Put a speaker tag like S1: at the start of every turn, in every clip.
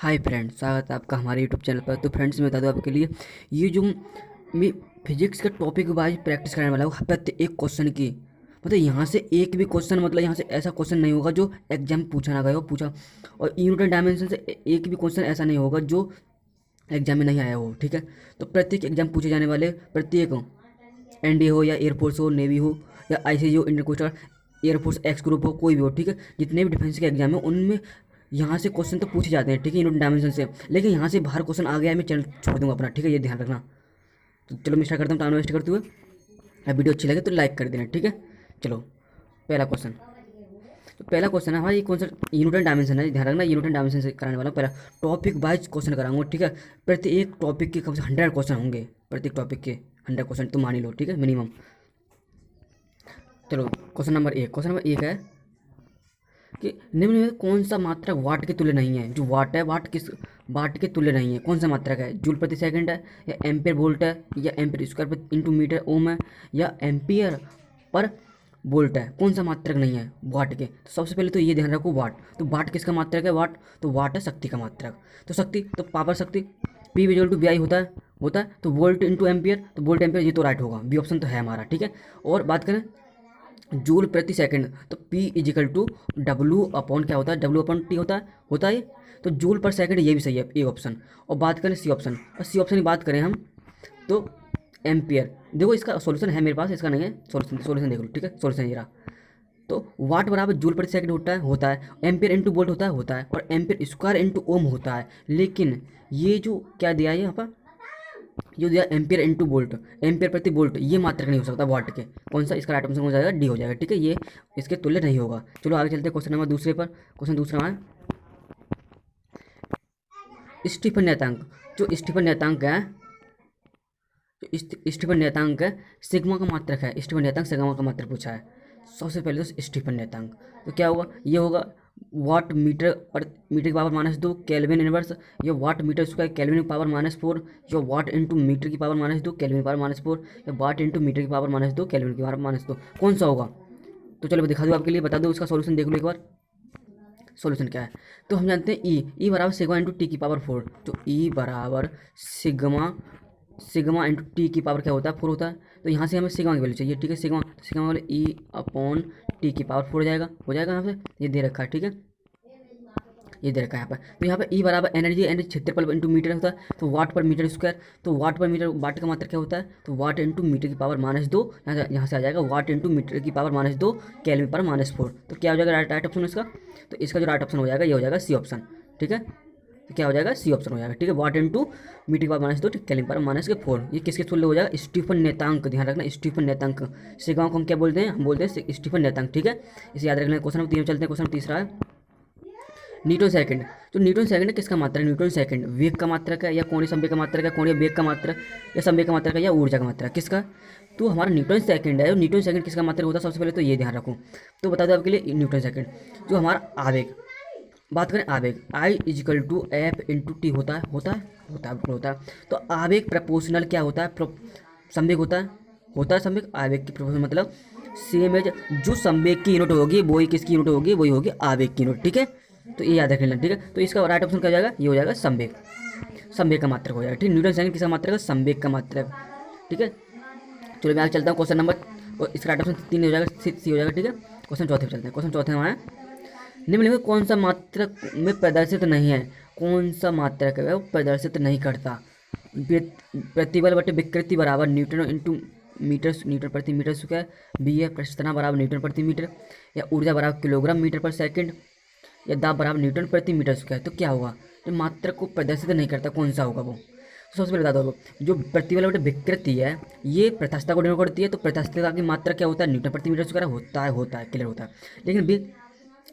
S1: Hi friends, स्वागत है आपका हमारे यूट्यूब चैनल पर। तो फ्रेंड्स, मैं बता दूं आपके लिए ये जो मैं फिजिक्स के टॉपिक वाइज प्रैक्टिस कराने वाला हूँ हफ्ते एक क्वेश्चन की। मतलब यहाँ से एक भी क्वेश्चन, मतलब यहाँ से ऐसा क्वेश्चन नहीं होगा जो एग्जाम पूछा ना गया हो, पूछा। और यूनिट एंड डायमेंशन से एक भी क्वेश्चन ऐसा नहीं होगा जो एग्जाम में नहीं आया हो, ठीक है। तो प्रत्येक एग्जाम पूछे जाने वाले, प्रत्येक एनडीए हो या एयरफोर्स हो, नेवी हो या आईसीजी हो, Indian coast guard, air force X group हो, कोई भी हो, ठीक है। जितने भी डिफेंस के एग्जाम है उनमें यहाँ से क्वेश्चन तो पूछे जाते हैं, ठीक है, यूनिट डायमेंशन से। लेकिन यहाँ से बाहर क्वेश्चन आ गया है, मैं चैनल छोड़ दूंगा अपना, ठीक है, ये ध्यान रखना। तो चलो मैं स्टार्ट करता हूँ टाइम वेस्ट करते हुए। अब वीडियो अच्छी लगे तो लाइक कर देना, ठीक है। चलो, पहला क्वेश्चन। तो पहला क्वेश्चन है हमारा, ये कौन सा यूनिट एंड डायमेंशन है, ध्यान रखना, यूनिट एंड डायमेंशन से कराने वाला हूँ। पहला टॉपिक वाइज क्वेश्चन कराऊंगा, ठीक है। प्रत्येक टॉपिक के कम से 100 क्वेश्चन होंगे, प्रत्येक टॉपिक के 100 क्वेश्चन तो मान ही लो, ठीक है, मिनिमम। चलो, क्वेश्चन नंबर 1 है कि निम्न में कौन सा मात्रक वाट के तुल्य नहीं है। जो वाट है, वाट के तुल्य नहीं है, कौन सा मात्रक है? जूल प्रति सेकंड है, या एम्पियर वोल्ट है, या एम्पियर स्क्वायर पर इंटू मीटर ओम है, या एम्पियर पर वोल्ट है? कौन सा मात्रक नहीं है वाट के? तो सबसे पहले तो ये ध्यान रखो, वाट। तो वाट किसका मात्रक है? वाट। तो वाट है शक्ति का मात्रक। तो शक्ति, तो पावर शक्ति पी विजुअल टू वी होता है। तो वोल्ट इंटू एम्पियर, तो वोल्ट एम्पियर, ये तो राइट होगा, बी ऑप्शन तो है हमारा, ठीक है। और बात करें जूल प्रति सेकंड, तो P equal to W upon क्या होता है? डब्लू अपॉन टी होता है। तो जूल पर सेकंड, ये भी सही है, ए ऑप्शन। और बात करें सी ऑप्शन, और सी ऑप्शन की बात करें हम, तो एम्पियर। देखो, इसका सॉल्यूशन है मेरे पास, इसका नहीं है सॉल्यूशन देख लो, ठीक है, सॉल्यूशन ये रहा। तो वाट बराबर जूल प्रति सेकंड होता है। एम्पियर इंटू वोल्ट होता है, और एम्पियर स्क्वायर इंटू ओम होता है। लेकिन ये जो क्या दिया है यहाँ पर, जो दिया एम्पियर इंटू वोल्ट, एम्पियर प्रति वोल्ट, ये मात्रक नहीं हो सकता वाट के। कौन सा? इसका राइट ऑप्शन हो जाएगा डी हो जाएगा, ठीक है, ये इसके तुल्य नहीं होगा। चलो आगे चलते हैं क्वेश्चन नंबर दूसरे पर। क्वेश्चन दूसरा है स्टीफन नियतांक। जो स्टीफन नियतांक है, स्टीफन नियतांक है, सिग्मा का मात्रक है। स्टीफन नियतांक सिग्मा का मात्रक पूछा है। सबसे पहले तो स्टीफन नियतांक, तो क्या होगा? ये होगा वाट मीटर पर मीटर की पावर -2 केल्विन इनवर्स, या वाट मीटर स्क्वायर केल्विन की पावर -4, या वाट इंटू मीटर की पावर -2 केल्विन की पावर -4, या वाट इंटू मीटर की पावर -2 केल्विन की पावर -2। कौन सा होगा? तो चलो मैं दिखा दूँ आपके लिए, बता दो, इसका सॉल्यूशन देख लो एक बार। सॉल्यूशन क्या है? तो हम जानते हैं ई बराबर सिग्मा इंटू टी की पावर 4। तो ई बराबर सिग्मा इंटू टी की पावर क्या होता है? 4 होता है। तो यहाँ से हमें सिग्मा की वैल्यू चाहिए, ठीक है, सिग्मा वाले ई अपॉन टी की पावर 4 हो जाएगा यहाँ पे, ये दे रखा है, ठीक है, ये दे रखा है यहाँ पर। तो यहाँ पर ई बराबर एनर्जी क्षेत्रफल इंटू मीटर होता है, तो वाट पर मीटर स्क्वायर। तो वाट पर मीटर, वाट का मात्रा क्या होता है? तो वाट इंटू मीटर की पावर -2, यहाँ से आ जाएगा वाट इंटू मीटर की पावर -2 केल्विन पर -4। तो क्या हो जाएगा राइट ऑप्शन इसका? तो इसका जो राइट ऑप्शन हो जाएगा, ये हो जाएगा सी ऑप्शन, ठीक है। तो क्या हो जाएगा? सी ऑप्शन हो जाएगा, ठीक है। वाट इंटू मीटर की पावर -2 केल्विन पर -4, ये किसके तुल्य हो जाएगा? स्टीफन नियतांक, ध्यान रखना, स्टीफन नियतांक। सिग्मा को हम क्या बोलते हैं? हम बोलते हैं स्टीफन नियतांक, ठीक है, इसे याद रखना। क्वेश्चन नंबर 3 चलते हैं। क्वेश्चन तीसरा है न्यूटन सेकंड। तो न्यूटन सेकंड किसका मात्रक है? न्यूटन सेकंड वेग का मात्रक है, या कोणीय संवेग का मात्रक है, कोणीय वेग का मात्रक, या संवेग का मात्रक है, या ऊर्जा का मात्रक, किसका? तो हमारा न्यूटन सेकंड है। न्यूटन सेकंड किसका मात्रक होता है? सबसे पहले तो ये ध्यान रखो। तो बता दो आपके लिए, न्यूटन सेकंड जो हमारा आवेग, बात करें आवेग, I equal to F into T बिल्कुल होता है। तो आवेग प्रपोर्शनल क्या होता है? संवेग होता है संवेग। आवेग की प्रपोर्शनल मतलब सेम एज, जो संवेग की यूनिट होगी वही किसकी यूनिट होगी? वही होगी आवेग की यूनिट, ठीक है। तो ये याद रख लेना, ठीक है। तो इसका राइट ऑप्शन क्या हो जाएगा? ये हो जाएगा संवेग का मात्रक हो जाएगा, ठीक। न्यूटन सेकंड किसका मात्रक है? संवेग का मात्रक, ठीक है। चलो मैं आगे चलता हूँ क्वेश्चन नंबर, और इसका राइट ऑप्शन 3 हो जाएगा, सी हो जाएगा, ठीक है। क्वेश्चन चौथे पे चलते हैं। क्वेश्चन चौथे में है निम्नलिखित में कौन सा मात्रक में प्रदर्शित नहीं है? कौन सा मात्रक है वो प्रदर्शित नहीं करता? प्रतिबल बटे विकृति बराबर न्यूटन इंटू मीटर प्रति मीटर स्क्वायर, बी है प्रस्थना बराबर न्यूटन प्रति मीटर, या ऊर्जा बराबर किलोग्राम मीटर पर सेकंड, या दाब बराबर न्यूटन प्रति मीटर स्क्वायर। तो क्या होगा? जो मात्रक को प्रदर्शित नहीं करता, कौन सा होगा वो? तो सबसे पहले बता दो, जो प्रतिबल बटे विकृति है, ये प्रस्थता को डिनोट करती है। तो प्रस्थता की मात्रा क्या होता है? न्यूटन प्रति मीटर स्क्वायर होता है, क्लियर होता है। लेकिन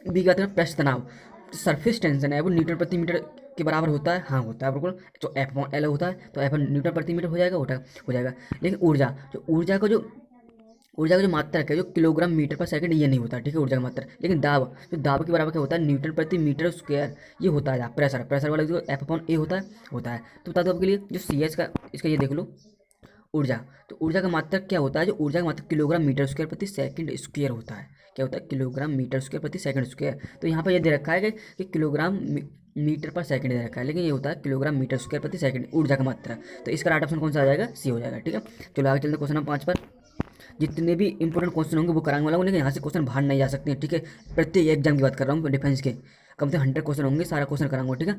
S1: बी का मतलब पृष्ठ तनाव, सरफेस टेंशन है, वो न्यूटन प्रति मीटर के बराबर होता है, हाँ होता है बिल्कुल। तो F/L होता है, तो F न्यूटन प्रति मीटर हो जाएगा। लेकिन ऊर्जा का जो मात्रक है, जो किलोग्राम मीटर पर सेकंड, ये नहीं होता, ठीक है, ऊर्जा का मात्रक। लेकिन दाब के बराबर क्या होता है? न्यूटन प्रति मीटर स्क्वायर, ये होता है। प्रेशर वाला जो F/A होता है। तो बता दो आपके लिए, जो CS का, इसका ये देख लो, ऊर्जा। तो ऊर्जा का मात्रक क्या होता है? जो ऊर्जा का मात्रक किलोग्राम मीटर स्क्वायर प्रति सेकंड स्क्वायर होता है। क्या होता है? किलोग्राम मीटर स्क्वायर प्रति सेकंड स्क्वायर। तो यहाँ पर ये दे रखा है कि किलोग्राम मीटर पर सेकंड दे रखा है, लेकिन ये होता है किलोग्राम मीटर स्क्वायर प्रति सेकंड ऊर्जा का मात्रा। तो इसका राइट ऑप्शन कौन सा आ जाएगा, सी हो जाएगा। ठीक है, चलो आगे चलते हैं क्वेश्चन नंबर 5 पर। जितने भी इंपॉर्टेंट क्वेश्चन होंगे वो कराने वाला हूँ, लेकिन यहाँ से क्वेश्चन बाहर नहीं जा सकते हैं। ठीक है, प्रत्येक एग्जाम की बात कर रहा हूँ, डिफेंस के कम से कम 100 क्वेश्चन होंगे, सारा क्वेश्चन कराऊंगा। ठीक है,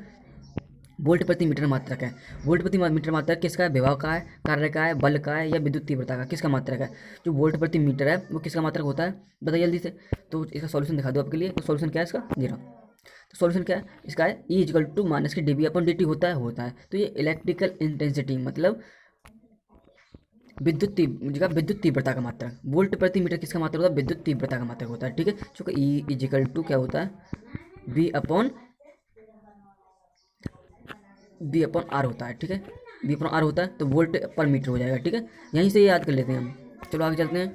S1: वोल्ट प्रति मीटर मात्रक है। वोल्ट प्रति मीटर मात्रक किसका है, विभव का है, कार्य का है, बल का है, या विद्युत तीव्रता का, किसका मात्रक है। जो वोल्ट प्रति मीटर है वो किसका मात्रक होता है, बताइए जल्दी से। तो इसका सॉल्यूशन दिखा दो आपके लिए। तो सॉल्यूशन क्या है इसका, 0। तो सॉल्यूशन क्या है इसका, है E इक्वल टू माइनस के dV/dt होता है। तो ये इलेक्ट्रिकल इंटेंसिटी मतलब विद्युत तीव्रता का मात्रक। वोल्ट प्रति मीटर किसका मात्रक होता है, विद्युत तीव्रता का मात्रक होता है। ठीक है, चूँकि E इक्वल टू क्या होता है, V/R होता है। ठीक है, V/R होता है, तो वोल्ट पर मीटर हो जाएगा। ठीक है, यहीं से याद कर लेते हैं हम। चलो आगे चलते हैं।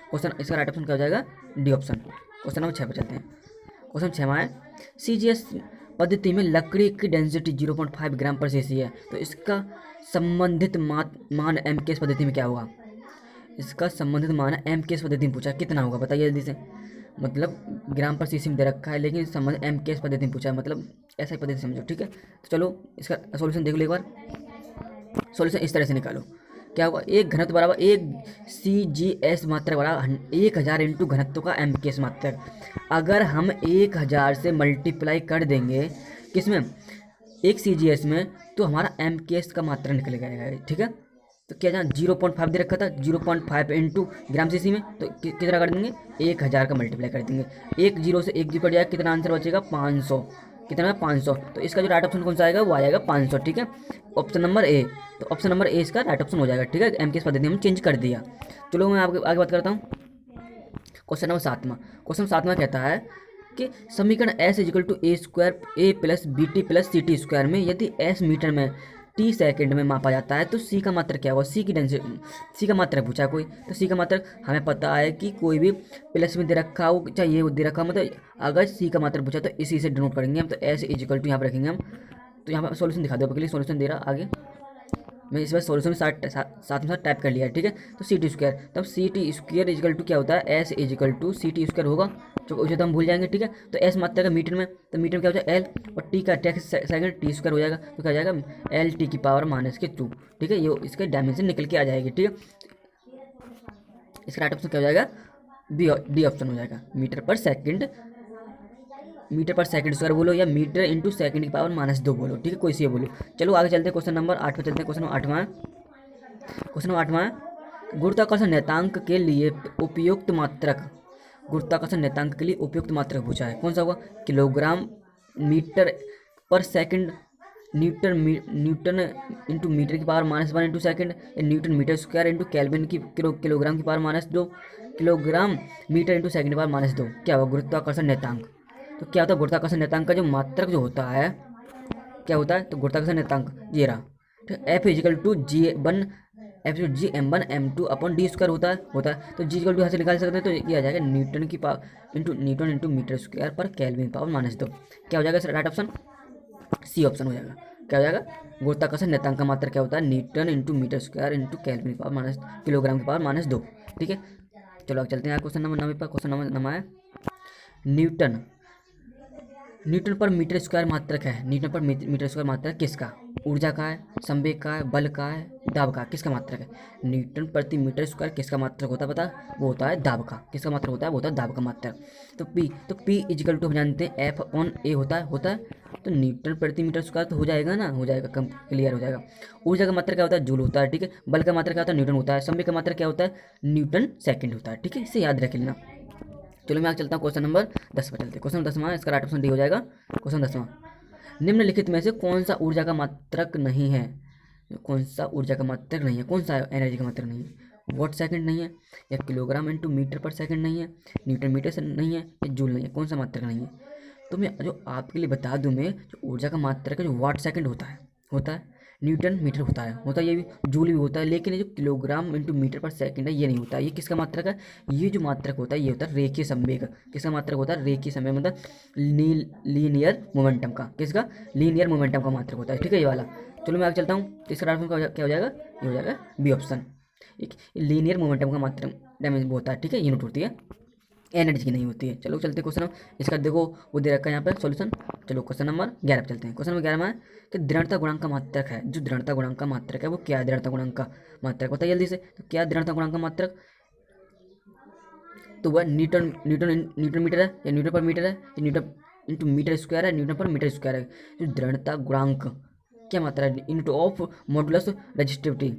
S1: क्वेश्चन इसका राइट ऑप्शन क्या हो जाएगा, डी ऑप्शन। क्वेश्चन नंबर 6 पर चलते हैं। क्वेश्चन 6 में है CGS पद्धति में लकड़ी की डेंसिटी 0.5 ग्राम पर cc है, तो इसका संबंधित मान MKS पद्धति में क्या होगा। इसका संबंधित मान MKS पद्धति में पूछा है, कितना होगा बताइए जल्दी से। मतलब ग्राम पर cc में दे रखा है, लेकिन संबंध MKS पद्धति में पूछा है, मतलब ऐसा ही पद्धति समझो। ठीक है, तो चलो इसका सॉल्यूशन देख लो एक बार। सॉल्यूशन इस तरह से निकालो, क्या होगा, एक घनत्व बराबर एक CGS मात्रक बराबर 1000 इंटू घनत्व का MKS मात्रक। अगर हम 1000 से मल्टीप्लाई कर देंगे किसमें, एक CGS में, तो हमारा MKS का मात्रा निकल जाएगा। ठीक है, तो क्या जहाँ 0.5 दे रखा था, 0.5 इंटू ग्राम cc में, तो कितना कर देंगे, 1000 का मल्टीप्लाई कर देंगे। एक जीरो से एक जीरो कट जाएगा, कितना आंसर बचेगा, 500। कितना है, 500। तो इसका जो राइट ऑप्शन कौन सा आएगा, वो आ जाएगा 500। ठीक है, ऑप्शन नंबर ए। तो ऑप्शन नंबर ए इसका राइट ऑप्शन हो जाएगा। ठीक है, MKS पद्धति हम चेंज कर दिया। चलो मैं आगे बात करता हूँ। क्वेश्चन नंबर 7वां। क्वेश्चन 7वां कहता है कि समीकरण S equal to A square A plus BT plus CT square में यदि S मीटर में T सेकंड में मापा जाता है तो C का मात्रक क्या होगा। C का मात्रक पूछा है कोई, तो C का मात्रक हमें पता है कि कोई भी प्लस में दे रखा हो, चाहे ये दे रखा हो, मतलब अगर C का मात्रक पूछा तो इसी से डिनोट करेंगे हम। तो S इक्वल टू यहाँ पर रखेंगे हम। तो यहाँ पर सॉल्यूशन दिखा दो, आपके सॉल्यूशन दे रहा आगे। मैं इस बार सॉल्यूशन में साथ में टाइप कर लिया। ठीक है, तो CT स्क्वायर, तब CT स्क्वायर इजिकल टू क्या होता है, S equal to CT square होगा, जो उसे तो हम भूल जाएंगे। ठीक है, तो S मात्रा का मीटर में, तो मीटर में क्या हो जाएगा L, और T का टेक्स सेकंड T स्क्वायर हो जाएगा, तो क्या हो जाएगा LT की पावर -2। ठीक है, ये इसके डायमेंशन निकल के आ जाएगी। ठीक है, इसका राइट ऑप्शन क्या हो जाएगा, डी ऑप्शन हो जाएगा। मीटर पर सेकंड स्क्वायर बोलो, या मीटर इंटू सेकंड की पावर -2 बोलो। ठीक है, कोई सी बोलो। चलो आगे चलते हैं, क्वेश्चन नंबर 8 पे चलते हैं। क्वेश्चन नंबर 8वां गुरुत्वाकर्षण नियतांक के लिए उपयुक्त मात्रक। गुरुत्वाकर्षण नियतांक के लिए उपयुक्त मात्रक पूछा है, कौन सा होगा, किलोग्राम मीटर पर सेकंड, न्यूटन इंटू मीटर की पावर -1 इंटू सेकंड, या newton metre square into kelvin की किलोग्राम की power -2, kilogram metre into second की पावर -2। क्या होगा गुरुत्वाकर्षण नियतांक। तो क्या होता है गुरुत्वाकर्षण नियतांक का जो मात्रक जो होता है क्या होता है, तो गुरुत्वाकर्षण नियतांक ये रहा। ठीक है, F equal to Gm1m2 upon D square होता है। तो G इजिकल टू यहाँ से निकाल सकते हैं, तो ये आ जाएगा न्यूटन की power newton into metre square पर केल्विन पावर -2। क्या हो जाएगा sir, right option C option हो जाएगा। क्या हो जाएगा, गुरुत्वाकर्षण नियतांक का मात्रक क्या होता है, newton into metre square into kelvin की पावर किलोग्राम की पावर -2। ठीक है, चलो आगे चलते हैं क्वेश्चन नंबर 9 पर। क्वेश्चन नंबर 9 है न्यूटन पर मीटर स्क्वायर मात्रक है। न्यूटन पर मीटर स्क्वायर मात्रक किसका, ऊर्जा का है, संवेग का है, बल का है, दाब का, किसका मात्रक है। न्यूटन प्रति मीटर स्क्वायर किसका मात्रक होता है पता, वो होता है दाब का। किसका मात्रक होता है, वो होता है दाब का मात्रक। तो P इजिकल टू हम जानते हैं F अपॉन A होता है। तो न्यूटन प्रति मीटर स्क्वायर तो हो जाएगा ना, हो जाएगा, कम क्लियर हो जाएगा। ऊर्जा का मात्रक क्या होता है, जूल होता है। ठीक है, बल का मात्रक क्या होता है, न्यूटन होता है। संवेग का मात्रक क्या होता है, न्यूटन सेकेंड होता है। ठीक है, इसे याद रख लेना। चलो मैं आगे चलता हूँ, क्वेश्चन नंबर 10 पर चलते हैं। क्वेश्चन 10वां, इसका राइट ऑप्शन डी हो जाएगा। क्वेश्चन 10वां, निम्नलिखित में से कौन सा ऊर्जा का मात्रक नहीं है। कौन सा ऊर्जा का मात्रक नहीं है, कौन सा एनर्जी का मात्रक नहीं है। वॉट सेकंड नहीं है, या किलोग्राम इंटू मीटर पर सेकंड नहीं है, न्यूटन मीटर से नहीं है, या जूल नहीं है, कौन सा मात्रक नहीं है। तो मैं जो आपके लिए बता दूं, मैं जो ऊर्जा का मात्रक है, जो वाट सेकंड होता है, न्यूटन मीटर होता है ये भी, जूल भी होता है, लेकिन ये जो किलोग्राम इंटू मीटर पर सेकंड है ये नहीं होता है। ये किसका मात्रक है, ये जो मात्रक होता है ये होता है रेखीय संवेग। किसका मात्रक होता है, रेखीय संवेग, मतलब लीनियर मोमेंटम का। किसका, लीनियर मोमेंटम का मात्रक होता है। ठीक है, ये वाला। चलो मैं आगे चलता हूँ, इसका राइट आंसर क्या हो जाएगा, ये हो जाएगा बी ऑप्शन। एक लीनियर मोमेंटम का मात्रक डायमेंशन होता है। ठीक है, यूनिट होती है एनर्जी की नहीं होती है। चलो चलते क्वेश्चन नंबर इसका, देखो वो दे रखा है यहाँ पे सॉल्यूशन। चलो क्वेश्चन नंबर 11 पे चलते हैं। क्वेश्चन नंबर 11 में है कि दृढ़ता गुणांक का मात्रक है, जो दृढ़ता गुणांक का मात्रक है वो क्या है? दृढ़ता गुणांक का मात्रक बताइए जल्दी से। तो क्या दृढ़ता गुणांक का मात्रक? तो वह न्यूटन न्यूटन न्यूटन मीटर है, या न्यूटन पर मीटर है, या न्यूटन इंटू मीटर स्क्वायर है, न्यूटन पर मीटर स्क्वायर है। जो दृढ़ता गुणांक क्या मात्रा है? Into of modulus resistivity.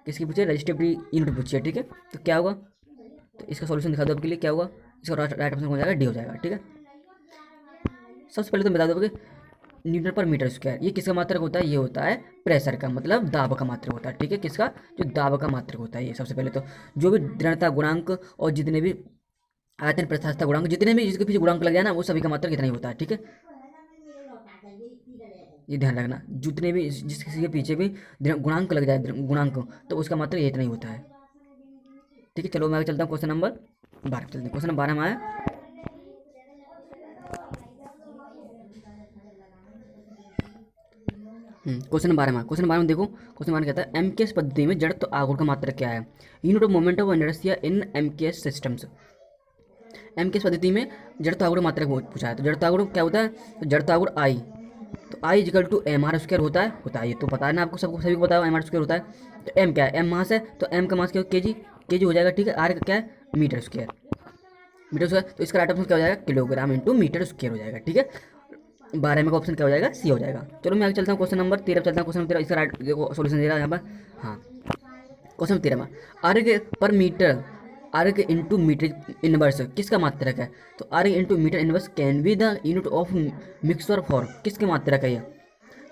S1: किसकी पूछे? रेजिस्टिविटी यूनिट पूछी है, ठीक है। तो क्या होगा? तो इसका सॉल्यूशन दिखा दो आपके लिए, क्या होगा? इसका राइट ऑप्शन हो जाएगा डी हो जाएगा, ठीक है। सबसे पहले तो बता दो कि न्यूटन पर मीटर स्क्वायर ये किसका मात्रक होता है? ये होता है प्रेशर का, मतलब दाब का मात्रक होता है, ठीक है। किसका? जो दाब का मात्रक होता है ये। सबसे पहले तो जो भी दृढ़ता गुणांक और जितने भी आयतन प्रत्यास्थता गुणांक, जितने भी इसके पीछे गुणांक लग जाए ना, वो सभी का मात्रक इतना ही होता है, ठीक है। ये ध्यान रखना, जितने भी जिस किसी के पीछे भी गुणांक लग जाए, गुणांक, तो उसका मात्रक ये इतना ही होता है, ठीक है। चलो मैं आगे चलता हूँ, क्वेश्चन नंबर 12 चलते हैं। क्वेश्चन नंबर 12 में आया क्वेश्चन 12 में देखो, क्वेश्चन 12 कहता है एमकेएस पद्धति में जड़त्व आघूर्ण का मात्रक क्या है? Unit of moment of inertia in MKS systems. MKS पद्धति में जड़त्व आघूर्ण मात्रक पूछा है। तो जड़त्व आघूर्ण क्या होता है? तो जड़त्व आघूर्ण आई, तो I equal to M R square होता है। ये तो पता है ना आपको, सबको सभी को पता है एम आर स्क्वायर होता है। तो एम क्या है? एम मास है, तो एम का मास क्या हो? केजी हो जाएगा, ठीक है। आर का क्या है? Metre square. तो इसका राइट ऑप्शन क्या हो जाएगा? किलोग्राम इंटू मीटर स्क्वायर हो जाएगा, ठीक है। 12 में का ऑप्शन क्या हो जाएगा? सी हो जाएगा। चलो मैं आगे चलता हूँ, क्वेश्चन नंबर 13 पे चलता हूँ। क्वेश्चन नंबर 13 इसका राइट देखो सॉल्यूशन दे रहा है यहाँ पर। हाँ, क्वेश्चन नंबर 13 में अर्ग पर मीटर, अर्ग इंटू मीटर इनवर्स किसका मात्रक है? तो erg into metre inverse can be the unit of mixture for, किसके मात्रक है ये?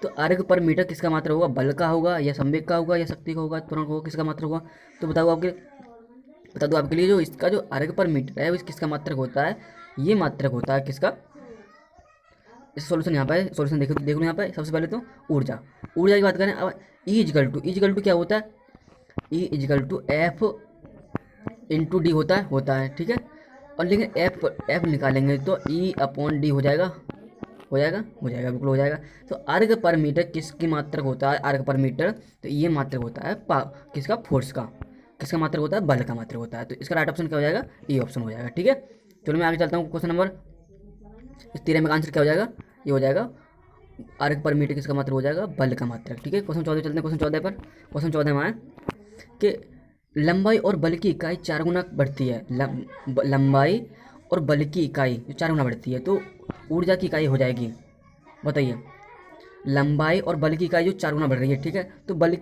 S1: तो अर्ग पर मीटर किसका मात्रक होगा? बल का होगा, या संवेग का होगा, या शक्ति का होगा, त्वरण का होगा, किसका मात्रक होगा? तो बता दो आपके लिए, जो इसका जो अर्ग पर मीटर है वो किसका मात्रक होता है? ये मात्रक होता है किसका? इस सॉल्यूशन यहाँ पे सॉल्यूशन देख लो यहाँ पे। सबसे पहले तो ऊर्जा की बात करें। अब ई इजिकल टू क्या होता है? E equal to F into D होता है, ठीक है। और लेकिन एफ निकालेंगे तो ई अपॉन डी हो जाएगा, बिल्कुल हो जाएगा। तो अर्ग पर मीटर किसकी मात्रक होता है? अर्ग पर मीटर, तो ये मात्रक होता है किसका? फोर्स का। किसका मात्रक होता है? बल का मात्रक होता है। तो इसका राइट ऑप्शन क्या हो जाएगा? ई ऑप्शन हो जाएगा, ठीक है। चलो मैं आगे चलता हूँ, क्वेश्चन नंबर इस 13 में का आंसर क्या हो जाएगा? ये हो जाएगा अर्ग पर मीटर किसका मात्रक हो जाएगा? बल का मात्रक, ठीक है। क्वेश्चन 14 चलते हैं। क्वेश्चन 14 पर, क्वेश्चन 14 में आए कि लंबाई और बल की इकाई 4 गुना बढ़ती है। लंबाई और बल की इकाई जो 4 गुना बढ़ती है, तो ऊर्जा की इकाई हो जाएगी, बताइए। लंबाई और बल की इकाई जो 4 गुना बढ़ रही है, ठीक है। तो बल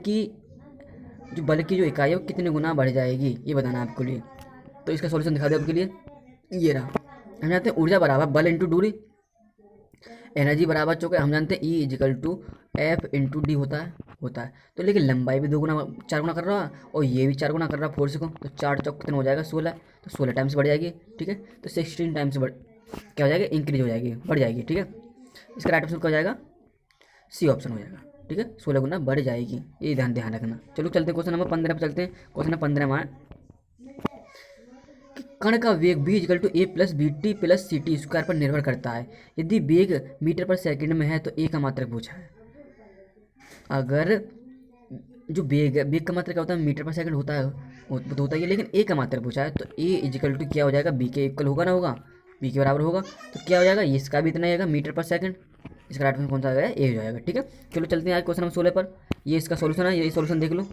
S1: की जो इकाई है वो कितने गुना बढ़ जाएगी, ये बताना है आपके लिए। तो इसका सॉल्यूशन दिखा दे आपके लिए, ये रहा। हम जानते हैं ऊर्जा बराबर बल इंटू दूरी, एनर्जी बराबर चौके हम जानते हैं E equal to F into D होता है। तो लेकिन लंबाई भी 4 गुना कर रहा है, और ये भी 4 गुना कर रहा है फोर्स को। तो 4 चौक कितना हो जाएगा? 16। तो 16 टाइम्स बढ़ जाएगी, ठीक है। तो 16 टाइम्स क्या हो जाएगा? इंक्रीज हो जाएगी, बढ़ जाएगी, ठीक है। इसका राइट ऑप्शन क्या हो जाएगा? सी ऑप्शन हो जाएगा, ठीक है। 16 गुना बढ़ जाएगी, ये ध्यान रखना। चलो चलते हैं क्वेश्चन नंबर 15 पर चलते हैं। क्वेश्चन नंबर 15 में कण का वेग v equal to A plus B T plus C T square पर निर्भर करता है। यदि वेग मीटर पर सेकंड में है तो ए का मात्रक पूछा है। अगर जो वेग का मात्रक क्या होता है? मीटर पर सेकंड होता है, तो होता है, लेकिन ए का मात्रक पूछा है। तो ए इजिकल टू क्या हो जाएगा? बी के इक्वल होगा ना, होगा बी के बराबर होगा। तो क्या हो जाएगा? इसका भी इतना ही आएगा मीटर पर सेकंड। इसका राइट आंसर कौन सा आएगा? ए हो जाएगा, ठीक है। चलो चलते हैं आज क्वेश्चन नंबर 16 पर। ये इसका सॉल्यूशन है, ये सॉल्यूशन देख लो।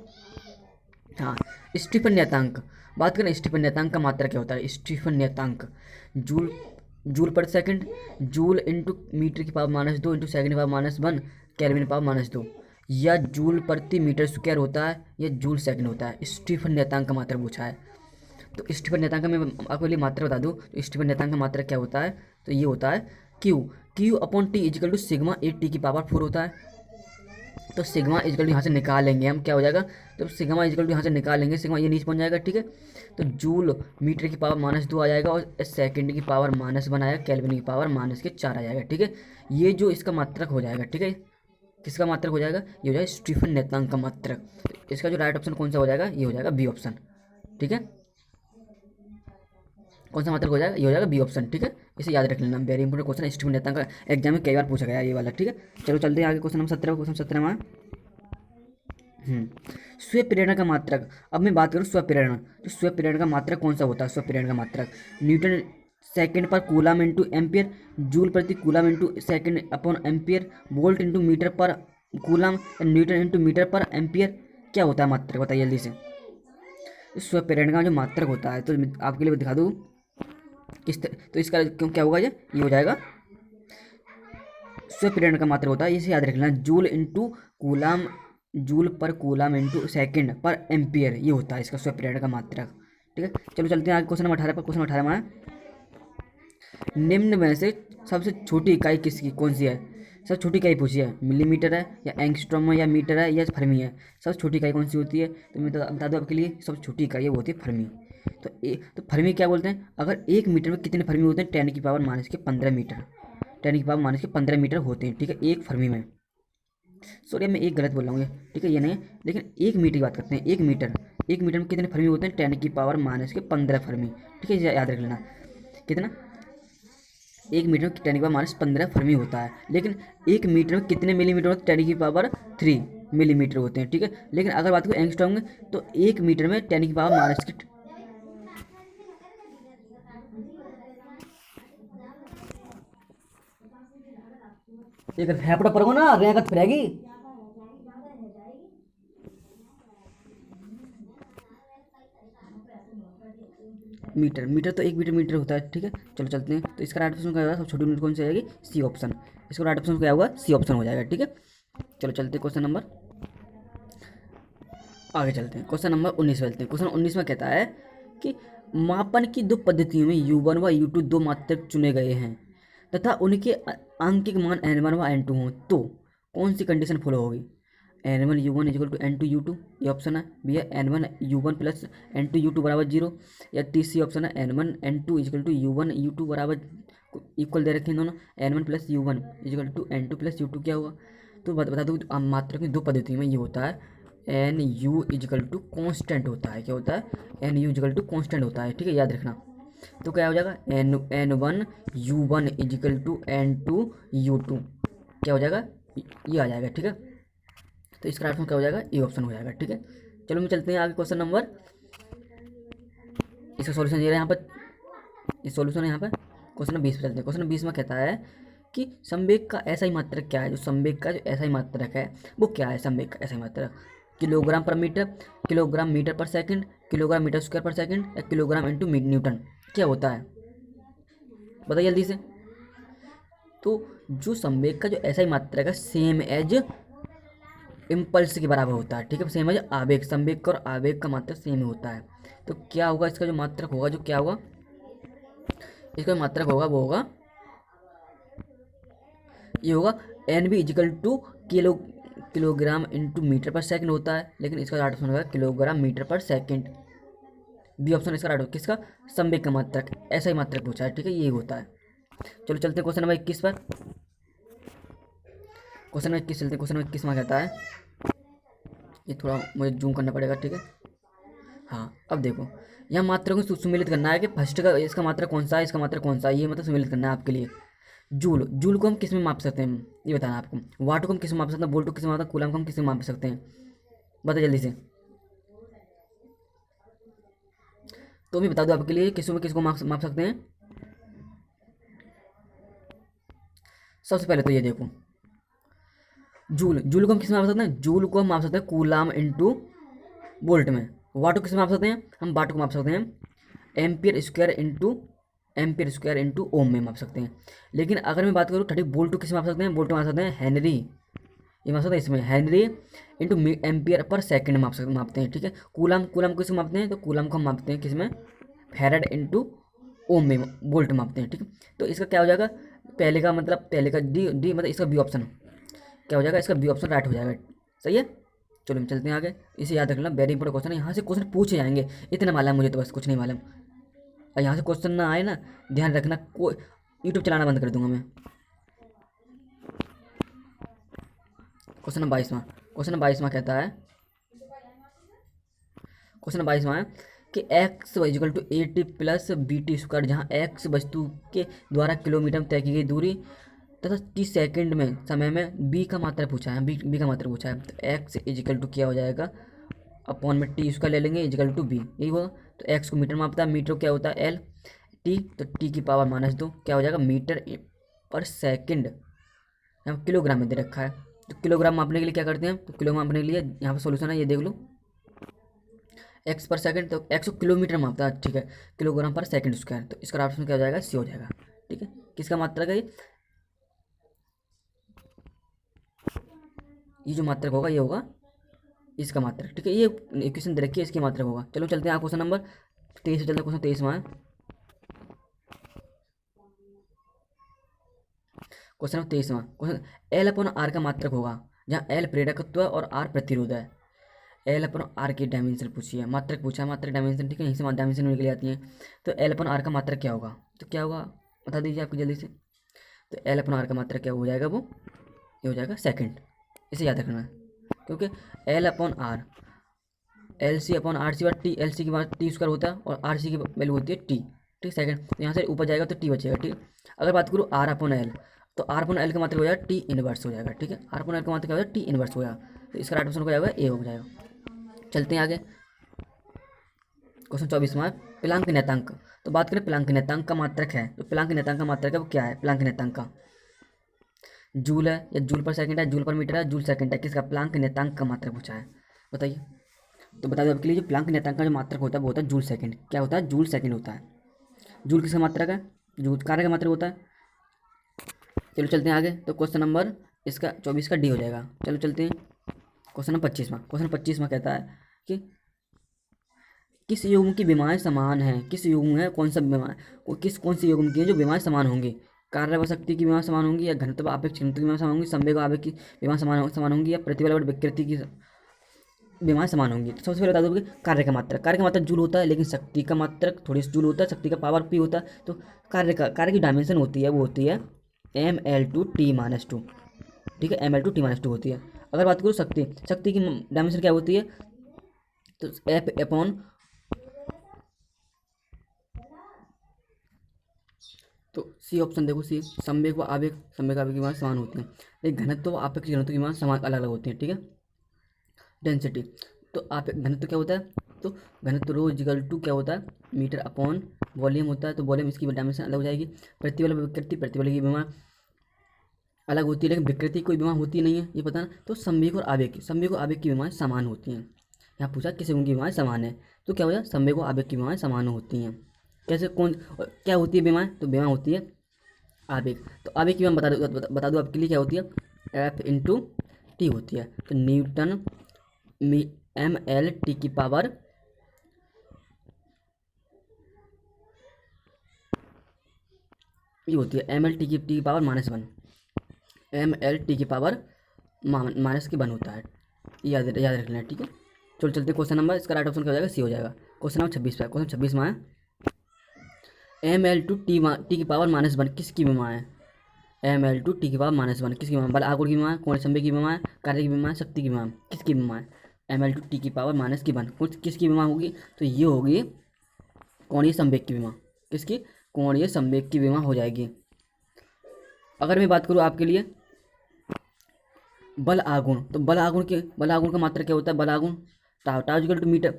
S1: हाँ, स्टीफन नियतांक, बात करें स्टीफन नियतांक का मात्रा क्या होता है? स्टीफन नियतांक जूल पर सेकंड, जूल इंटू मीटर की पावर -2 इंटू सेकंड की पावर -1 केल्विन पावर -2, या जूल प्रति मीटर स्क्वायर होता है, या जूल सेकंड होता है। स्टीफन नियतांक का मात्रा पूछा है। तो स्टीफन नियतांक में आपको लिए मात्रा बता दूँ, तो स्टीफन नियतांक का मात्रा क्या होता है? तो ये होता है Q upon T equal to sigma A T की पावर 4 होता है। तो सिग्मा इजिकल टू यहाँ से निकालेंगे हम, क्या हो जाएगा? तो सिग्मा इजिकल टू यहाँ से निकालेंगे, सिग्मा ये नीचे पहुँच जाएगा, ठीक है। तो जूल मीटर की पावर -2 आ जाएगा, और सेकंड की पावर -1 आएगा, केल्विन की पावर -4 आ जाएगा, ठीक है। ये जो इसका मात्रक हो जाएगा, ठीक है। किसका मात्रक हो जाएगा? ये हो जाएगा स्टीफन नियतांक का मात्रक। तो इसका जो राइट ऑप्शन कौन सा हो जाएगा? ये हो जाएगा बी ऑप्शन, ठीक है। कौन सा मात्रक हो जाएगा? ये हो जाएगा बी ऑप्शन, ठीक है। इसे याद रख लेना, वेरी इंपॉर्टेंट क्वेश्चन, स्टीफन नियतांक का एग्जाम में कई बार पूछा गया ये वाला, ठीक है। चलो चलते हैं आगे, क्वेश्चन नंबर 17। क्वेश्चन 17 में स्वप्रेरणा का मात्रक। अब मैं बात करूँ स्वप्रेरणा, तो स्वप्रेरणा का मात्रक कौन सा होता है? स्वप्रेरणा का मात्रक न्यूटन सेकंड पर कूलम इंटू एम्पियर, जूल प्रति coulomb into second upon ampere, volt into metre पर कूलम, न्यूटन इंटू मीटर पर एम्पियर। क्या होता है मात्रक, बताइए जल्दी से। स्व प्रेरण का जो मात्रक होता है, तो आपके लिए दिखा दूँ तो इसका क्यों क्या होगा, ये हो जाएगा स्व प्रेरण का मात्रक होता है, इसे याद रखना, जूल इंटू कूलम, जूल पर कूलम इंटू सेकेंड पर एम्पियर, ये होता है इसका स्व प्रेरण का मात्रक। ठीक है, चलो चलते हैं आगे क्वेश्चन नंबर 18 पर। क्वेश्चन नंबर 18 में है, निम्न में से सबसे छोटी इकाई किसकी कौन सी है। सबसे छोटी इकाई पूछी है, मिलीमीटर है या एंगस्ट्रॉम है या मीटर है या फर्मी है। सबसे छोटी इकाई कौन सी होती है, तो मैं बता दूँ आपके लिए, सबसे छोटी इकाई है वो होती है फर्मी। तो फर्मी क्या बोलते हैं, अगर 1 मीटर में कितने फर्मी होते हैं, 10⁻⁻15 मीटर, 10⁻⁻15 मीटर होते हैं। ठीक है, एक फर्मी में, सॉरी मैं एक गलत बोल रहा हूँ ये, ठीक है ये नहीं है, लेकिन 1 मीटर की बात करते हैं। 1 मीटर, 1 मीटर में कितने फर्मी होते हैं, 10⁻⁻15 फर्मी। ठीक है, याद रख लेना कितना, 1 मीटर में 10⁻⁻15 फर्मी होता है। लेकिन 1 मीटर में कितने मिलीमीटर होते हैं, 10⁻3 मिलीमीटर होते हैं। ठीक है, लेकिन अगर बात करें एंगस्ट्रॉम में, तो 1 मीटर में 10⁻⁻, एक फेफड़ा पड़ोगे ना रेंगत फिरेगी। मीटर, मीटर तो 1 मीटर होता है। ठीक है, चलो चलते हैं। तो इसका राइट ऑप्शन क्या होगा, सब छोटी यूनिट कौन सी आएगी, सी ऑप्शन। इसका राइट ऑप्शन क्या होगा, सी ऑप्शन हो जाएगा। ठीक है, चलो चलते हैं क्वेश्चन नंबर आगे चलते हैं। क्वेश्चन नंबर 19 में चलते हैं। क्वेश्चन 19 में कहता है कि मापन की 2 पद्धतियों में U1 व U2 2 मात्रक चुने गए हैं तथा उनके आंकिक मान N1 व N2 हों, तो कौन सी कंडीशन फॉलो होगी। N1 U1 equal to N2 U2, ये ऑप्शन है। बी है N1 U1 plus N2 U2 बराबर 0, या तीसरी ऑप्शन है N1 N2 equal to U1 U2 बराबर इक्वल दे रखे हैं दोनों, N1 plus U1 equal to N2 plus U2 क्या हुआ। तो बता दो मात्रक की 2 पद्धति में ये होता है, N U equal to constant होता है। क्या होता है, N U equal to constant होता है। ठीक है, याद रखना। तो क्या हो जाएगा, N1 U1 is equal to N2 U2 क्या हो जाएगा, ये आ जाएगा। ठीक है, तो इसका ऑप्शन क्या हो जाएगा, ये ऑप्शन हो जाएगा। ठीक है, चलो मैं चलते हैं आगे क्वेश्चन नंबर, इसका सॉल्यूशन ये रहा यहाँ पर, ये सॉल्यूशन है यहाँ पर। क्वेश्चन नंबर 20 पे चलते हैं। क्वेश्चन नंबर 20 में कहता है कि संवेग का ऐसा ही मात्रक क्या है, जो संवेग का जो ऐसा ही मात्रक है वो क्या है। संवेग का ऐसा ही मात्रक, किलोग्राम पर मीटर, किलोग्राम मीटर पर सेकंड, किलोग्राम मीटर स्क्वायर पर सेकंड, या किलोग्राम इंटू न्यूटन क्या होता है, बताइए जल्दी से। तो जो संवेग का जो ऐसा ही मात्रक है, सेम एज इम्पल्स के बराबर होता है। ठीक है, सेम एज आवेग, संवेग का और आवेग का मात्रक सेम होता है। तो क्या होगा, इसका जो मात्रक होगा, जो क्या होगा, इसका मात्रक होगा वो होगा, ये होगा N B equal to kilogram into metre पर सेकंड होता है। लेकिन इसका राइट ऑप्शन होगा किलोग्राम मीटर पर सेकंड, बी ऑप्शन इसका राइट होगा। किसका, संवेग का मात्रक, ऐसा ही मात्रक पूछा है। ठीक है, ये होता है। चलो चलते हैं क्वेश्चन नंबर 21 पर। क्वेश्चन नंबर 21 चलते हैं। क्वेश्चन नंबर 21 में कहता है, ये थोड़ा मुझे जूम करना पड़ेगा। ठीक है, हाँ अब देखो, यहाँ मात्रा को सुमेलित करना है कि फर्स्ट का इसका मात्रा कौन सा है, इसका मात्रा कौन सा है, ये मतलब सुमेलित करना है आपके लिए। जूल, जूल को हम किस में माप सकते हैं, ये बताना आपको। वाट को हम किस में माप सकते हैं, वोल्ट को किस में माप सकते हैं, कूलम को हम किस में माप सकते हैं, बताइए जल्दी से। तो मैं बता दूं आपके लिए किसको माप सकते हैं। सबसे पहले तो ये देखो, जूल, जूल को हम किस में माप सकते हैं, जूल को हम माप सकते हैं कूलम इंटू वोल्ट में। वाट को किस में माप सकते हैं, हम वाट को माप सकते हैं एम्पियर स्क्वायर इंटू ओम में माप सकते हैं। लेकिन अगर मैं बात करूँ 30 वोल्ट को किस में माप सकते हैं, वोल्ट में माप सकते हैं हेनरी, ये माप सकते हैं इसमें Henry into ampere per second मापते हैं। ठीक है, कूलम, कूलम को किस में मापते हैं, तो कूलम को हम मापते हैं किस में, फैराड इंटू ओम में वोल्ट मापते हैं। ठीक है, तो इसका क्या हो जाएगा, पहले का मतलब डी मतलब इसका बी ऑप्शन क्या हो जाएगा, इसका बी ऑप्शन राइट हो जाएगा। सही है, चलो हम चलते हैं आगे। इसे याद रखना, वेरी इंपॉर्टेंट क्वेश्चन है, यहाँ से क्वेश्चन पूछे जाएंगे, इतना मालूम है मुझे, तो बस कुछ नहीं मालूम। और यहाँ से क्वेश्चन ना आए ना, ध्यान रखना, कोई यूट्यूब चलाना बंद कर दूंगा मैं। क्वेश्चन नंबर 22 कहता है, क्वेश्चन नंबर 22 है कि x equal to A T plus B T square, जहाँ x वस्तु के द्वारा किलोमीटर में तय की गई दूरी तथा 30 सेकंड में समय में b का मात्रा पूछा है, b का मात्रा पूछा है। तो x इजिकल टू क्या हो जाएगा, अपॉन में टी स्क्वायर ले लेंगे इजिकल टू b, यही होगा। तो x को मीटर मापता है, मीटर क्या होता है l, टी, तो टी की पावर -2 क्या हो जाएगा, मीटर पर सेकंड। यहाँ किलोग्राम में दे रखा है, तो किलोग्राम मापने के लिए क्या करते हैं, तो किलोग्राम मापने के लिए यहाँ पे सॉल्यूशन है, ये देख लो, एक्स पर सेकंड, तो एक्स को किलोमीटर मापता है, ठीक है, किलोग्राम पर सेकंड स्क्वायर, तो इसका ऑप्शन क्या हो जाएगा, सी हो जाएगा। ठीक है, किसका मात्रक है ये जो मात्रक होगा ये होगा इसका मात्रक। ठीक है, ये इक्वेशन दे रखी है, इसकी मात्रक होगा। चलो चलते हैं आप क्वेश्चन नंबर 23 से, चलते हैं क्वेश्चन 23 में है। क्वेश्चन नंबर 23 में क्वेश्चन, एल अपॉन आर का मात्रक होगा, जहाँ एल प्रेरकत्व और आर प्रतिरोध है। एल अपन आर की डायमेंशन पूछी है, मात्रक पूछा है, मात्रक डायमेंशन, ठीक है, यहीं से डायमेंशन निकल जाती है। तो एल अपन आर का मात्रक क्या होगा, तो क्या होगा बता दीजिए आपको जल्दी से। तो एल अपन आर का मात्रक क्या हो जाएगा, वो ये हो जाएगा सेकंड, इसे याद रखना है, क्योंकि L upon R, L C upon R C bar T, L C की बात टी स्क्वायर होता है और आर सी की वैल्यू होती है टी। ठीक, सेकंड, तो यहाँ से ऊपर जाएगा तो टी बचेगा। ठीक, अगर बात करूँ आर अपॉन एल, तो आर अपॉन एल का मात्रक हो जाएगा टी इनवर्स हो जाएगा। ठीक है, आर अपॉन एल का मात्रक क्या हो जाएगा, टी इनवर्स हो जाएगा, तो इसका राइट ऑप्शन हो जाएगा ए हो जाएगा। चलते हैं आगे, क्वेश्चन 24 में प्लांक नियतांक। तो बात करें प्लांक नियतांक का मात्रक है, तो प्लांक नियतांक का मात्रक है वो क्या है, प्लांक नियतांक का जूल है या जूल पर सेकंड है, जूल पर मीटर है, जूल सेकंड है, किसका प्लांक नियतांक का मात्रक पूछा है बताइए। तो बता दो आपके लिए, जो प्लांक नियतांक का जो मात्रक होता है वो होता है जूल सेकंड। क्या होता है, जूल सेकंड होता है। जूल किसका मात्रक है, जूल कार्य का मात्रक होता है। चलो चलते हैं आगे, तो क्वेश्चन नंबर इसका 24 का डी हो जाएगा। चलो चलते हैं क्वेश्चन नंबर 25 में। क्वेश्चन 25 में कहता है कि किस युग्म की विमाएँ समान हैं, किस युग्म है, कौन सा विमाएँ, कौन सी युग्म की है जो विमाएँ समान होंगी, कार्य व शक्ति की विमाएँ समान होंगी, या घनत्व आवेग घनत्व की विमाएँ समान होंगी, संवेग आवेग की विमाएँ समान होंगी, या प्रतिबल और विकृति की विमाएँ समान होंगी। तो सबसे पहले बता दो कि कार्य का मात्रक जूल होता है, लेकिन शक्ति का मात्रक थोड़ी सी जूल होता है, शक्ति का पावर पी होता है। तो कार्य की डायमेंशन होती है वो होती है ml/t-2। ठीक है, ml/t-2 होती है। अगर बात करूँ शक्ति की डायमेंशन क्या होती है, तो एफ अपॉन, तो सी ऑप्शन देखो, सी संवेग व आवेग की मान समान होती हैं, लेकिन घनत्व व आपेक्षिक घनत्व की मान समान अलग अलग होती हैं। ठीक है, डेंसिटी, तो आप घनत्व क्या होता है, तो घनत्व रो इक्वल टू क्या होता है, मीटर अपॉन वॉल्यूम होता है, तो वॉल्यूम इसकी डायमेंशन अलग हो जाएगी। प्रतिबल प्रतिबल की विमा अलग होती है, लेकिन विकृति कोई विमा होती नहीं है, ये पता ना। तो संवेग और आवेग की विमाएँ समान होती हैं। यहाँ पूछा किस युग्म की विमाएँ समान है, तो क्या हो जाए, संवेग और आवेग की विमाएँ समान होती हैं। कैसे, कौन क्या होती है विमाएँ, तो विमा होती है आवेग। तो आवेग की विमा बता दो आपके लिए, क्या होती है, F/T होती है। तो न्यूटन ml/t की पावर ये होती है ml/t की पावर -1, ml/t की पावर -1 होता है, याद रखना है। ठीक है, चलो चलते क्वेश्चन नंबर, इसका राइट ऑप्शन क्या हो जाएगा, सी हो जाएगा। क्वेश्चन नंबर 26 पे, क्वेश्चन 26 में है ml/t की पावर -1 किसकी विमा है, ml/t की पावर -1 किसकी विमा, बल आघूर्ण की विमा, कोण संवेग की विमा, कार्य की विमा, शक्ति की विमा, किसकी विमा है, ml/t की पावर -1 किसकी विमा होगी, तो ये होगी कोणीय संवेग की विमा, किसकी, कोणीय संवेग की विमा हो जाएगी। अगर मैं बात करूँ आपके लिए बल आघूर्ण, तो बल आघूर्ण का मात्रा क्या होता है, बल आघूर्ण tau equal to metre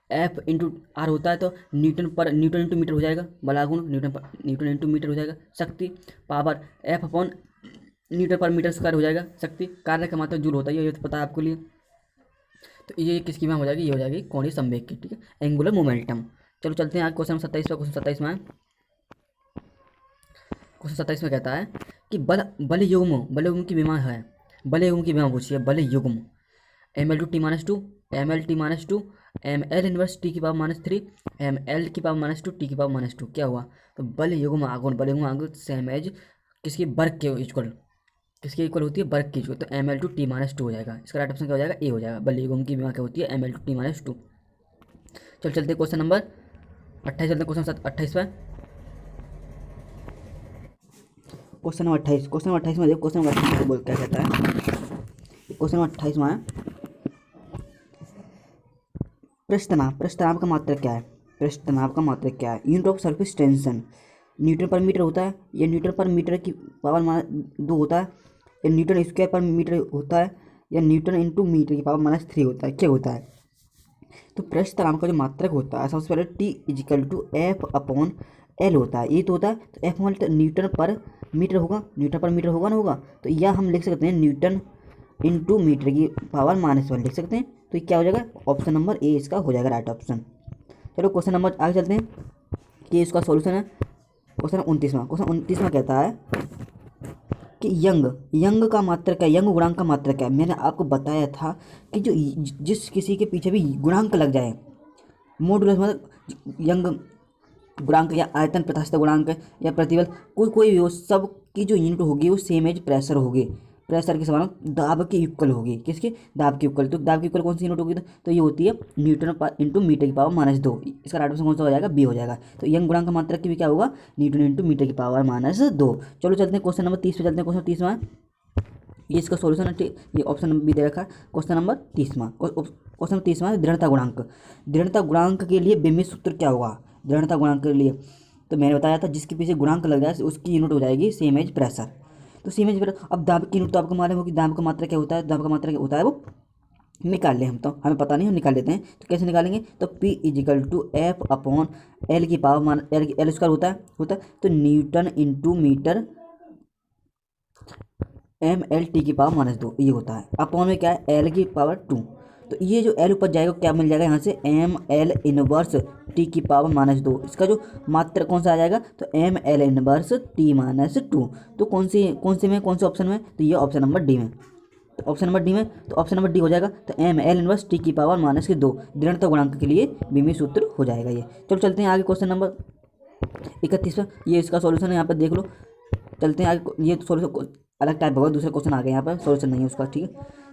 S1: F into R होता है, तो न्यूटन इंटू मीटर हो जाएगा, बल आघूर्ण न्यूटन इंटू मीटर हो जाएगा। शक्ति पावर F अपॉन न्यूटन पर मीटर स्क्वायर हो जाएगा। शक्ति कार्य का मात्रा जूल होता है, ये तो पता है आपके लिए। तो ये किसकी विमा हो जाएगी, ये हो जाएगी कोणीय संवेग की। ठीक है, एंगुलर मोमेंटम। चलो चलते हैं आज क्वेश्चन 27 पर। क्वेश्चन 27 में कहता है कि बल युग्म की विमा है, बल युग्म की विमा पूछी है, बल युग्म ml/t-2 ml/t-2 ml inverse t की पावर -3 ml की पावर -2 t की पावर -2 क्या हुआ, तो बल युग्म आघूर्ण सेम एज किसकी, वर्ग के इक्वल, किसके इक्वल होती है, वर्ग की इक्वल, तो ml/t-2 हो जाएगा। इसका राइट ऑप्शन क्या हो जाएगा, ए हो जाएगा। बल युग्म की विमा क्या होती है, ml/t-2। चल चलते क्वेश्चन नंबर 28, चलते क्वेश्चन 28 पे। क्वेश्चन नंबर 28 में देखो, क्वेश्चन नंबर 28 बोल क्या कहता है, क्वेश्चन नंबर 28 में पृष्ठनाभ का मात्रक क्या है, पृष्ठनाभ का मात्रक क्या है, unit of surface tension Newton पर मीटर होता है, या न्यूटन पर मीटर की पावर -2 होता है, या न्यूटन स्क्वायर पर मीटर होता है, या न्यूटन इंटू मीटर की पावर -3 होता है, क्या होता है। तो पृष्ठ तनाव का जो मात्रक होता है, सबसे पहले T = F अपॉन एल होता है, ये तो होता है। तो एफ मान न्यूटन पर मीटर होगा, न्यूटन पर मीटर होगा ना, होगा। तो या हम लिख सकते हैं न्यूटन इंटू मीटर की पावर -1 लिख सकते हैं। तो ये क्या हो जाएगा, ऑप्शन नंबर ए इसका हो जाएगा राइट ऑप्शन। चलो क्वेश्चन नंबर आगे चलते हैं कि इसका सॉल्यूशन है। क्वेश्चन 29वां कहता है कि यंग का मात्रक क्या, यंग गुणांक का मात्रक क्या है। मैंने आपको बताया था कि जो जिस किसी के पीछे भी गुणांक लग जाए, मॉडुलस मतलब यंग गुणांक या आयतन प्रत्यास्थ गुणांक या प्रतिबल, कोई भी हो, सब की जो यूनिट होगी वो सेम एज प्रेशर होगी, प्रेशर के समान दाब के इक्वल होगी। किसके, दाब के इक्वल। तो दाब के इक्वल कौन सी यूनिट होगी, तो ये होती है न्यूटन पर इंटू मीटर की पावर -2। इसका राइट ऑप्शन कौन सा हो जाएगा, बी हो जाएगा। तो यंग गुणांक का मात्रक की भी क्या होगा, न्यूटन इंटू मीटर की पावर -2। चलो चलते हैं क्वेश्चन नंबर 30 पे चलते हैं। क्वेश्चन 30वां ये इसका सॉल्यूशन है, ये ऑप्शन नंबर बी दे रखा है। क्वेश्चन नंबर 30वां, क्वेश्चन 30वां दृढ़ता गुणांक। दृढ़ता गुणांक के लिए बीमित सूत्र क्या होगा, दृढ़ता गुणांक के लिए। तो मैंने बताया था जिसके पीछे गुणांक लग जाए उसकी यूनिट हो जाएगी सेम एज प्रेशर। तो सेम एज प्रेशर, अब दाब की यूनिट तो आपको मालूम होगी, दाब का मात्रा क्या होता है, दाब का मात्रा क्या होता है वो निकाल लें हम, तो हमें पता नहीं, हम निकाल लेते हैं। तो कैसे निकालेंगे, तो P = F अपॉन एल की पावर एल स्क्वायर होता है। तो न्यूटन इंटू मीटर mlt की पावर -2 ये होता है। अपॉन में क्या है, एल की पावर 2। तो ये जो एल ऊपर जाएगा क्या मिल जाएगा यहाँ से, ml इनवर्स t की पावर -2। इसका जो मात्रा कौन सा आ जाएगा, तो ml इनवर्स t -2। तो कौन से ऑप्शन में, तो ये ऑप्शन नंबर डी में। तो ऑप्शन नंबर डी में, तो ऑप्शन नंबर डी हो जाएगा। तो ml इनवर्स t की पावर -2 दृढ़ता गुणांक के लिए बीमित सूत्र हो जाएगा ये। चलो चलते हैं आगे क्वेश्चन नंबर 31वां, ये इसका सॉल्यूशन है, यहाँ पर देख लो। चलते हैं आगे, ये सॉल्यूशन अलग टाइप होगा, दूसरा क्वेश्चन आ गया यहाँ पर, सॉल्यूशन नहीं है उसका, ठीक है।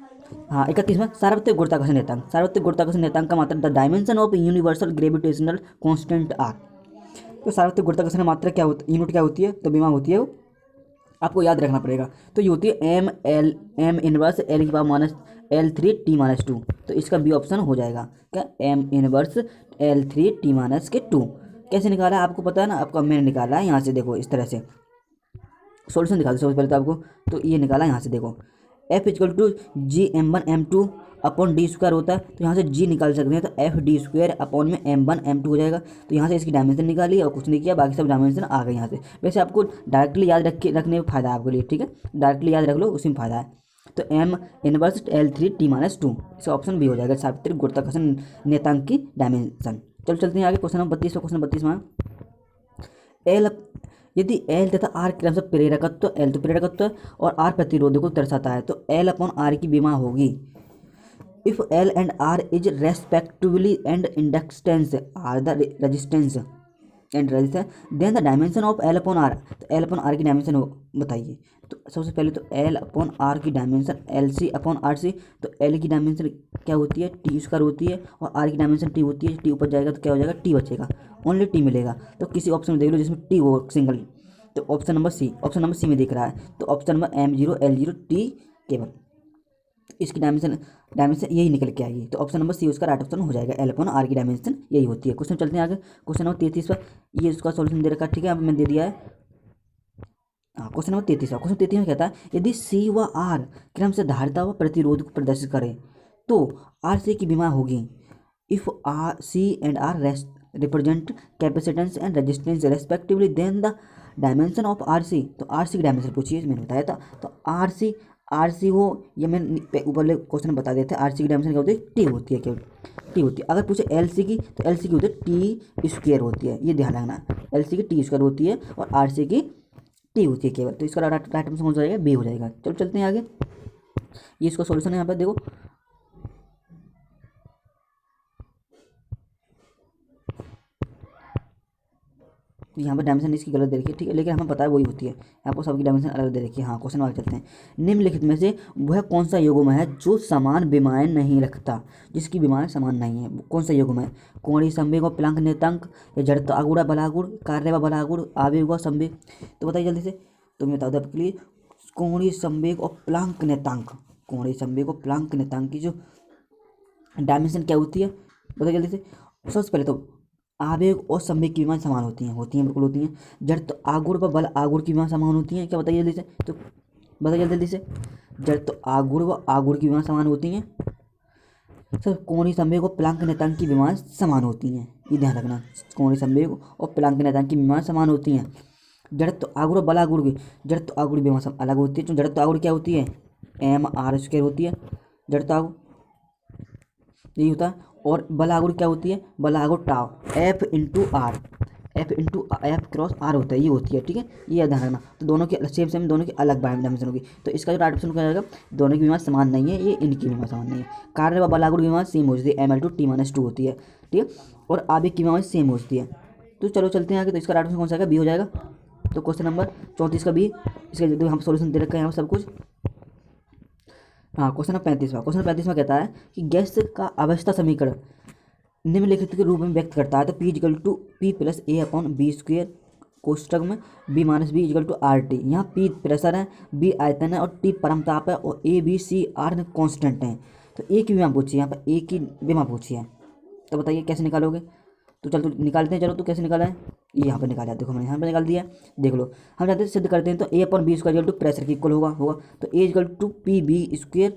S1: हाँ 31वां सार्वत्रिक गुरुत्वाकर्षण नियतांक। सार्वत्रिक गुरुत्वाकर्षण नियतांक का मात्रक the dimension of universal gravitational constant are. तो सार्वत्रिक गुरुत्वाकर्षण मात्रक क्या होती है, यूनिट क्या होती है, तो बीमा होती है वो आपको याद रखना पड़ेगा। तो ये होती है m इनवर्स एल की पावर -L3 t -2। तो इसका बी ऑप्शन हो जाएगा क्या, m इनवर्स L3 t -2। कैसे निकाला है आपको पता है ना, आपका मैंने निकाला है यहाँ से, देखो इस तरह से सॉल्यूशन दिखा दो सबसे पहले तो आपको। तो ये निकाला यहाँ से देखो, F = G m1m2 upon D square होता है। तो यहाँ से G निकाल सकते हैं, तो FD² अपॉन में m1m2 हो जाएगा। तो यहाँ से इसकी डायमेंशन निकाली और कुछ नहीं किया, बाकी सब डायमेंशन आ गए यहाँ से। वैसे आपको डायरेक्टली याद रखने में फ़ायदा है आपके लिए, ठीक है, डायरेक्टली याद रख लो, उसी में फ़ायदा है। तो m इनवर्स L3 t -2 इसका ऑप्शन भी हो जाएगा, सार्वत्रिक गुरुत्वाकर्षण नियतांक की डायमेंशन। चलो चलते हैं आगे क्वेश्चन नंबर 32। क्वेश्चन 32 में एल, यदि एल तथा आर क्रम से प्रेरकत्व, एल तो प्रेरकत्व और आर प्रतिरोध को दर्शाता है, तो एल अपॉन आर की विमा होगी if L and R is respectively and inductance are the resistance and resistance then the dimension of L upon R. तो एल अपॉन आर की डायमेंशन बताइए। तो सबसे पहले तो एल अपॉन आर की डायमेंशन LC अपॉन RC। तो L की डायमेंशन क्या होती है, t² होती है, और आर की डायमेंशन t होती है। t ऊपर जाएगा तो क्या हो जाएगा, t बचेगा, ओनली t मिलेगा। तो किसी ऑप्शन में देख लो जिसमें t हो सिंगल। तो ऑप्शन नंबर सी में दिख रहा है। तो option number M0 L0 t केवल, इसकी डायमेंशन यही निकल के आएगी। तो ऑप्शन नंबर सी उसका राइट ऑप्शन हो जाएगा, एल अपॉन आर की डायमेंशन यही होती है। क्वेश्चन चलते हैं आगे, क्वेश्चन नंबर 33 पर, ये इसका सॉल्यूशन दे रखा है, ठीक है, अब मैंने दे दिया है। हाँ क्वेश्चन नंबर 33, क्वेश्चन 33 में कहता है यदि सी व आर क्रम से धारिता व प्रतिरोध को प्रदर्शित करें तो आर सी की विमा होगी if R C and R represent capacitance and resistance respectively then the dimension of R C. तो आर सी की डायमेंशन पूछिए, मैंने बताया था। तो आर सी हो, ये मैंने ऊपर क्वेश्चन बता देते हैं। आर सी की डायमेंशन क्या होती है, टी होती है, केवल टी होती है। अगर पूछे एल सी की, तो एल सी की होती है t² होती है, ये ध्यान रखना, एल सी की t² होती है और आर सी की टी होती है केवल। तो इसका राइट आंसर कौन सा हो जाएगा, बी हो जाएगा। चलो चलते हैं आगे, ये इसका सॉल्यूशन है यहाँ पर देखो। यहाँ पर डायमेंशन इसकी गलत दे रखी है, ठीक है, लेकिन हमें पता है वही होती है। आपको सबकी डायमेंशन अलग दे रखी है। हाँ क्वेश्चन आगे चलते हैं। निम्नलिखित में से वह कौन सा युग्म है जो समान विमाएं नहीं रखता, जिसकी विमाएं समान नहीं है, कौन सा युग्म है, कोणीय संवेग और प्लांक नियतांक, या जड़त्व आगुड़ा बलागुड़, कार्य व बलागुड़, आवेग व संवेग। तो बताइए जल्दी से, तो मैं बता दूँ आपके लिए, कोणीय संवेग और प्लांक नियतांक, कोणीय संवेग और प्लांक नियतांक की जो डायमेंशन क्या होती है, बताइए जल्दी से। सबसे पहले तो आवेग और संवेग की विमाएं समान होती हैं बिल्कुल होती हैं। जड़ तो आगुड़ व बल आगुड़ की विमाएं समान होती हैं, क्या बताइए जल्दी से, तो बताइए जल्दी से। जड़ तो आगुड़ व आगुड़ की विमाएं समान होती हैं। सर कोणीय संवेग और प्लांक नियतांक की विमाएं समान होती हैं, ये ध्यान रखना। कोणीय संवेग और प्लांक नियतांक की विमाएं समान होती हैं। जड़त्व आघूर्ण और बल आघूर्ण की जड़त्व आघूर्ण विमा सब अलग होती है। तो जड़त्व आघूर्ण क्या होती है, mr² होती है जड़त्व आघूर्ण, यही होता है। और बल आघूर्ण क्या होती है, बल आघूर्ण tau F into R, F cross R होता है, ये होती है, ठीक है, ये ध्यान रखना। तो दोनों की सेम दोनों की अलग डायमेंशन होगी। तो इसका जो राइट ऑप्शन क्या जाएगा, दोनों की विमा समान नहीं है, ये इनकी विमा समान नहीं है। कार्य व बल आघूर्ण विमा सेम होती है, ml/t-2 होती है, ठीक है। और आवेग की विमा सेम होती है। तो चलो चलते हैं आगे। तो इसका राइट ऑप्शन कौन सा आएगा, बी हो जाएगा। तो क्वेश्चन नंबर 34 का बी, इसका जो हम सॉल्यूशन दे रखा है यहाँ सब कुछ। हाँ, क्वेश्चन नंबर 35 में कहता है कि गैस का अवस्था समीकरण निम्नलिखित के रूप में व्यक्त करता है। तो P = P+A/B² कोष्टक में B-B = RT। यहाँ P प्रेशर है, B आयतन है और T परमताप है और A B C R constant है। तो ए की विमा पूछी है, यहाँ पर ए की विमा पूछी है। तो बताइए कैसे निकालोगे। तो चल तो निकालते हैं, चलो तो कैसे निकाला है, ये यहाँ पर निकाला है। देखो मैंने यहाँ पर निकाल दिया है, देख लो। हम चाहते हैं सिद्ध करते हैं। तो A/B² प्रेशर की इक्वल होगा। तो A = PB²।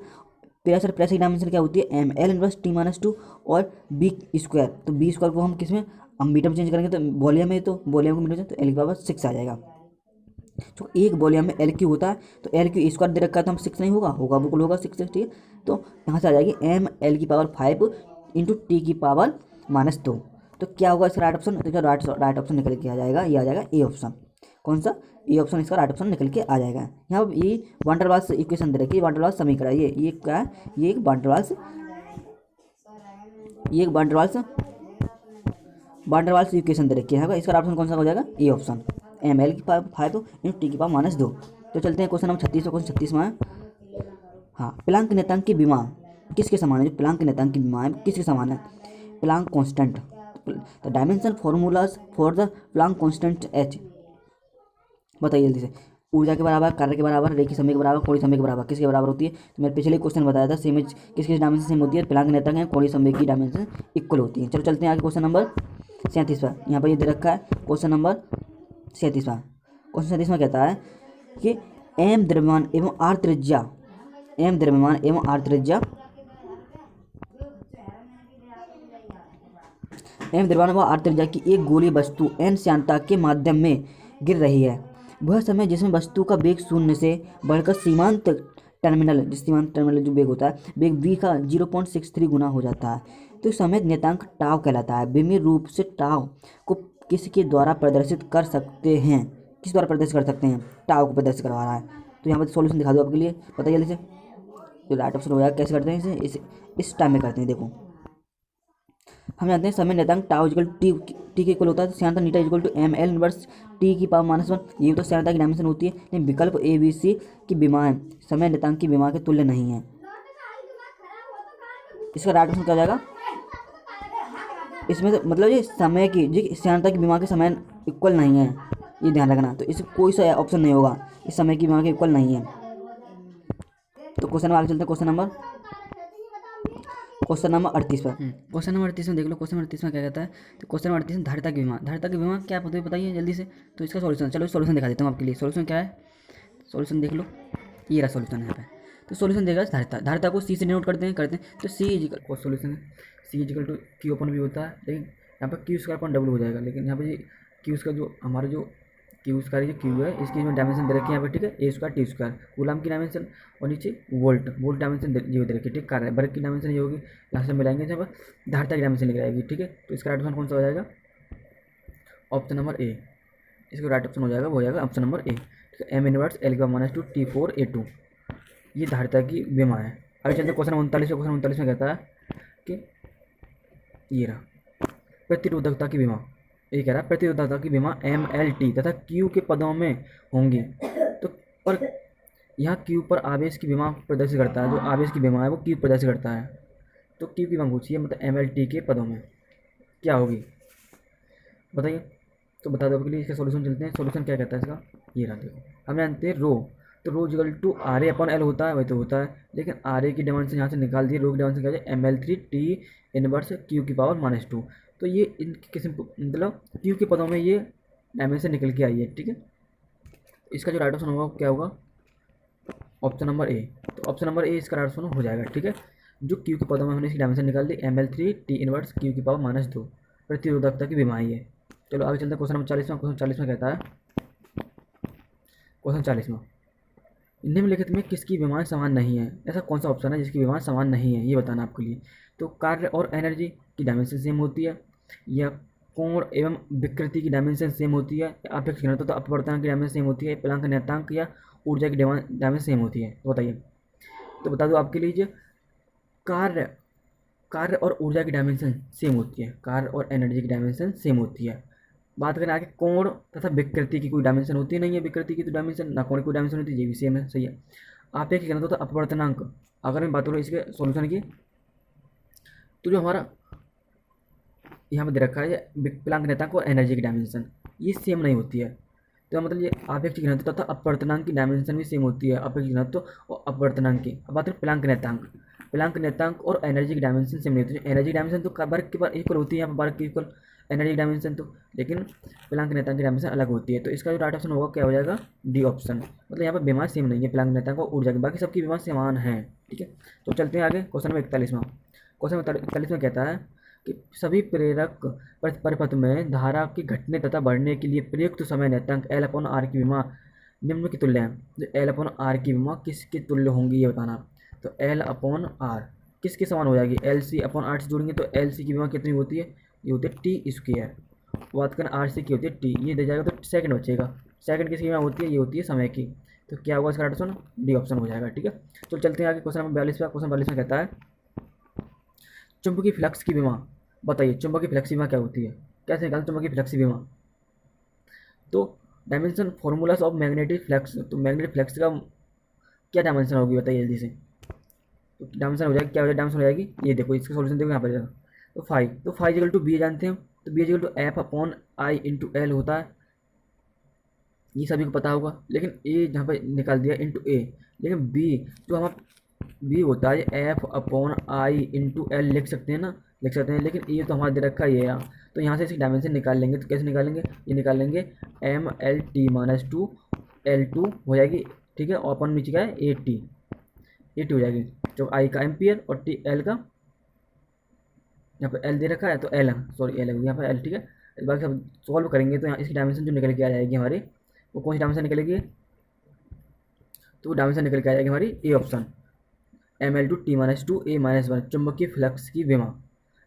S1: प्रेशर की डायमेंशन क्या होती है, ml/T-2 और B²। तो B² को हम किस में, हम मीटर में चेंज करेंगे तो वॉल्यूम में, तो वॉल्यूम को मीटर में, तो L⁻6 आ जाएगा। तो एक वॉल्यूम में L³ होता है, तो L³ दे रखा है, तो हम 6 नहीं होगा, बिल्कुल होगा 6, ठीक है। तो यहाँ से आ जाएगी ml⁵ इंटू T⁻²। तो क्या होगा इसका राइट ऑप्शन, तो राइट ऑप्शन निकल के आ जाएगा, ये आ जाएगा ए ऑप्शन। कौन सा, ए ऑप्शन इसका राइट ऑप्शन निकल के आ जाएगा। यहाँ पर ये वान डेर वाल्स इक्वेशन दे रखी है, वान डेर वाल्स समीकरण, ये क्या है, ये एक वान डेर वाल्स इक्वेशन दे रखी है। इसका राइट ऑप्शन कौन सा हो जाएगा, A option, ml⁵ into T⁻²। तो चलते हैं क्वेश्चन नंबर 36 पर। क्वेश्चन 36 में है, हाँ, प्लांक नियतांक की विमा किसके समान है, जो प्लांक नियतांक की विमा है किसके समान है, Planck constant. The dimension formulas for the Planck constant H। बताइए जल्दी से। ऊर्जा के बराबर, कार्य के बराबर, रेखीय समय के बराबर, कोणीय समय के बराबर, किसके बराबर होती है। तो मैंने पिछले क्वेश्चन बताया था, सेम किस डायमेंशन सेम होती है, प्लांक नियतांक है, कोणीय समय की डायमेंशन इक्वल होती है। चलो चलते हैं आगे क्वेश्चन नंबर 37 पर। यहाँ पर ये दे रखा है क्वेश्चन नंबर 37 में। क्वेश्चन 37 में कहता है कि m द्रव्यमान एवं r त्रिज्या, व r त्रिज्या की एक गोलीय वस्तु n श्यानता के माध्यम में गिर रही है। वह समय जिसमें वस्तु का वेग 0 से बढ़कर सीमांत टर्मिनल जो वेग होता है, वेग v का 0.63 गुना हो जाता है। तो समय नियतांक टाव कहलाता है। विभिन्न रूप से टाव को किसके द्वारा प्रदर्शित कर सकते हैं, टाव को प्रदर्शित करवा रहा है। तो यहाँ पर सॉल्यूशन दिखा दो आपके लिए, बताइए जल्दी से। तो राइट ऑप्शन हो जाएगा। कैसे करते हैं इसे, इस टाइम में करते हैं। देखो हम जानते हैं समय नियतांक टाउ इक्वल टी के इक्वल होता है। तो श्यानता नीटा इक्वल टू ml⁻T⁻⁻1, ये तो श्यानता की डायमेंशन होती है। लेकिन विकल्प A B C की विमाएं समय नियतांक की विमा के तुल्य नहीं है। इसका राइट ऑप्शन क्या हो जाएगा, इसमें से मतलब ये समय की, जी श्यानता की विमा के समय इक्वल नहीं है, ये ध्यान रखना। तो इसमें कोई सा ऑप्शन नहीं होगा, इस समय की विमा के इक्वल नहीं है। तो क्वेश्चन में आगे चलते हैं। क्वेश्चन नंबर 38 पर। क्वेश्चन नंबर 38 में देख लो। क्वेश्चन नंबर 38 में क्या कहता है, तो क्वेश्चन नंबर 38 में धारिता की विमा क्या पता है, बताइए जल्दी से। तो इसका सॉल्यूशन, चलो सॉल्यूशन दिखा देता हूँ आपके लिए। सॉल्यूशन क्या है, सॉल्यूशन देख लो, ये रहा सॉल्यूशन यहाँ पे। तो सॉल्यूशन देगा धारिता को सी से डिनोट करते हैं। तो C equal solution C equal to Q/V होता है, लेकिन यहाँ पर Q² हो जाएगा। लेकिन यहाँ पर Q का जो हमारा जो Q है, इसकी जो डायमेंशन दे रखी है यहाँ पे, ठीक है, A² T², कूलम की डायमेंशन, और नीचे वोल्ट डायमेंशन ये दे रखी है, ठीक। कार्य वर्ग की डायमेंशन ये होगी, यहाँ से मिलाएंगे जब धारिता की डायमेंशन लिख आएगी, ठीक है। तो इसका राइट ऑप्शन कौन सा हो जाएगा, ऑप्शन नंबर ए। इसका राइट ऑप्शन हो जाएगा, वो हो जाएगा ऑप्शन नंबर ए, ठीक है। m−L⁻² T⁴A2 ये धारिता की विमा है। आगे चलते क्वेश्चन 39 क्वेश्चन 39 में कहता है कि ये रहा प्रतिरोधकता की विमा, ये कह रहा है प्रतिरोधकता की विमा ml/T तथा Q के पदों में होंगी। तो पर यहाँ Q पर आवेश की विमा प्रदर्शित करता है, जो आवेश की विमा है वो Q प्रदर्शित करता है। तो Q की विमा पूछिए, मतलब ml/T के पदों में क्या होगी, बताइए। तो बता दो आपके लिए। इसका सॉल्यूशन चलते हैं। सॉल्यूशन क्या कहता है इसका, ये रहा देखो। हम जानते हैं रो, तो रो इक्वल टू RA/L होता है, वही तो होता है। लेकिन RA की डायमेंशन यहाँ से निकाल दी, रो की डायमेंशन क्या है ml3T⁻Q⁻²। तो ये इन किस्म मतलब Q के पदों में ये डायमेंशन निकल के आई है, ठीक है। इसका जो राइट ऑप्शन होगा क्या होगा, ऑप्शन नंबर ए। तो ऑप्शन नंबर ए इसका राइट ऑप्शन हो जाएगा, ठीक है। जो क्यू के पदों में हमने इसकी डायमेंशन निकाल दी, ml3 टी इनवर्स क्यू की पावर -2 प्रतिरोधकता की विमाई है। चलो आगे चलते हैं क्वेश्चन नंबर 40वां। क्वेश्चन 40 में कहता है, क्वेश्चन 40वां, निम्नलिखित में किसकी विमाएं समान नहीं है? ऐसा कौन सा ऑप्शन है जिसकी विमाएं समान नहीं है, ये बताना आपके लिए। तो कार्य और एनर्जी की डायमेंशन सेम होती है, या कोण एवं विकृति की डायमेंशन सेम होती है, या आपेक्ष घनत्व तो अपवर्तनांक की डायमेंशन सेम होती है, प्लांक नियतांक या ऊर्जा की डायमेंशन सेम होती है, तो बताइए। तो बता दो आपके लिए, कार्य कार्य और ऊर्जा की डायमेंशन सेम होती है, कार्य और एनर्जी की डायमेंशन सेम होती है। बात करें आगे कोण तथा विकृति की कोई डायमेंशन होती नहीं है, विकृति की तो डायमेंशन ना, कोण की कोई डायमेंशन होती है, ये भी सेम है, सही है। आपेक्ष घनत्व तो अपवर्तनांक, अगर मैं बात करूँ इसके सॉल्यूशन की, तो जो हमारा यहाँ पर दे रखा है प्लांक नियतांक और एनर्जी की डायमेंशन, ये सेम नहीं होती है। तो मतलब ये आपेक्ष घनत्व तथा अपवर्तनांक की डायमेंशन भी सेम होती है, आपेक्ष घनत्व और अपवर्तनांक की। अब बात करें प्लांक नियतांक, प्लांक नियतांक और एनर्जी की डायमेंशन सेम नहीं होती है। एनर्जी डायमेंशन तो वर्क के पर इक्वल होती है, यहाँ पर वर्क के इक्वल एनर्जी डायमेंशन तो, लेकिन प्लांक नियतांक की डायमेंशन अलग होती है। तो इसका जो राइट ऑप्शन होगा क्या हो जाएगा, डी ऑप्शन। मतलब यहाँ पर विमा सेम नहीं है प्लांक नियतांक और ऊर्जा की, बाकी सबकी विमा समान है, ठीक है। तो चलते हैं आगे क्वेश्चन नंबर 41वां। क्वेश्चन नंबर 41 में कहता है कि सभी प्रेरक परिपथ में धारा के घटने तथा बढ़ने के लिए प्रयुक्त समय नियतांक L/R की विमा निम्न की तुल्य है। जो L/R की विमा किसके तुल्य होंगी, ये बताना। तो L/R किसके समान हो जाएगी, LC/R से जोड़ेंगे तो LC की विमा कितनी होती है, ये होती है T²। बात करें RC की होती है T, ये दे जाएगा तो सेकंड बचेगा। सेकंड किसकी विमा होती है, ये होती है समय की। तो क्या होगा इसका राइट ऑप्शन, डी ऑप्शन हो जाएगा, ठीक है। तो चलते हैं आगे क्वेश्चन नंबर 42 क्वेश्चन 42 में कहता है, चुंबकीय फ्लक्स की विमा बताइए। चुंबकीय फ्लक्स की विमा क्या होती है, कैसे निकालते चुंबकीय फ्लक्स की विमा। तो dimension formulas of magnetic flux, तो मैग्नेटिक फ्लक्स का क्या डायमेंशन होगी बताइए जल्दी से। तो डायमेंशन हो जाएगी, क्या हो जाएगी, डायमेंशन हो जाएगी, ये देखो इसका सॉल्यूशन देखो यहाँ पर जाएगा। तो फाइव इक्वल टू बी जानते हैं, तो B equal to F/I into L होता है, ये सभी को पता होगा। लेकिन ए जहाँ पर निकाल दिया इंटू ए, लेकिन बी जो हमारा बी होता है F/I इंटू एल लिख सकते हैं ना, लिख सकते हैं। लेकिन ये तो हमारा दे रखा है ये यहाँ, तो यहाँ से इसकी डायमेंशन निकाल लेंगे। तो कैसे निकालेंगे, ये निकाल लेंगे MLT-2 L2 हो जाएगी, ठीक है। और अपन नीचे क्या है AT हो जाएगी, जो आई का एम्पियर और टी एल का, यहाँ पर एल दे रखा है तो एल, सॉरी एल है यहाँ पर एल, ठीक है। बाकी सब सॉल्व करेंगे तो यहाँ इसकी डायमेंशन जो निकल के आ जाएगी हमारी, वो कौन सी डायमेंशन निकलेगी, तो वो डायमेंशन निकल के आ जाएगी हमारी ए ऑप्शन, ML/T-2 A-1 चुंबकीय फ्लक्स की विमा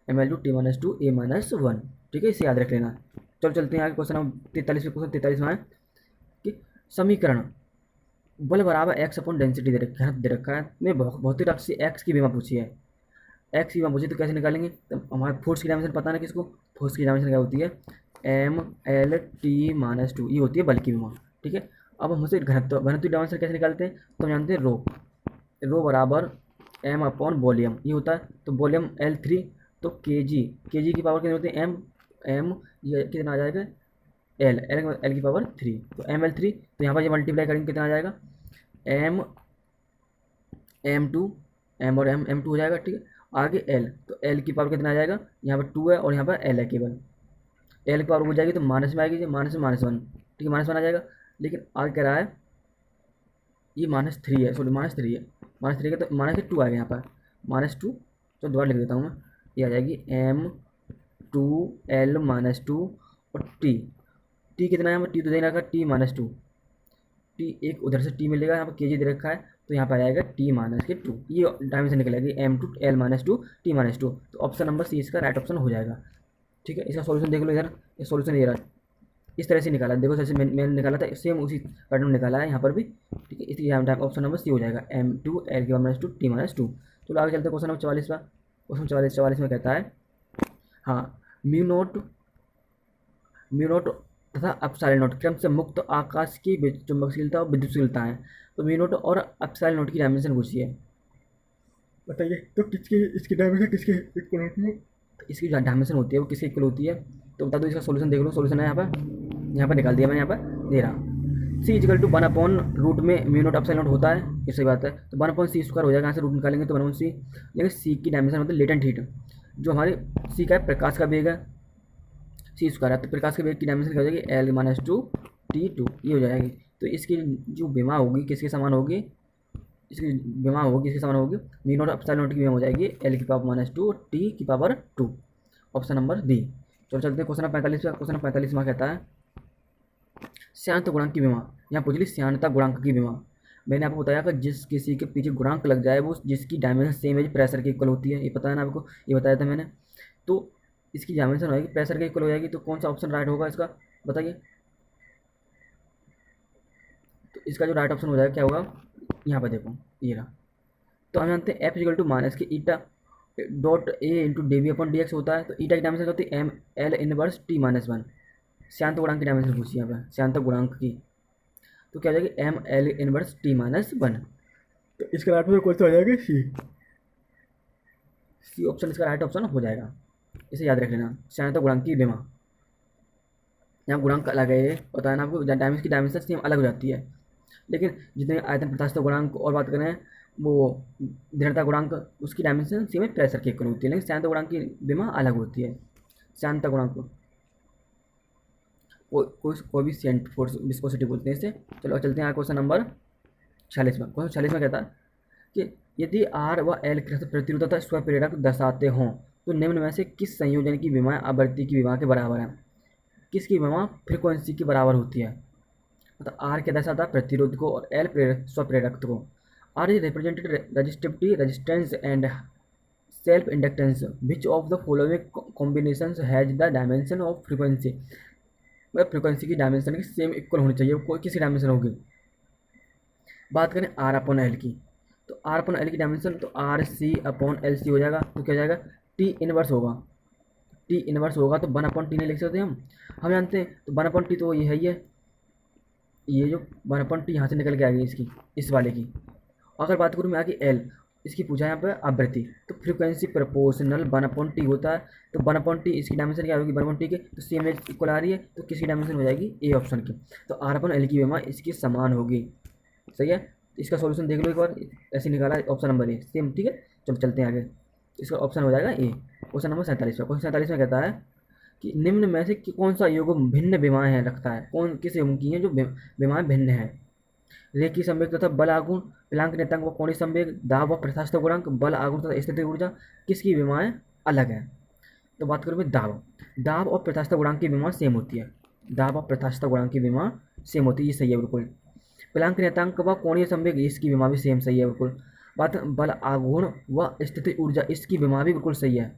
S1: ML/T-2 A-1, ठीक है, इसे याद रख लेना। चलो चलते हैं आगे क्वेश्चन नंबर 43 में। क्वेश्चन 43 में है कि समीकरण बल बराबर एक्स अपॉन डेंसिटी दे रखा है, मैं भौतिक राशि से एक्स की विमा पूछी है, एक्स की विमा पूछी तो कैसे निकालेंगे। तो हमारे फोर्स की डायमेंशन पता ना किसको, फोर्स की डायमेंशन क्या होती है ML/T-2, ये होती है बल की विमा, ठीक है। अब हम उसे घनत्व की डायमेंशन कैसे निकालते हैं, तो हम जानते हैं रो बराबर M/वॉल्यूम, ये होता है। तो वॉल्यूम L3, तो केजी की पावर कितनी होती है m ये कितना आ जाएगा L की पावर 3, तो ML3। तो यहाँ पर ये मल्टीप्लाई करेंगे कितना आ जाएगा M2 m और m M2 हो जाएगा, ठीक है। आगे L, तो L की पावर कितना आ जाएगा, यहाँ पर 2 है और यहाँ पर L है केवल, L की पावर हो जाएगी तो माइनस में आएगी, माइनस में -1, ठीक है, -1 आ जाएगा। लेकिन आगे कह रहा है ये -3 है, सॉरी -3 है, -3 का तो -2 आएगा यहाँ पर, -2, तो दोबारा लिख देता हूँ मैं, ये आ जाएगी M2L -2 और T कितना है यहाँ पर, T तो दे रखा है T-2, T एक उधर से T मिलेगा, यहाँ पर केजी दे रखा है तो यहाँ पर आ जाएगा T-2, ये डायमेंशन निकलेगी M2L-2 T-2। तो ऑप्शन नंबर सी इसका राइट ऑप्शन हो जाएगा, ठीक है। इसका सॉल्यूशन देख लो इधर, ये सॉल्यूशन ये रहा, इस तरह से निकाला, देखो जैसे मैंने निकाला था सेम उसी पैटर्न निकाला है यहाँ पर भी, ठीक है। इसलिए ऑप्शन नंबर सी हो जाएगा M2L-2 T-2। तो आगे चलते हैं क्वेश्चन नंबर 44 पर। क्वेश्चन 44 में कहता है, हाँ, म्यू नोट तथा एप्सिलॉन नोट क्रम से मुक्त आकाश की चुंबकशीलता और विद्युतशीलता है। तो म्यू नोट और एप्सिलॉन नोट की डायमेंशन पूछी है, बताइए। तो इसकी डायमेंशन किसके इक्वल होती है, इसकी डायमेंशन होती है वो किसके इक्वल होती है, तो बता दो। इसका सॉल्यूशन देख लो, सॉल्यूशन है यहाँ पर निकाल दिया मैंने, यहाँ पर दे रहा C=1/रूट में म्यू नोट एप्सिलॉन नोट होता है, ये सही बात है। तो 1/c² हो जाएगा, यहाँ से रूट निकालेंगे तो 1/c, लेकिन C की डायमेंशन मतलब लेटेंट हीट, जो हमारे C का प्रकाश का वेग है c² है, तो प्रकाश के वेग की डायमेंशन क्या हो जाएगी L-2 T2, ये हो जाएगी। तो इसकी जो विमा होगी किसके समान होगी, इसकी विमा होगी, इसके समान होगी, वी नॉट एप्सिलॉन नॉट की विमा हो जाएगी एल की पावर -2 टी की पावर 2। Option number D. चलो चलते हैं क्वेश्चन नंबर 45 पे। क्वेश्चन नंबर 45 में कहता है श्यानता गुणांक की विमा। यहाँ पूछ ली श्यानता गुणांक की विमा। मैंने आपको बताया कि जिस किसी के पीछे गुणांक लग जाए वो जिसकी डायमेंशन सेम एज प्रेशर के इक्वल होती है, ये पता है ना आपको, ये बताया था मैंने। तो इसकी डायमेंशन हो जाएगी प्रेशर के इक्वल हो जाएगी, तो कौन सा ऑप्शन राइट होगा इसका बताइए। तो इसका जो राइट ऑप्शन हो जाएगा क्या होगा, यहाँ पर देखो ये रहा। तो हम जानते हैं एफ इक्वल टू माइनस की eta dot A into D V upon D X होता है। तो ईटा की डायमेंशन होती है एम एल इनवर्स टी -1। श्यानता गुणांक की डायमेंशन पूछी यहाँ पर, श्यानता गुणांक की, तो क्या हो जाएगी एम एल इनवर्स टी -1। तो इसका राइट ऑप्शन कौन सा हो जाएगा, सी। सी ऑप्शन इसका राइट ऑप्शन हो जाएगा, इसे याद रख लेना। श्यानता गुणांक की विमा, यहाँ गुणांक अलग है, ये पता है ना आपको, डायमेंशन की डायमेंशन सेम अलग हो जाती है। लेकिन जितने आयतन प्रत्यास्थ गुणांक और बात करें वो दृढ़ता गुणांक, उसकी डायमेंशन सेम प्रेशर के इक्वल होती है, लेकिन श्यानता गुणांक की विमा अलग होती है। श्यानता गुणांक कोई भी सेंट फोर्स विस्कोसिटी बोलते हैं इसे। चलो चलते हैं क्वेश्चन नंबर 46 में। क्वेश्चन 46 में कहता है कि यदि आर व एल प्रतिरोध तथा स्वप्रेरक दर्शाते हों तो निम्न में से किस संयोजन की विमा आवृत्ति की विमा के बराबर है। किसकी विमा फ्रीक्वेंसी के बराबर होती है। मतलब आर क्या दर्शाता है, प्रतिरोध को, और एल स्वप्रेरक को। R is represented resistivity resistance and self inductance which of the following combination has the dimension of frequency. मतलब फ्रीक्वेंसी की डायमेंशन की सेम इक्वल होनी चाहिए, कोई किसी डायमेंशन होगी। बात करें आर अपॉन एल की, तो आर अपॉन एल की डायमेंशन तो R C upon L C हो जाएगा। तो क्या हो जाएगा, टी इनवर्स होगा। टी इनवर्स होगा तो 1/t नहीं लिख सकते हम जानते हैं। तो 1/t तो ये है ही है, ये जो 1/t यहाँ से निकल के आ गई इसकी, इस वाले की। अगर बात करूँ मैं आगे एल, इसकी पूछा यहाँ पर आवृत्ति, तो फ्रीक्वेंसी प्रोपोर्शनल 1/t होता है। तो 1/t इसकी डायमेंशन क्या होगी 1/t के, तो सेम एज इक्वल आ रही है, तो किसकी डायमेंशन हो जाएगी ए ऑप्शन की। तो आर अपन एल की विमा इसकी समान होगी। सही है, इसका सॉल्यूशन देख लो एक बार, ऐसे निकाला ऑप्शन नंबर ए सेम। ठीक है, चलो चलते हैं आगे। इसका ऑप्शन हो जाएगा ए। क्वेश्चन नंबर 47 में। क्वेश्चन 47 में कहता है कि निम्न में से कौन सा युग्म भिन्न विमाएँ हैं रखता है। कौन किस युग्म की है जो विमाएँ भिन्न हैं। रेखीय संवेग तथा बल आघूर्ण, प्लांक नियतांक व कोणीय संवेग, दाब व प्रत्यास्थ गुणांक, बल आघूर्ण तथा स्थितिज ऊर्जा, किसकी विमाएँ अलग हैं। तो बात करूँ मैं दाब और प्रत्यास्थ गुणांक की विमा सेम होती है। दाब और प्रत्यास्थ गुणांक की विमा सेम होती है, ये सही है बिल्कुल। प्लांक नियतांक व कोणीय संवेग, इसकी विमा भी सेम सही है बिल्कुल। बात बल आघूर्ण व स्थितिज ऊर्जा, इसकी विमा भी बिल्कुल सही है।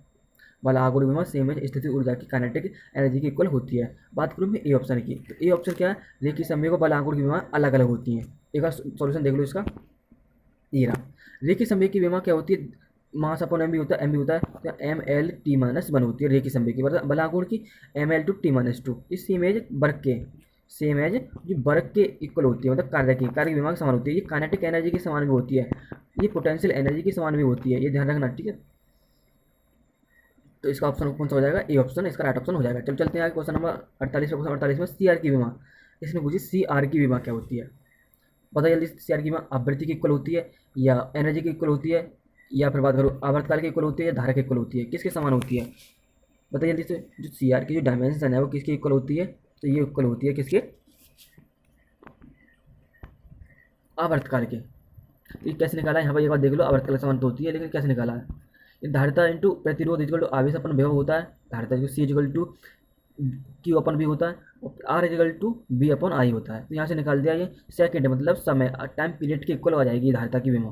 S1: बल आघूर्ण विमा सेम है, स्थितिज ऊर्जा की काइनेटिक एनर्जी की इक्वल होती है। बात करूँ मैं ए ऑप्शन की, तो ए ऑप्शन क्या है, रेखीय संवेग और बल आघूर्ण की विमा अलग अलग होती हैं। एक बार सॉल्यूशन देख लो इसका, ये रहा। रेखीय संवेग की विमा क्या होती है, मास अपॉन एम भी होता है, एम भी होता है, तो एम एल टी -1 होती है रेखीय संवेग की। बल आघूर्ण की एम एल टू टी -2, इस सेम एज वर्क के, सेम एज जो वर्क के इक्वल होती है, मतलब कार्य की विमा के समान होती है। ये काइनेटिक एनर्जी के समान भी होती है, ये पोटेंशियल एनर्जी के समान भी होती है, ये ध्यान रखना। ठीक है, तो इसका ऑप्शन कौन सा हो जाएगा, ए ऑप्शन इसका राइट ऑप्शन हो जाएगा। चलो चलते हैं आगे क्वेश्चन नंबर 48। क्वेश्चन 48 में सी आर की विमा, इसने पूछी सी आर की विमा क्या होती है। बताइए जल्दी, सी आर की विमा आवृत्ति की इक्वल होती है या एनर्जी की इक्वल होती है, या फिर बात करो आवर्तकाल की इक्वल होती है या धारा की इक्वल होती है, किसके समान होती है। बताइए जल्दी से, जो सी आर की जो डायमेंशन है वो किसकी इक्वल होती है। तो ये इक्वल होती है किसके, आवर्तकाल के। ये कैसे निकाला है यहाँ पर एक बार देख लो, आवर्तकाल समान तो होती है, लेकिन कैसे निकाला है। धारिता इंटू प्रतिरोध इक्वल टू आवेश अपन विभव होता है। धारिता सी इक्वल टू क्यू अपन भी होता है, और आर इक्वल टू बी अपन आई होता है। तो यहाँ से निकाल दिया, ये सेकंड मतलब समय टाइम पीरियड की इक्वल हो जाएगी धारिता की विमा।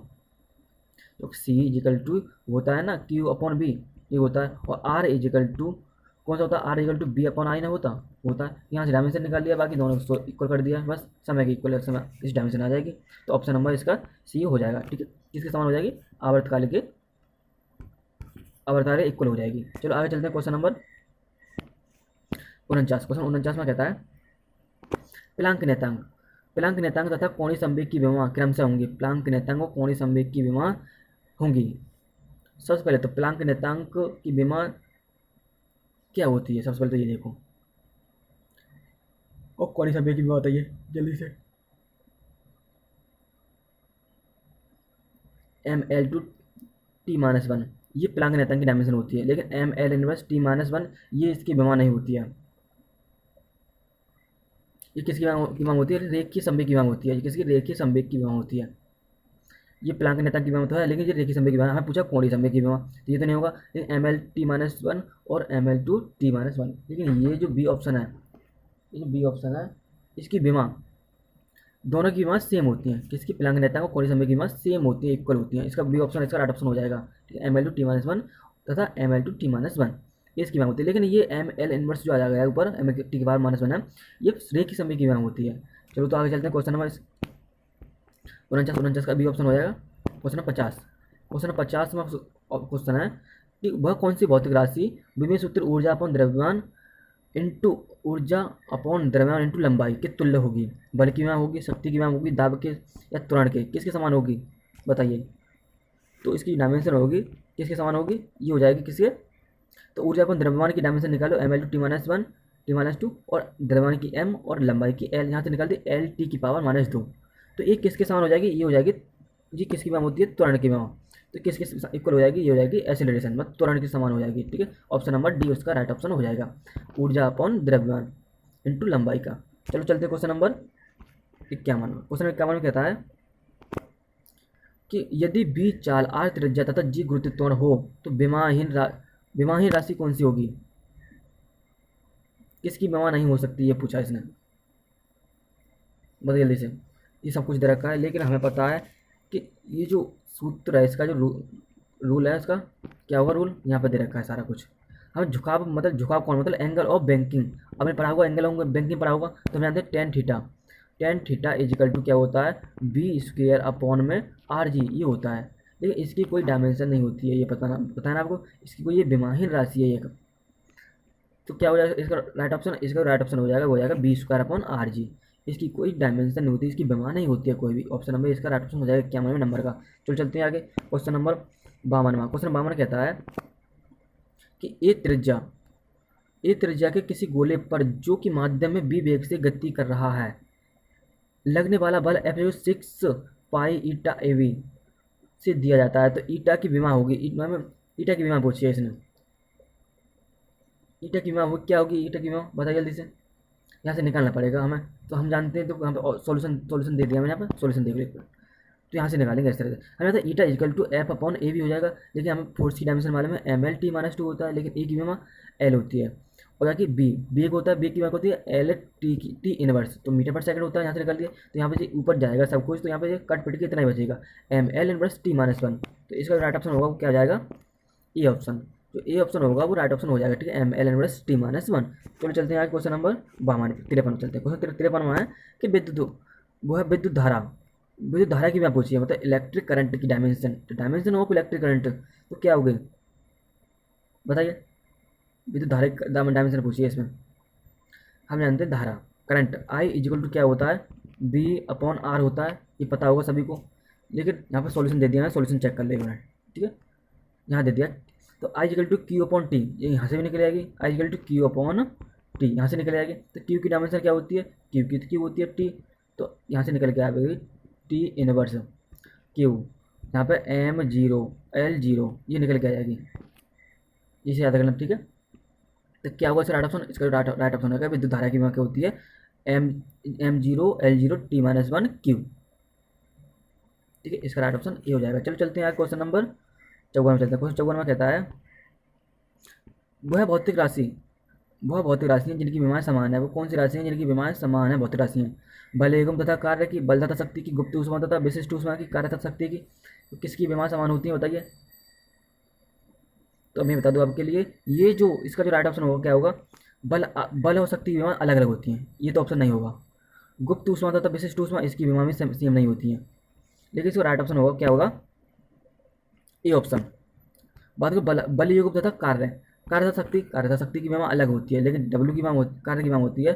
S1: तो सी इक्वल टू होता है ना क्यू अपन बी, ये होता है, और आर इक्वल टू कौन सा होता है, आर इक्वल टू बी अपन आई ना होता है। यहाँ से डायमेंशन निकाल दिया, बाकी दोनों को इक्वल कर दिया, बस समय की इक्वल समय इस डायमेंशन आ जाएगी। तो ऑप्शन नंबर इसका सी हो जाएगा। ठीक है, किसके समान हो जाएगी, आवर्तकाल के, आवर्तकाल इक्वल हो जाएगी। चलो आगे चलते हैं क्वेश्चन नंबर 49। क्वेश्चन 49 में कहता है प्लांक नियतांक तथा कोणीय संवेग की विमा क्रमशः होंगी। प्लांक नियतांक और कोणीय संवेग की विमा होंगी। सबसे पहले तो प्लांक नियतांक की विमा क्या होती है, सबसे पहले तो ये देखो, और कोणीय संवेग की विमा बताइए जल्दी से। एम एल टू टी -1, ये प्लांक नियतांक की डायमेंशन होती है, लेकिन एम एल इनवर्स टी -1 ये इसकी विमा नहीं होती है। ये किसकी मांग होती है, रेखीय संवेग की मांग होती है। ये किसकी, रेखीय संवेग की मांग होती है। ये प्लांक नेता की विमा तो है, लेकिन ये रेखीय संवेग की विमा हमें पूछा कोणीय संवेग की विमा, तो ये तो नहीं होगा। लेकिन ml_t-1 और ml2t-1, लेकिन ये जो बी ऑप्शन है, ये जो बी ऑप्शन है इसकी विमा, दोनों की विमा सेम होती हैं। किसकी? प्लांक नेता को कोणीय संवेग की विमा सेम होती है, इक्वल होती है। इसका बी ऑप्शन इसका राइट ऑप्शन हो जाएगा, ठीक है। ml2t-1 तथा ml2t-1 ये इसकी विमा होती है। लेकिन ये ml इनवर्स जो आ जाएगा ऊपर ml के बाद -1 है, ये रेखीय संवेग की विमा होती है। चलो तो आगे चलते हैं। क्वेश्चन नंबर 49 का बी ऑप्शन हो जाएगा। क्वेश्चन 50, क्वेश्चन 50 में क्वेश्चन है कि वह कौन सी भौतिक राशि विमेय सूत्र ऊर्जा अपॉन द्रव्यमान इंटू ऊर्जा अपॉन द्रव्यमान इंटू लंबाई के तुल्य होगी? बल की विमा होगी, शक्ति की विमा होगी, दाब के या त्वरण के, किसके समान होगी बताइए? तो इसकी डायमेंशन होगी किसके समान होगी? ये हो जाएगी किसके? तो ऊर्जा अपॉन द्रव्यमान की डायमेंशन निकालो, ml2t-1 t-2 और द्रव्यमान की m और लंबाई की l, यहाँ से निकाल दी lt की पावर -2। तो ये किसके समान हो जाएगी? ये हो जाएगी, ये किसकी विमा होती है? त्वरण की विमा। तो किसके इक्वल हो जाएगी? ये हो जाएगी एक्सेलरेशन, मतलब त्वरण के समान हो जाएगी, ठीक है। ऑप्शन नंबर डी उसका राइट ऑप्शन हो जाएगा, ऊर्जा अपॉन द्रव्यमान इंटू लंबाई का। चलो चलते हैं क्वेश्चन नंबर 51। क्वेश्चन 51 में कहता है कि यदि बी चाल आर त्रिज्या तथा जी गुरुत्व हो तो विमाहीन राशि कौन सी होगी? किसकी विमा नहीं हो सकती, ये पूछा इसने। बहुत जल्दी से, ये सब कुछ दे रखा है, लेकिन हमें पता है कि ये जो सूत्र है इसका, जो रूल है इसका क्या होगा? रूल यहाँ पे दे रखा है सारा कुछ। हमें झुकाव मतलब झुकाव कौन, मतलब एंगल ऑफ बैंकिंग। हमने पढ़ा होगा एंगल ऑफ बैंकिंग पढ़ा होगा, तो हम जानते हैं टेन थीटा इजिकल टू क्या होता है? बी स्क्वेयर अपॉन में आर जी, ये होता है। लेकिन इसकी कोई डायमेंशन नहीं होती है, ये पता ना आपको। इसकी कोई ये विमाहीन राशि है ये। तो क्या हो जाएगा इसका राइट ऑप्शन? इसका राइट ऑप्शन हो जाएगा B square upon R G. इसकी कोई डायमेंशन नहीं होती, इसकी विमा नहीं होती है कोई भी। ऑप्शन नंबर इसका राइट ऑप्शन हो जाएगा 51 नंबर का। चलो चलते हैं आगे। क्वेश्चन नंबर 52 में, क्वेश्चन 52 कहता है कि ए त्रिज्या के किसी गोले पर जो कि माध्यम में बी वेग से गति कर रहा है, लगने वाला बल F6 पाई ईटा AV से दिया जाता है। तो ईटा की विमा होगी, ईटा की विमा पूछी है इसने। ईटा की विमा वो क्या होगी? ईटा की विमा बताइए जल्दी से, यहाँ से निकालना पड़ेगा हमें। तो हम जानते हैं, तो यहाँ पे सॉल्यूशन दे दिया मैंने, यहाँ पर सॉल्यूशन देख लीजिए। तो यहाँ से निकालेंगे इस तरह से। हमें आता है ईटा इक्वल टू F अपॉन ए भी हो जाएगा, लेकिन हमें फोर्स की डायमेंशन मालूम है ml_t-2 होता है, लेकिन ए की विमा l होती है। और बाकी बी एक होता है, बी की विमा होती है lt इनवर्स, तो मीटर पर सेकंड होता है। यहाँ से निकाल दिया, तो यहाँ पे ऊपर जाएगा सब कुछ, तो यहाँ पे कट पिट के इतना ही बचेगा ml इनवर्स t-1। तो इसका राइट ऑप्शन होगा वो क्या जाएगा? A option. जो ए ऑप्शन होगा वो राइट ऑप्शन हो जाएगा, ठीक है, ml इनवर्स t-1। चलो चलते हैं आज क्वेश्चन नंबर 53 चलते हैं। क्वेश्चन 53 में है कि विद्युत धारा की मैं पूछी है, मतलब इलेक्ट्रिक करंट की डायमेंशन। तो डायमेंशन ऑफ इलेक्ट्रिक करंट तो क्या हो गई बताइए? विद्युत धारा की डायमेंशन पूछी है इसमें। हम जानते हैं धारा करंट आई इजिकल टू क्या होता है? बी अपॉन आर होता है, ये पता होगा सभी को। लेकिन यहाँ पर सॉल्यूशन दे दिया है, सॉल्यूशन चेक कर लेगा, ठीक है। यहाँ दे दिया तो I equal to Q upon T, ये यहाँ से भी निकल जाएगी। I equal to Q upon T यहाँ से निकल जाएगी। तो क्यू की डायमेंशन क्या होती है? क्यू की तो क्यू होती है टी, तो यहाँ से निकल के आ गई टी इनवर्स क्यू। यहाँ पे m0 l0 ये निकल के आ जाएगी, इसे याद रखना, ठीक है। तो क्या होगा इसका राइट ऑप्शन? इसका राइट ऑप्शन होगा विद्युत धारा की क्या होती है? m0 l0 t-1 q, ठीक है। इसका राइट ऑप्शन ये हो जाएगा। चलो चलते हैं यार क्वेश्चन नंबर 54 में चलते हैं। क्वेश्चन 54 में कहता है वह भौतिक राशि हैं जिनकी विमाएं समान है। वो कौन सी राशि हैं जिनकी विमाएं समान है? भौतिक राशि हैं। बल एवं तथा कार्य की, बल तथा शक्ति की, गुप्त ऊष्मा तथा विशिष्ट ऊष्मा की, कार्य तथा शक्ति की, तो किसकी विमाएं समान होती हैं बताइए? तो मैं बता दूं आपके लिए, ये जो इसका जो राइट ऑप्शन होगा क्या होगा? बल और शक्ति की विमाएं अलग अलग होती हैं, ये तो ऑप्शन नहीं होगा। गुप्त ऊष्मा तथा विशिष्ट ऊष्मा इसकी विमा में सेम नहीं होती हैं, लेकिन इसका राइट ऑप्शन होगा क्या होगा? A option. बात करो बल युग तथा कार्य तथा शक्ति की विमा अलग होती है, लेकिन डब्ल्यू की विमा कार्य की विमा होती है।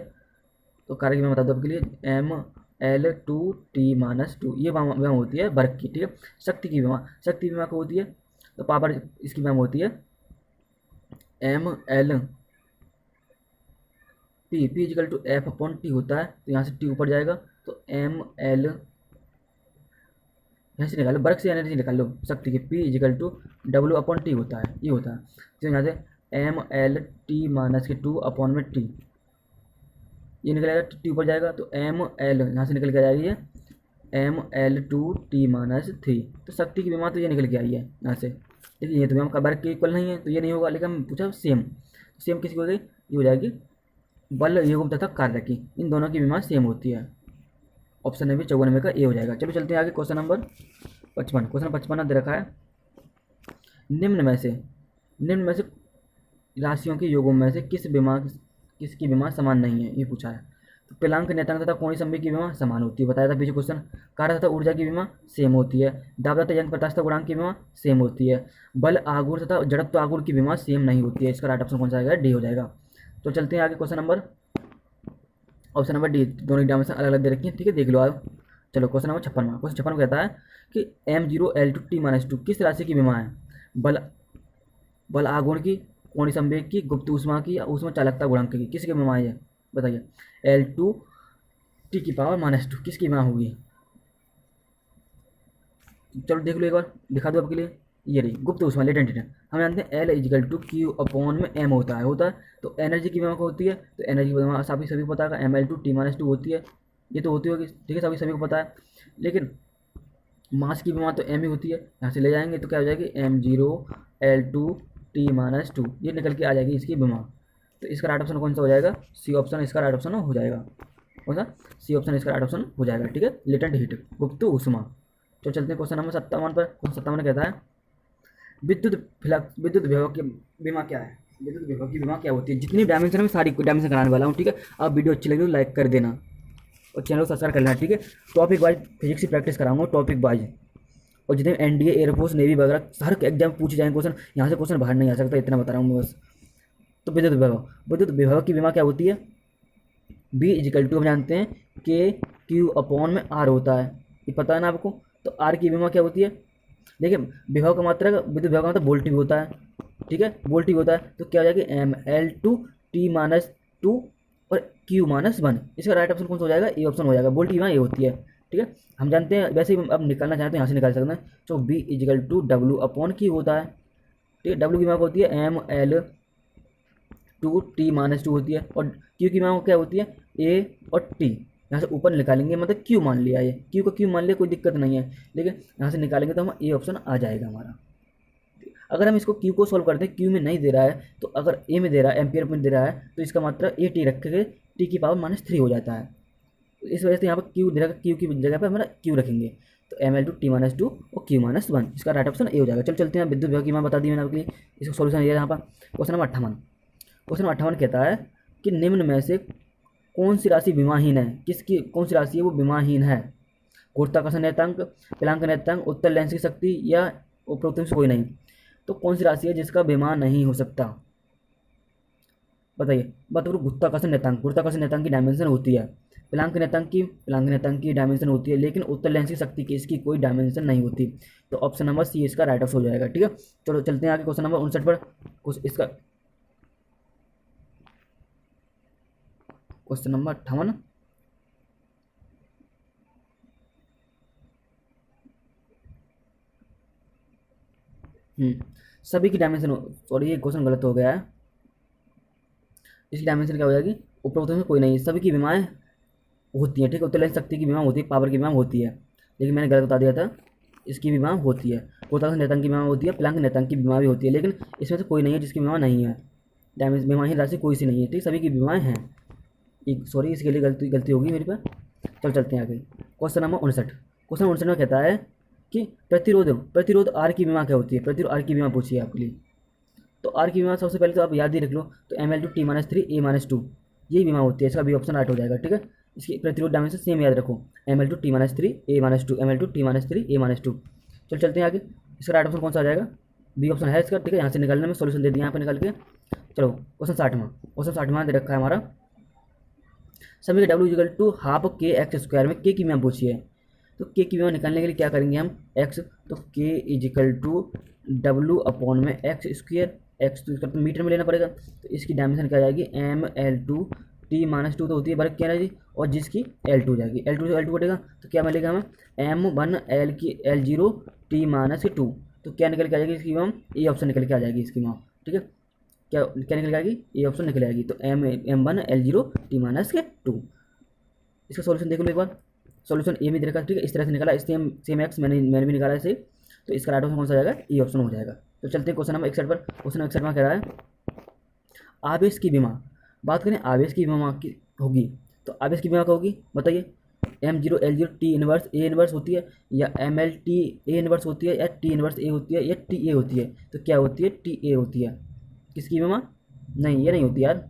S1: तो कार्य की विमा बता दो आपके लिए ml2t-2 ये विमा होती है वर्क की, ठीक है। शक्ति की विमा को होती है, तो पावर इसकी विमा होती है ml p equal to f upon T होता है। तो यहाँ से टी ऊपर जाएगा, तो ml यहाँ से निकालो, वर्क से एनर्जी निकाल लो शक्ति की, p equal to w upon T होता है, ये होता है। तो यहाँ से ml_2 अपॉन में टी ये निकलेगा, टी ऊपर जाएगा, तो ml यहाँ से निकल के आ जाएगी ml2T-3। तो शक्ति की विमा तो ये निकल के आई है यहाँ से, लेकिन ये तो मैम का वर्ग के इक्वल नहीं है तो ये नहीं होगा, लेकिन हम पूछा सेम। सेम किसकी हो गई, ये हो जाएगी बल युग्म तथा कार्य की, इन दोनों की विमा सेम होती है। ऑप्शन नंबर 94 का ए हो जाएगा। चलो चलते हैं आगे, क्वेश्चन नंबर 55। क्वेश्चन 55 दे रखा है, निम्न में से राशियों के योगों में से किसकी विमा समान नहीं है, ये पूछा है। तो पिलांक नेतांक तथा कोणीय संवेग की विमा समान होती है, बताया था पीछे क्वेश्चन। कार्य तथा ऊर्जा की विमा सेम होती है। दाब तथा यंग प्रत्यास्थ गुणांक की विमा सेम होती है। बल आघूर्ण तथा जड़त्व आघूर्ण की विमा सेम नहीं होती है। इसका राइट ऑप्शन कौन सा आएगा, डी हो जाएगा। तो चलते हैं आगे, question number option number D, दोनों डायमेंशन अलग अलग दे रखी है, ठीक है, देख लो आप। चलो क्वेश्चन नंबर 56 में, क्वेश्चन 56 में कहता है कि M0L2T-2 किस राशि की विमा है। बल आघूर्ण की, कोणीय संवेग की, गुप्त ऊष्मा की या ऊष्मा चालकता गुणांक की, किसकी विमा है बताइए। L2T⁻², किसकी विमा होगी। चलो देख लो एक बार, दिखा दो आपके लिए। ये रही गुप्त ऊष्मा, लेटेंट हीट। हम जानते हैं L=Q/m होता है। तो एनर्जी की विमा को होती है, तो एनर्जी की विमा सभी को पता है, ml2T-2 होती है, ये तो होती होगी, ठीक है, सभी को पता है। लेकिन मास की विमा तो m ही होती है, यहाँ से ले जाएंगे तो क्या हो जाएगी M0L2T-2, ये निकल के आ जाएगी इसकी विमा। तो इसका राइट ऑप्शन कौन सा हो जाएगा, सी ऑप्शन इसका राइट ऑप्शन हो जाएगा। कौन सा, सी ऑप्शन इसका राइट ऑप्शन हो जाएगा, ठीक है, लेटेंट हीट, गुप्त ऊष्मा। तो चलते हैं क्वेश्चन नंबर 57 पर। क्वेश्चन 57 कहता है विद्युत विभव की बीमा क्या है। विद्युत विभव की बीमा क्या होती है। जितनी डायमेंशन है मैं सारी डायमेंशन कराने वाला हूँ, ठीक है। आप वीडियो अच्छी लगी तो लाइक कर देना और चैनल को सब्सक्राइब कर लेना, ठीक है। टॉपिक वाइज फिजिक्स की प्रैक्टिस कराऊंगा, टॉपिक वाइज। और जितने एनडीए, एयरफोर्स, नेवी वगैरह हर एग्जाम पूछे जाएंगे क्वेश्चन, यहाँ से क्वेश्चन बाहर नहीं आ सकता, इतना बता रहा हूँ मैं बस। तो विद्युत विभव की बीमा क्या होती है। B=, हम जानते हैं K/Q/R होता है, ये पता है ना आपको। तो R की बीमा क्या होती है। देखिए विभव का मात्रा, विद्युत विभव का मतलब वोल्ट भी होता है, ठीक है, वोल्ट भी होता है। तो क्या हो जाएगी ml2T-2 और Q-1। इसका राइट ऑप्शन कौन सा हो जाएगा, ए ऑप्शन हो जाएगा। वोल्ट की बीमा ये होती है, ठीक है। हम जानते हैं, वैसे ही अब निकालना चाहते हैं यहाँ से निकाल सकते हैं। तो B=W/Q होता है, ठीक है। W की बीमा होती है ml2T-2 होती है, और Q की बीमा क्या होती है, A और T। यहाँ से ऊपर निकालेंगे मतलब Q मान लिया, ये Q को Q मान लिया, कोई दिक्कत नहीं है, लेकिन यहाँ से निकालेंगे तो हम ए ऑप्शन आ जाएगा हमारा। अगर हम इसको Q को सॉल्व करते हैं, Q में नहीं दे रहा है तो अगर A में दे रहा है, एम्पियर में दे रहा है, तो इसका मात्रा AT रख के T⁻³ हो जाता है। तो इस वजह से यहाँ पर Q दे रखा, Q की जगह पर हमारा Q रखेंगे। तो ml2T-2 और Q-1, इसका राइट ऑप्शन ए हो जाएगा। चलते हैं विद्युत विभव की मैं बता दी मैंने आपके लिए, इसका सोल्यूशन ये है यहाँ पर। Question number 58। क्वेश्चन नंबर 58 कहता है कि निम्न में से कौन सी राशि बीमाहीन है। किसकी, कौन सी राशि है वो बीमाहीन है। गुरुत्वाकर्षण नेतांक, पिलांक नेतांक, उत्तल लेंस की शक्ति या उपरोक्त में से कोई नहीं। तो कौन सी राशि है जिसका बीमा नहीं हो सकता, बताइए। बात करूँ गुरुत्वाकर्षण नेतांक की डायमेंशन होती है। पिलांक नेतांक की डायमेंशन होती है, लेकिन उत्तल लेंस की शक्ति की इसकी कोई डायमेंशन नहीं होती। तो ऑप्शन नंबर सी इसका राइट ऑप्शन हो जाएगा, ठीक है। चलो चलते हैं आगे, क्वेश्चन नंबर 59 पर। इसका क्वेश्चन नंबर 58। सभी की डायमेंशन, सॉरी ये क्वेश्चन गलत हो गया है। इसकी डायमेंशन क्या हो जाएगी, उपरोक्त में कोई नहीं, सभी की बीमाएं होती है, ठीक है। उत्तल लेंस शक्ति की बीमा होती है, पावर की बीमा होती है, लेकिन मैंने गलत बता दिया था, इसकी बीमा होती है। गुरुत्वाकर्षण नेतांक की बीमा होती है, पिलांक नेतांक की बीमा भी होती है, लेकिन इसमें से कोई नहीं है जिसकी बीमा नहीं है। बीमाहीन राशि कोई सी नहीं है, ठीक, सभी की बीमाएं हैं। सॉरी इसके लिए गलती होगी मेरे पर। चलते हैं आगे, क्वेश्चन नंबर 59। क्वेश्चन 59 में कहता है कि प्रतिरोध आर की बीमा क्या होती है। प्रतिरोध आर की बीमा पूछी है आपके लिए। तो आर की बीमा सबसे पहले तो आप याद ही रख लो, तो ml2T-3 A-2 यही बीमा होती है, इसका बी ऑप्शन राइट हो जाएगा, ठीक है। इसकी प्रतिरोध डायमेंशन सेम याद रखो, ml2T-3 A-2, ml2T-3 A-2। चलते हैं आगे, इसका राइट ऑप्शन कौन सा आ जाएगा, बी ऑप्शन है इसका, ठीक है। यहाँ से निकालने में सोल्यूशन दे दिया यहाँ पे निकाल के। चलो क्वेश्चन 60 दे रखा है हमारा, सभी का W=½ kx² में k की बीमा पूछी है। तो k की बीमा निकालने के लिए क्या करेंगे हम, x, तो k=W/x², x तो इसका तो मीटर में लेना पड़ेगा। तो इसकी डायमेंशन क्या आ जाएगी, ml2T-2 तो होती है वर्ग की एनर्जी, और जिसकी L2 हो जाएगी, L2 से L2 कटेगा तो क्या मिलेगा हमें, m1L0T-2। तो क्या निकल के आ जाएगी इसकी बीमा, ए ऑप्शन निकल के आ जाएगी इसकी बीमा, ठीक है। क्या निकल के आएगी, ए ऑप्शन निकल आएगी। तो m1L0T-2। इसका सॉल्यूशन देख लो एक बार, सॉल्यूशन ए में दे रखा है, ठीक है, इस तरह से निकाला, सेम सेम एक्स मैंने भी निकाला ऐसे, तो इसका राइट ऑप्शन कौन सा हो जाएगा, ई ऑप्शन हो जाएगा। तो चलते हैं क्वेश्चन नंबर 61 पर। क्वेश्चन नंबर 61 में कह रहा है आवेश की विमा, बात करें आवेश की विमा की होगी, तो आवेश की विमा क्या होगी बताइए, M0 L0 T inverse A inverse होती है, या ML T ए इनवर्स होती है, या T इनवर्स ए होती है, या TA होती है, तो क्या होती है, TA होती है। किसकी विमा, नहीं ये नहीं होती यार,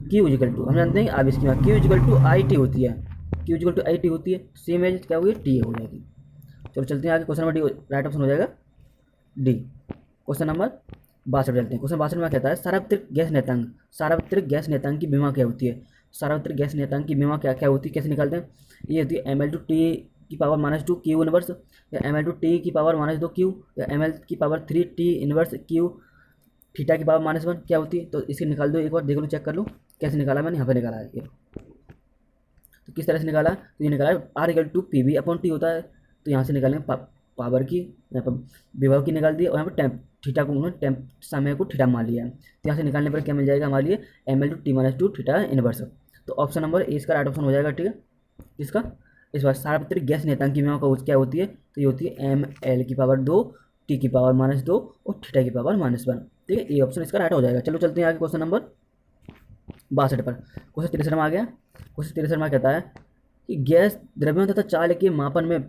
S1: Q इजिकल टू, हम जानते हैं आवेश की विमा Q इजिकल टू IT होती है, Q इजिकल टू IT होती है, सेम एज क्या होगी, TA हो जाएगी। चलो चलते हैं आगे, question number D right option हो जाएगा डी। क्वेश्चन नंबर 62 चलते हैं। क्वेश्चन 62 में कहता है सार्वत्रिक गैस नेतांक, सार्वत्रिक गैस नेतांक की बीमा क्या होती है, सार्वत्रिक गैस नेतांक की बीमा क्या क्या होती है, कैसे निकालते हैं, ये होती है ML टू टी की पावर -2 Q इनवर्स, या ML टू टी की पावर -2 Q, या ML की power 3 T inverse Q theta की पावर -1 क्या होती है। तो इसे निकाल दो, एक बार देख लो, चेक कर लो कैसे निकाला, मैंने यहाँ पे निकाला है ये। तो किस तरह से निकाला, तो ये निकाला R इक्वल टू PV/T होता है, तो यहाँ से निकालेंगे पावर की, यहाँ पर विभव की निकाल दी, और यहाँ पर टेम्प थीटा को उन्होंने टेम्प समय को थीटा मान लिया है, तो यहाँ से निकालने पर क्या मिल जाएगा हमारे लिए, ML two T-2 theta inverse. तो ऑप्शन नंबर ए इसका राइट ऑप्शन हो जाएगा, ठीक है। इसका इस बार सार्वत्रिक गैस नेतांक की विमा का क्या होती है, तो ये होती है ML की पावर 2 T की पावर -2 और थीटा की पावर -1, ठीक है, ये ऑप्शन इसका राइट हो जाएगा। चलो चलते हैं आगे क्वेश्चन नंबर 62 पर। क्वेश्चन 63 में आ गया। क्वेश्चन 63 में कहता है कि गैस द्रव्यमान तथा चाल के मापन में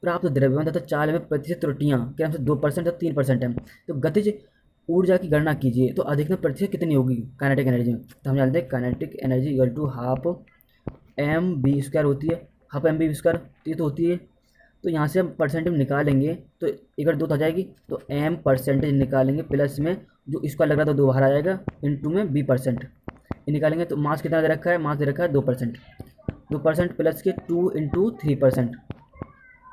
S1: प्राप्त द्रव्यमान तथा चाल में प्रतिशत त्रुटियां क्या 2% और 3% है, तो गतिज ऊर्जा की गणना कीजिए, तो अधिकतम प्रतिशत कितनी होगी काइनेटिक एनर्जी में। तो हम जानते हैं kinetic energy equal to half mv² होती है, हाफ mv², ये तो होती है, तो यहाँ से हम परसेंटेज निकालेंगे तो एक बार 2 तो आ जाएगी, तो m परसेंटेज निकालेंगे प्लस में जो इसका लग रहा था 2 बाहर आ जाएगा, इंटू में b%, ये निकालेंगे तो मास कितना दे रखा है, मास दे रखा है 2%, 2% प्लस के 2 इंटू 3%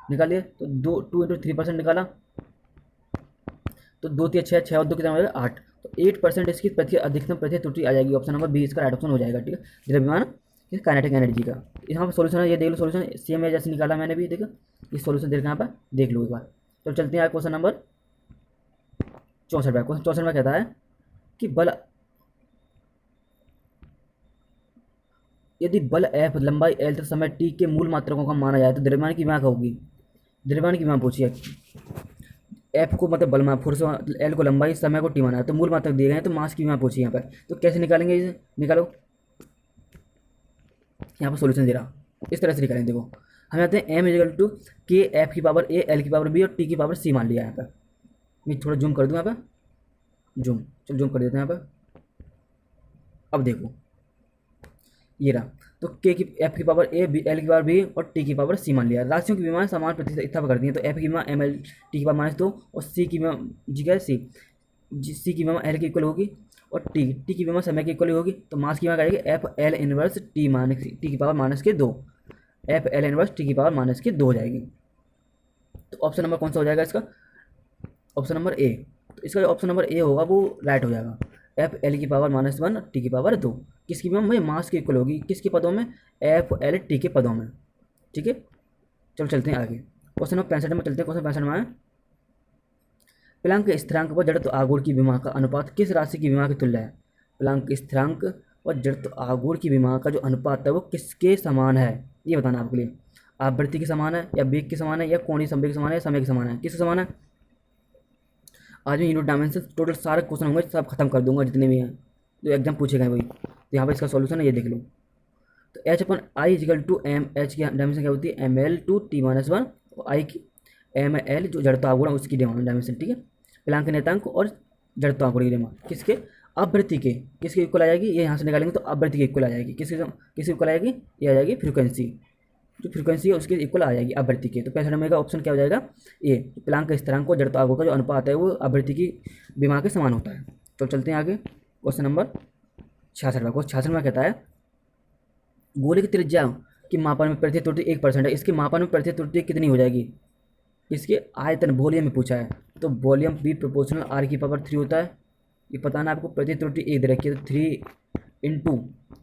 S1: निकालिए, तो 2 इंटू 3% निकाला, तो 2 3 6 6 और 2 कितना हो जाएगा 8, तो 8% इसकी अधिकतम प्रतिशत त्रुटि आ जाएगी। ऑप्शन नंबर बी इसका राइट ऑप्शन हो जाएगा, ठीक है, द्रव्यमान काइनेटिक एनर्जी का। यहाँ पर सोल्यूशन है, ये देख लो, सोल्यूशन सेम है जैसे निकाला मैंने भी, देखो ये सोल्यूशन देख यहाँ पर देख लो एक बार। तो चलते हैं क्वेश्चन नंबर 64 में। क्वेश्चन 64 में कहता है कि बल, यदि बल F लंबाई L तथा समय T के मूल मात्रकों का माना जाए तो द्रव्यमान की विमा क्या होगी, द्रव्यमान की विमा पूछिए। F को मतलब बल मान, फोर्स, L को लंबाई, समय को T माना है, तो मूल मात्रक दिए गए हैं, तो मास की विमा पूछिए यहाँ पर। तो कैसे निकालेंगे इसे, निकालो, यहाँ पर सोल्यूशन दे रहा, इस तरह से निकालेंगे। देखो हम आते हैं M इक्वल टू के F की पावर A, L की पावर B और T की पावर C मान लिया यहाँ पर। मैं थोड़ा जूम कर दूँ यहाँ पर, जूम, चलो जूम कर देते हैं यहाँ पर। अब देखो ये रहा, तो के की F की पावर A, L की पावर B और T की पावर C मान लिया। राशियों की विमा समान प्रतिशत इतना कर दी है, तो F की विमा ML T की पावर -2 और C की विमा जी क्या C की विमा L की इक्वल होगी, और T की विमा समय की इक्वल होगी, तो मास की विमा क्या आएगी, FL इनवर्स T की पावर -2, FL इनवर्स T की पावर -2 हो जाएगी। तो ऑप्शन नंबर कौन सा हो जाएगा इसका, ऑप्शन नंबर ए। तो इसका जो ऑप्शन नंबर ए होगा वो राइट हो जाएगा, FL की पावर -1 T की पावर 2, किसकी विमा भाई, मास की इक्वल होगी, किसके पदों में, FL T के पदों में, ठीक है। चलो चलते हैं आगे, क्वेश्चन नंबर 65 में चलते हैं। क्वेश्चन 65 में है प्लांक स्थिरांक व जड़त्व आघूर्ण की विमा का अनुपात किस राशि की विमा की तुल्य है। प्लांक स्थिरांक व जड़त्व आघूर्ण की विमा का जो अनुपात है वो किसके समान है, ये बताना आपके लिए। आवृत्ति के समान है, या वेग के समान है, या कोणीय संवेग के समान है, या समय के समान है, किसके समान है। आज मैं यूनिट डायमेंशन टोटल सारे क्वेश्चन होंगे, सब खत्म कर दूंगा जितने भी हैं जो एग्जाम पूछे गए वही। तो यहाँ पर इसका सॉल्यूशन है, ये देख लो। तो H/I equal to M, H की डायमेंशन क्या होती है, ML टू T-1 और I की ML जो जड़त्व आघूर्ण है उसकी डायमेंशन, ठीक है। प्लांक नेतांक और जड़त्व आघूर्ण की विमा किसके, आवृत्ति के, किसके इक्वल आ जाएगी, ये यहाँ से निकालेंगे तो आवृत्ति के इक्वल आ जाएगी, किसके इक्वल आ जाएगी, ये आ जाएगी फ्रीक्वेंसी, जो फ्रीक्वेंसी है उसके इक्वल आ जाएगी आवृत्ति के। तो 65 नंबर का ऑप्शन क्या हो जाएगा, ए। प्लांक के स्थिरांक और जड़त्व आघूर्ण का जो अनुपात है वो आवृत्ति की विमा के समान होता है। तो चलते हैं आगे, क्वेश्चन नंबर 66 क्वेश्चन 66 में कहता है गोले की त्रिज्या की मापन में प्रतिशत त्रुटि 1% है, इसके मापन में प्रतिशत त्रुटि कितनी हो जाएगी, इसके आयतन वॉल्यूम में पूछा है, तो वॉल्यूम B प्रोपोर्शनल R की पावर 3 होता है, ये पता ना आपको। प्रतिशत त्रुटि 1 दे रखी है, तो 3 इंटू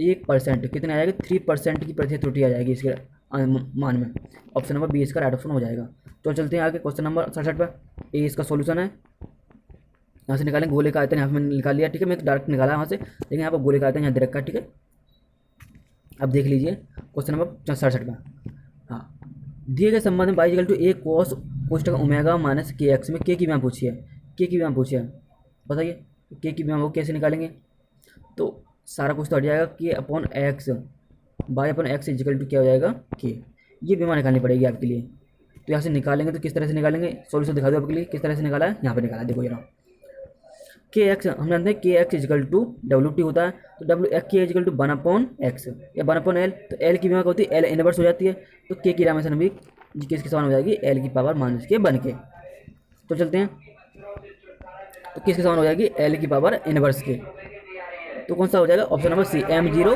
S1: 1% कितने आ जाएगी, 3% की प्रतिशत त्रुटि आ जाएगी इसके मान में। ऑप्शन नंबर बी इसका राइट ऑप्शन हो जाएगा। तो चलते हैं आगे, क्वेश्चन नंबर 67 पर। ए इसका सॉल्यूशन है, यहाँ से निकालेंगे गोले का आयतन, यहाँ पे मैंने निकाल लिया, ठीक है, मैं तो डायरेक्ट निकाला यहाँ से, लेकिन यहाँ पर गोले का आयतन यहाँ दे रखा है, ठीक है। अब देख लीजिए क्वेश्चन नंबर 67 में, हाँ दिए गए संबंध में y equal to A cos कोष्टक ओमेगा माइनस के एक्स में के की मान पूछी है, के की मान पूछी है, बताइए के की मान वो कैसे निकालेंगे। तो सारा कुछ तो हट जाएगा, K upon X, Y upon X equal to क्या हो जाएगा के, ये भी मान निकालनी पड़ेगी आपके लिए। तो यहाँ से निकालेंगे तो किस तरह से निकालेंगे, सॉल्यूशन दिखा दो आपके लिए किस तरह से निकाला है, यहाँ पे निकाला देखो जरा। के एक्स हम जानते हैं के X equal to W T होता है, तो डब्ल्यू एक्स के इजिकल टू 1/x या 1/l, तो एल की मान होती है एल इनवर्स हो जाती है, तो के की डायमेंशन भी किसके समान हो जाएगी, एल की पावर माइनस के बन के। तो चलते हैं, तो किसके समान हो जाएगी, एल की पावर इनवर्स के। तो कौन सा हो जाएगा, option number C m0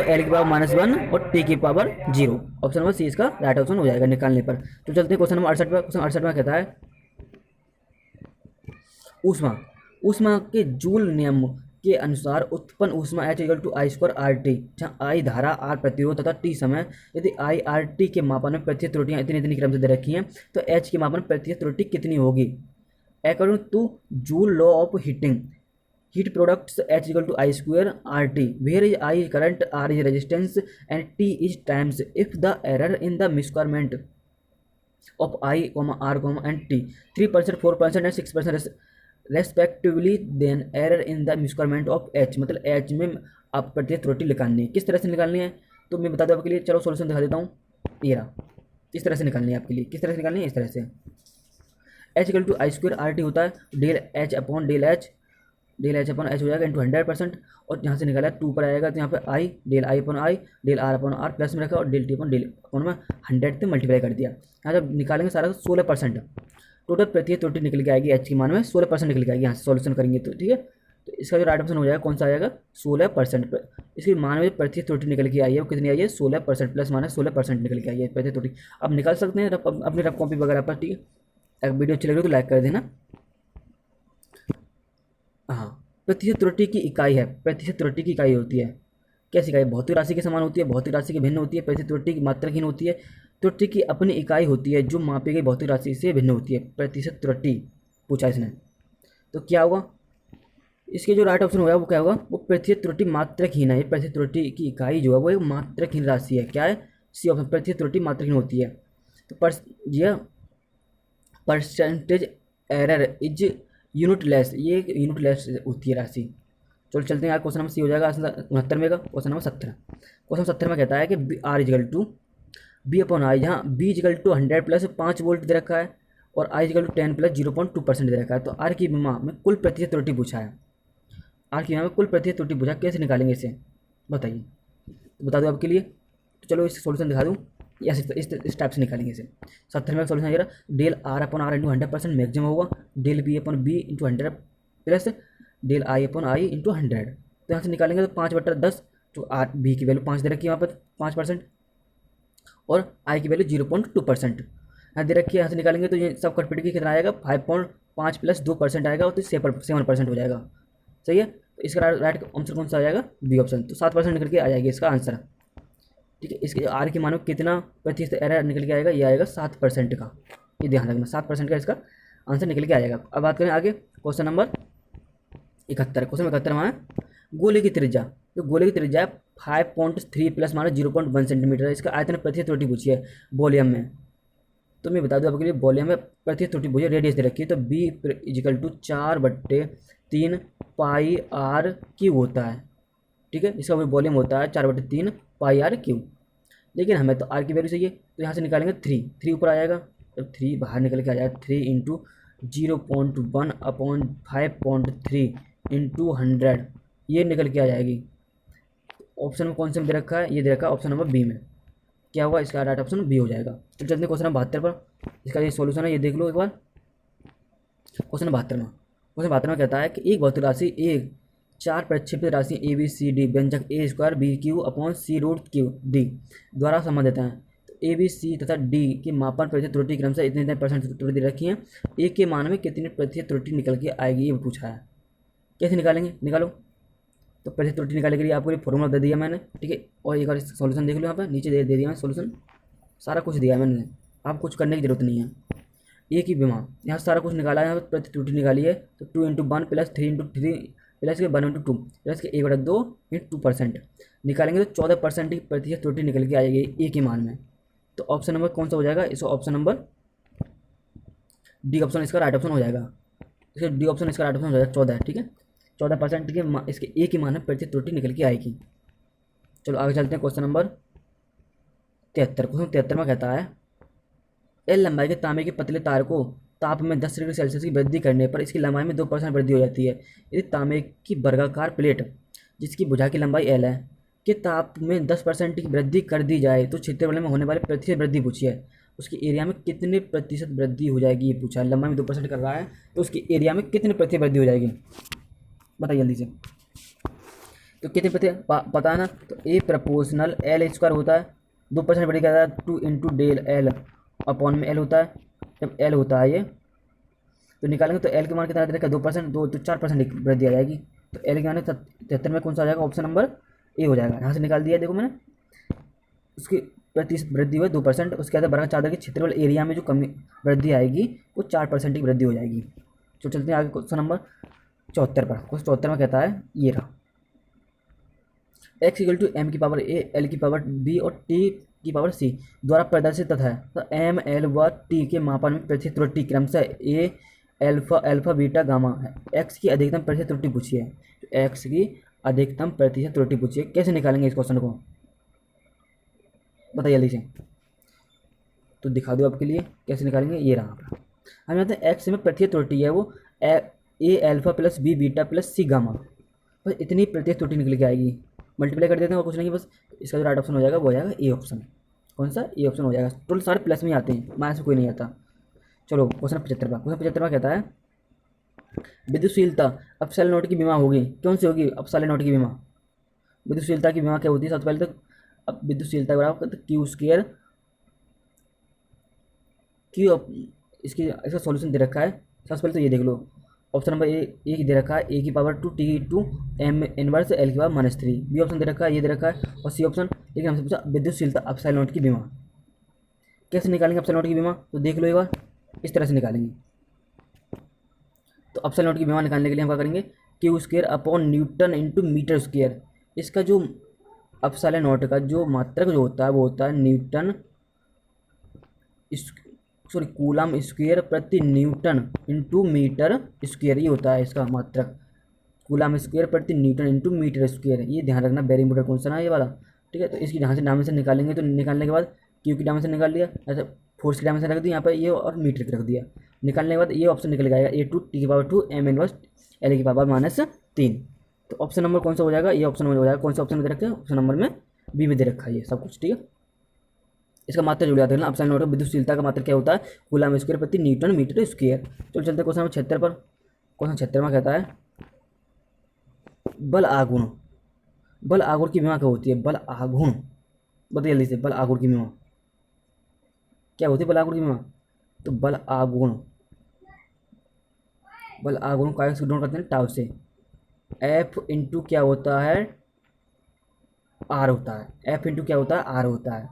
S1: L की पावर -1 और टी की पावर 0, ऑप्शन नंबर सी इसका राइट ऑप्शन हो जाएगा निकालने पर। तो चलते हैं क्वेश्चन नंबर 68 पर। क्वेश्चन 68 में कहता है ऊष्मा ऊष्मा के जूल नियम के अनुसार उत्पन्न ऊष्मा H equal to I square R T, जहाँ आई धारा, आर प्रतिरोध तथा टी समय, यदि आई आर टी के मापन में प्रतिशत त्रुटियाँ इतनी इतनी क्रम से दे रखी हैं, तो H के मापन में प्रतिशत त्रुटि कितनी होगी। According two joule law of heating, heat products H equal to I square RT, where is I current, R is resistance and T is times. If the error in the measurement of I, R, and T 3%, 4% and 6% respectively, then error in the measurement of H, मतलब H में आप प्रतिशत त्रुटि निकालनी है। किस तरह से निकालनी है तो मैं बता दूँ आपके लिए, चलो सॉल्यूशन दिखा देता हूँ। ये रहा, इस तरह से निकालनी है आपके लिए, किस तरह से निकालनी है, इस तरह से H equal to I square R T होता है, del H upon del H upon H हो जाएगा इंटू 100%, और यहाँ से निकाला 2 पर आएगा, तो यहाँ पे I, del I upon I, del R upon R plus में रखा, और del T upon del upon में 100 से मल्टीप्लाई कर दिया। यहाँ जब निकालेंगे सारा 16% टोटल प्रतिशत त्रुटि निकल के आएगी, एच की मान में 16% निकल के आएगी। यहाँ से सॉल्यूशन करेंगे तो ठीक है, तो इसका जो राइट ऑप्शन हो जाएगा कौन सा आ जाएगा, 16%। इसकी मान में प्रतिशत त्रुटि निकल के आई है वो कितनी आई है, 16% प्लस माइनस 16% निकल के आई है प्रतिशत त्रुटि। अब निकाल सकते हैं अपनी रफ कॉपी वगैरह पर, ठीक है। अगर वीडियो अच्छी लग रही हो तो लाइक कर देना। हाँ, प्रतिशत त्रुटि की इकाई है, प्रतिशत त्रुटि की इकाई होती है कैसी इकाई, भौतिक राशि के समान होती है, भौतिक राशि की भिन्न होती है, प्रतिशत त्रुटि की मात्रहीन होती है, त्रुटि की अपनी इकाई होती है जो मापी गई भौतिक राशि से भिन्न होती है। प्रतिशत त्रुटि पूछा इसने, तो क्या होगा, इसके जो राइट ऑप्शन होगा वो क्या होगा, वो प्रतिशत त्रुटि मात्रहीन है। प्रतिशत त्रुटि की इकाई जो है वो एक मात्रहीन राशि है, क्या है, सी ऑप्शन, प्रतिशत त्रुटि मात्रहीन होती है। तो यह परसेंटेज एरर इज यूनिटलेस, ये यूनिटलेस होती है राशि। चलो चलते हैं यार, क्वेश्चन नंबर सी हो जाएगा 69 में का। क्वेश्चन नंबर 70, क्वेश्चन 70 में कहता है कि R equal to V upon I, जहाँ V equal to 100 plus 5 volt दे रखा है और आई इजिकल टू 10 प्लस 0.2% दे रखा है। तो आर की विमा में कुल प्रतिशत त्रुटि पूछा है, आर की विमा में कुल प्रतिशत त्रुटि पूछा, कैसे निकालेंगे इसे बताइए, तो बता दो आपके लिए। तो चलो इस सोल्यूशन दिखा दूँ, या इस टाइप से निकालेंगे इसे। 70 में सोल्यूशन ये रहा, del R upon R into 100% maximum होगा, del V upon V into 100 plus del I upon I into 100। तो यहाँ से निकालेंगे तो 5/10, तो आर बी की वैल्यू 5 दे रखी है वहाँ पर 5%, और आई की वैल्यू 0.2% यहाँ दे रखी है। यहाँ से निकालेंगे तो ये सब कटपिट के कितना आएगा, 5.5 प्लस 2% आएगा, तो 7% हो जाएगा। सही है, तो इसका राइट आंसर कौन सा आ जाएगा, बी ऑप्शन। तो 7% निकल के आ जाएगी इसका आंसर, ठीक है। इसके आर के मानो कितना प्रतिशत एरर निकल के आएगा, ये आएगा 7% का, ये ध्यान रखना 7% का इसका आंसर निकल के आ जाएगा। अब बात करें आगे, क्वेश्चन नंबर 71। क्वेश्चन 71 में गोले की त्रिज्या, तो गोले की त्रिज्या 5.3 प्लस माइनस 0.1 सेंटीमीटर है। इसका आयतन प्रतिशत त्रुटि पूछी है वॉल्यूम में, तो मैं बता दूं आपके लिए वॉल्यूम में प्रतिशत त्रुटि पूछी है, रेडियस दे रखी है, तो B equal to 4/3 pi R cube होता है, ठीक है। इसका वॉल्यूम होता है 4/3 पाई आर क्यूब, लेकिन हमें तो आर की वैल्यू चाहिए, तो यहाँ से निकालेंगे 3 ऊपर आ जाएगा, जब 3 बाहर निकल के आ जाएगा 3 इंटू 0.1 अपॉन 5.3 इंटू 100, ये निकल के आ जाएगी। ऑप्शन में कौन से में दे रखा है, ये दे रखा है ऑप्शन नंबर बी में, क्या होगा इसका राइट ऑप्शन बी हो जाएगा। तो चलते हैं क्वेश्चन नंबर 72 पर, इसका ये सॉल्यूशन है, ये देख लो एक बार। क्वेश्चन 72 में कहता है कि एक भौतिक राशि एक 4 प्रक्षेपित राशि ए बी सी डी व्यंजक ए स्क्वायर बी क्यू अपॉन सी रूट क्यू डी द्वारा संबंधित हैं। तो ए बी सी तथा डी के मापन प्रतिशत त्रुटि क्रम से इतने % त्रुटि दे रखी है, ए के मान में कितनी प्रतिशत त्रुटि निकल के आएगी, ये पूछा है। कैसे निकालेंगे, निकालो। तो प्रतिशत त्रुटि निकालने के लिए आपको फॉर्मूला दे दिया मैंने, ठीक है। और एक बार सॉल्यूशन देख लो, यहाँ पर नीचे दे दिया मैंने सॉल्यूशन, सारा कुछ दिया मैंने, आप कुछ करने की जरूरत नहीं है। ए की विमा, यहाँ सारा कुछ निकाला है, यहाँ पर प्रतिशत त्रुटि निकाली है, तो 2 इंटू 1 प्लस 3 इंटू 3 प्लस के 1 इंटू 2 प्लस के 1/2 इंटू 2% निकालेंगे, तो 14% की प्रतिशत त्रुटि निकल के आएगी ए के मान में, तो ऑप्शन नंबर कौन सा हो जाएगा, इसको ऑप्शन नंबर डी ऑप्शन इसका राइट ऑप्शन हो जाएगा। इसका डी ऑप्शन इसका राइट ऑप्शन हो जाएगा 14, ठीक है। 14% के इसके ए की मान में प्रतिशत त्रुटि निकल के आएगी। चलो आगे चलते हैं क्वेश्चन नंबर 73। क्वेश्चन 73 में कहता है एल लंबाई के तांबे के पतले तार को ताप में 10 डिग्री सेल्सियस की वृद्धि करने पर इसकी लंबाई में 2% वृद्धि हो जाती है। यदि तांबे की वर्गाकार प्लेट जिसकी भुजा की लंबाई एल है के ताप में 10% की वृद्धि कर दी जाए तो क्षेत्रफल में होने वाले प्रतिशत वृद्धि पूछी है। उसकी एरिया में कितने प्रतिशत वृद्धि हो जाएगी, ये पूछा है। लंबाई में 2% कर रहा है तो उसकी एरिया में कितने प्रतिशत वृद्धि हो जाएगी, बताइए जल्दी से। तो कितने प्रतिशत पता है ना, तो ए प्रपोर्शनल एल स्क्वायर होता है, 2% वृद्धि करता है 2 इंटू डेल एल अपॉन में एल होता है। जब एल होता है ये तो निकालेंगे तो एल के मान कितना रहेगा 2%, 2 तो 4% वृद्धि आ जाएगी। तो एल के मान 73 में कौन सा आ जाएगा, ऑप्शन नंबर ए हो जाएगा। यहाँ से निकाल दिया, देखो मैंने उसकी प्रतिशत वृद्धि हुई 2%। उसके बाद वर्ग चादर के क्षेत्रफल एरिया में जो कमी वृद्धि आएगी वो 4% की वृद्धि हो जाएगी। तो चलते हैं आगे क्वेश्चन नंबर 74 पर। क्वेश्चन 74 में कहता है ये रहा, x इक्वल टू एम की पावर ए एल की पावर बी और टी की पावर सी द्वारा प्रदर्शित तथा है। तो एम एल व टी के मापन में प्रतिशत त्रुटि क्रमशः ए एल्फा अल्फा बीटा गामा है। एक्स की अधिकतम प्रतिशत त्रुटि पूछी है। तो एक्स की अधिकतम प्रतिशत त्रुटि पूछी है, कैसे निकालेंगे इस क्वेश्चन को, बताइए जल्दी से। तो दिखा दो आपके लिए कैसे निकालेंगे, ये रहा आपका। हम जानते हैं एक्स में प्रतिशत त्रुटि है वो A alpha plus B beta plus C gamma, बस इतनी प्रतिशत त्रुटि निकल के आएगी। मल्टीप्लाई कर देते हैं और कुछ नहीं, बस इसका जो राइट ऑप्शन हो जाएगा वो हो जाएगा ए ऑप्शन। कौन सा, ए ऑप्शन हो जाएगा। टोटल सारे प्लस में आते हैं, माइनस में कोई नहीं आता। चलो क्वेश्चन 75 पर। क्वेश्चन 75 में कहता है विद्युतशीलता अपसाइलन नोट की बीमा होगी, कौन सी होगी, अपसाइलन नोट की बीमा। विद्युतशीलता की बीमा क्या होती है, सबसे पहले तो अब विद्युतशीलता बराबर क्यू स्क्वायर क्यू, इसका सॉल्यूशन दे रखा है। सबसे पहले तो ये देख लो, ऑप्शन नंबर ए दे रखा है ए की power 2 T two M inverse L की पावर -3। बी ऑप्शन दे रखा है, ये दे रखा है। और सी ऑप्शन, लेकिन हमसे पूछा विद्युतशीलता अपसाइलन नोट की बीमा। कैसे निकालेंगे अपसाइलन नोट की बीमा, तो देख लो एक बार, इस तरह से निकालेंगे। तो अपसाइलन नोट की बीमा निकालने के लिए हम क्या करेंगे, Q square upon newton into metre square. इसका जो अपसाइलन नोट का जो मात्रक जो होता है वो होता है न्यूटन कूलम स्क्वायर प्रति न्यूटन इंटू मीटर स्क्वायर, ये होता है इसका मात्रक। कूलम स्क्वायर प्रति न्यूटन इंटू मीटर स्क्वायर, ये ध्यान रखना, वेरी इंपोर्टेंट क्वेश्चन है ये वाला, ठीक है। तो इसकी यहाँ से डायमेंशन निकालेंगे, तो निकालने के बाद क्यू की डायमेंशन निकाल लिया, ऐसे फोर्स की डायमेंशन रख दी यहाँ पर ये, और मीटर की रख दिया। निकालने के बाद ये ऑप्शन निकल जाएगा ए टू टी की पावर 2 एम इनवर्स एल की पावर -3। तो ऑप्शन नंबर कौन सा हो जाएगा, ये ऑप्शन हो जाएगा। कौन सा ऑप्शन में दे रखा है, ऑप्शन नंबर में बी में दे रखा है ये सब कुछ, ठीक है। इसका मात्रा जुड़ जाता है ना, अपसाइलन नोट विद्युतशीलता का मात्रा क्या होता है, कूलम स्क्वायर प्रति न्यूटन मीटर स्क्वायर। चलो चलते हैं क्वेश्चन नंबर 76 पर। क्वेश्चन 76 में कहता है बल आघूर्ण, बल आघूर्ण की बीमा क्या होती है, बल आघूर्ण, बताइए जल्दी से, बल आघूर्ण की बीमा क्या होती है, बल आघूर्ण की बीमा। तो बल आघूर्ण का डोन करते हैं टाउ से, एफ इंटू क्या होता है, आर होता है। एफ इंटू क्या होता है, आर होता है।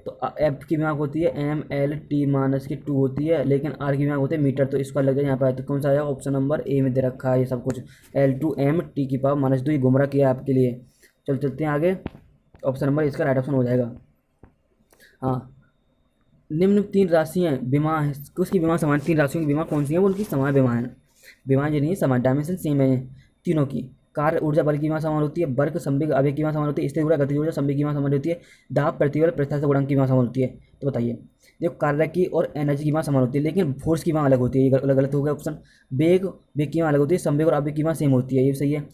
S1: तो एफ की मार्क होती है एम एल टी -2 होती है, लेकिन आर की मार्क होती है मीटर, तो इसका लग जाए यहाँ पर। तो कौन सा आएगा, ऑप्शन नंबर ए में दे रखा है ये सब कुछ, L2 M T की पावर -2। ये गुमराह किया है आपके लिए। चल चलते हैं आगे, ऑप्शन नंबर इसका राइट ऑप्शन हो जाएगा। हाँ, निम्न 3 राशियाँ बीमा है, उसकी बीमा समान, 3 राशियों की बीमा कौन सी है, वो उनकी समान बीमा है। बीमा जो नहीं है समान, डायमेंशन सेम है तीनों की। कार्य ऊर्जा बल की बीमा समान होती है, वर्ग संवेग आवेग की बीमा समान होती है, स्थिर ऊर्जा गतिज ऊर्जा संवेग की बीमा समान होती है, दाब प्रतिबल प्रत्यास्थ गुणांक की बीमा समान होती है। तो बताइए, देखो कार्य की और एनर्जी की बीमा समान होती है, लेकिन फोर्स की बीमा अलग होती है, ये अलग अलग हो गया ऑप्शन। वेग की बीमा अलग होती है, संवेग और आवेग की बीमा सेम होती है, ये सही है।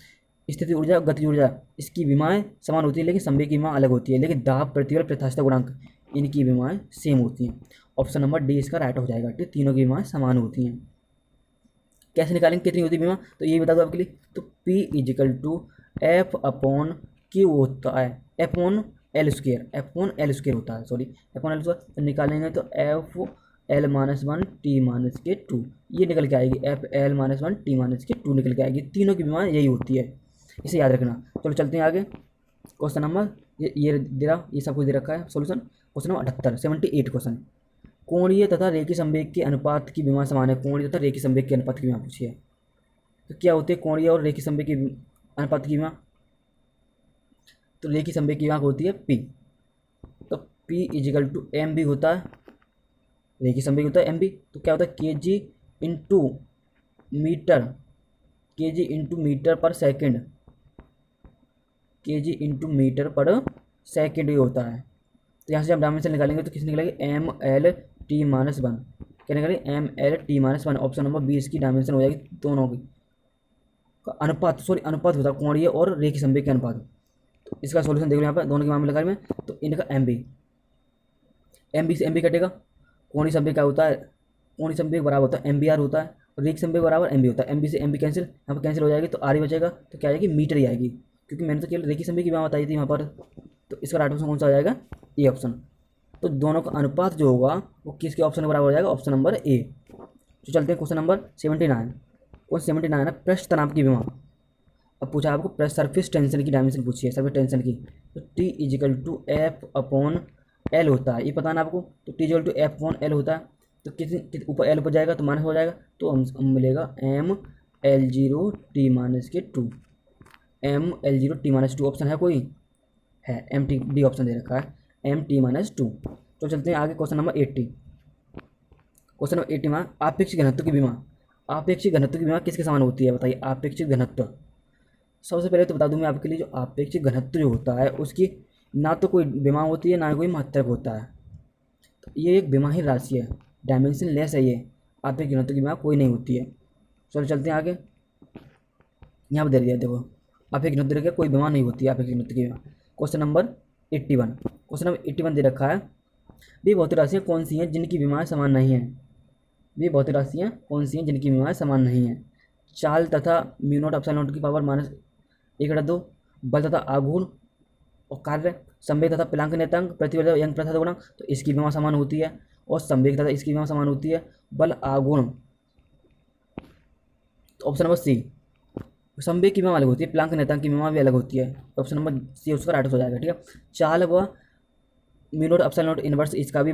S1: स्थिति ऊर्जा गतिज ऊर्जा इसकी बीमाएँ समान होती है, लेकिन संवेग की बीमा अलग होती है, लेकिन दाब प्रतिबल प्रत्यास्थ गुणांक इनकी बीमाएँ सेम होती हैं। ऑप्शन नंबर डी इसका राइट हो जाएगा, ठीक, तीनों की बीमाएँ समान होती हैं। कैसे निकालेंगे कितनी होती है बीमा, तो ये बता दो आपके लिए। तो P equal to F upon Q होता है, एफ ऑन एल स्क्वायर होता है, sorry F on L square. तो निकालेंगे तो एफ एल -1 T -2 ये निकल के आएगी, एफ एल -1 T -2 निकल के आएगी। तीनों की बीमारी यही होती है, इसे याद रखना। चलो चलते हैं आगे, क्वेश्चन नंबर ये दे रहा, ये सब कुछ दे रखा है सोल्यूशन। क्वेश्चन नंबर 78 क्वेश्चन, कोणीय तथा रेखीय संवेग के अनुपात की बीमा समान है। कोणीय तथा रेखीय संवेग के अनुपात की बीमा पूछी है, तो क्या होती है कोणीय और रेखीय संवेग की अनुपात की बीमा। तो रेखीय संवेग की बीमा होती है P, तो P इजिकल टू एम भी होता है, रेखीय संवेग होता है एम भी, तो क्या होता है kg into metre, kg into metre per second, kg into metre per second ये होता है। तो यहाँ से हम डायमेंशन निकालेंगे तो किस निकलेगी M L T minus one, क्या निकलेगी M L T minus one. Option number B इसकी डायमेंशन हो जाएगी दोनों की का अनुपात, सॉरी अनुपात होता है कोणीय और रेखीय संवेग के अनुपात। तो इसका सॉल्यूशन देख लो यहाँ पर दोनों के मामले में, तो इनका एम बी से एम बी कटेगा, कोणीय संवेग क्या होता है, कोणीय संवेग बराबर होता है एम बी आर होता है, रेखीय संवेग बराबर एम बी होता है, एम बी से एम बी कैंसिल, यहाँ पर कैंसिल हो जाएगी तो आर ही बचेगा, तो क्या आएगी मीटर ही आएगी, क्योंकि मैंने तो केवल रेखीय संवेग की बात बताई थी वहाँ पर। तो इसका राइट ऑप्शन कौन सा आ जाएगा, ए ऑप्शन। तो दोनों का अनुपात जो होगा वो किसके ऑप्शन के बराबर हो जाएगा, ऑप्शन नंबर ए। तो चलते हैं क्वेश्चन नंबर 79। कौन 79 है, पृष्ठ तनाव की विमा। अब पूछा आपको पृष्ठ सरफेस टेंशन की डायमेंशन पूछी है, सरफेस टेंशन की, तो T equal to F upon L होता है, ये पता ना आपको। तो T equal to F upon L होता है, तो कितने ऊपर एल ऊपर जाएगा तो माइनस हो जाएगा, तो हम मिलेगा M L zero T minus के two, M L zero T minus two. Option है कोई, है एम टी, डी ऑप्शन दे रखा है एम टी माइनस टू। तो चलते हैं आगे क्वेश्चन नंबर 80। क्वेश्चन नंबर 80 में आपेक्षिक घनत्व की विमा। आपेक्षिक घनत्व की विमा किसके समान होती है बताइए, आपेक्षिक घनत्व। सबसे पहले तो बता दूं मैं आपके लिए, जो आपेक्षिक घनत्व जो होता है उसकी ना तो कोई विमा होती है ना कोई मात्रक होता है, तो ये एक विमा ही राशि है, डायमेंशन लेस है ये, आपेक्षिक घनत्व की विमा कोई नहीं होती है। चलो चलते हैं आगे, यहाँ पर दे दिया देखो, आपेक्षिक घनत्व की कोई विमा नहीं होती है, आपेक्षिक घनत्व की विमा। क्वेश्चन नंबर 81, क्वेश्चन नंबर 81 दे रखा है, वे भौतिक राशियाँ कौन सी हैं जिनकी विमाएँ समान नहीं हैं। वे भौतिक राशियाँ कौन सी हैं जिनकी विमाएँ समान नहीं हैं। चाल तथा म्यू नॉट अपसाइड नॉट की पावर माइनस 1/2, बल तथा आघूर्ण और कार्य, संवेग तथा प्लांक नियतांक, प्रतिवर्धक यंग प्रथा गुणांक, तो इसकी विमा समान होती है, और संवेग तथा इसकी विमा समान होती है, बल आघूर्ण। तो ऑप्शन नंबर सी, संवेग की विमा अलग होती है, प्लांक नियतांक की विमा भी अलग होती है, ऑप्शन नंबर सी उसका राइट हो जाएगा। ठीक है, चाल व mu naught upside not inverse, इसका भी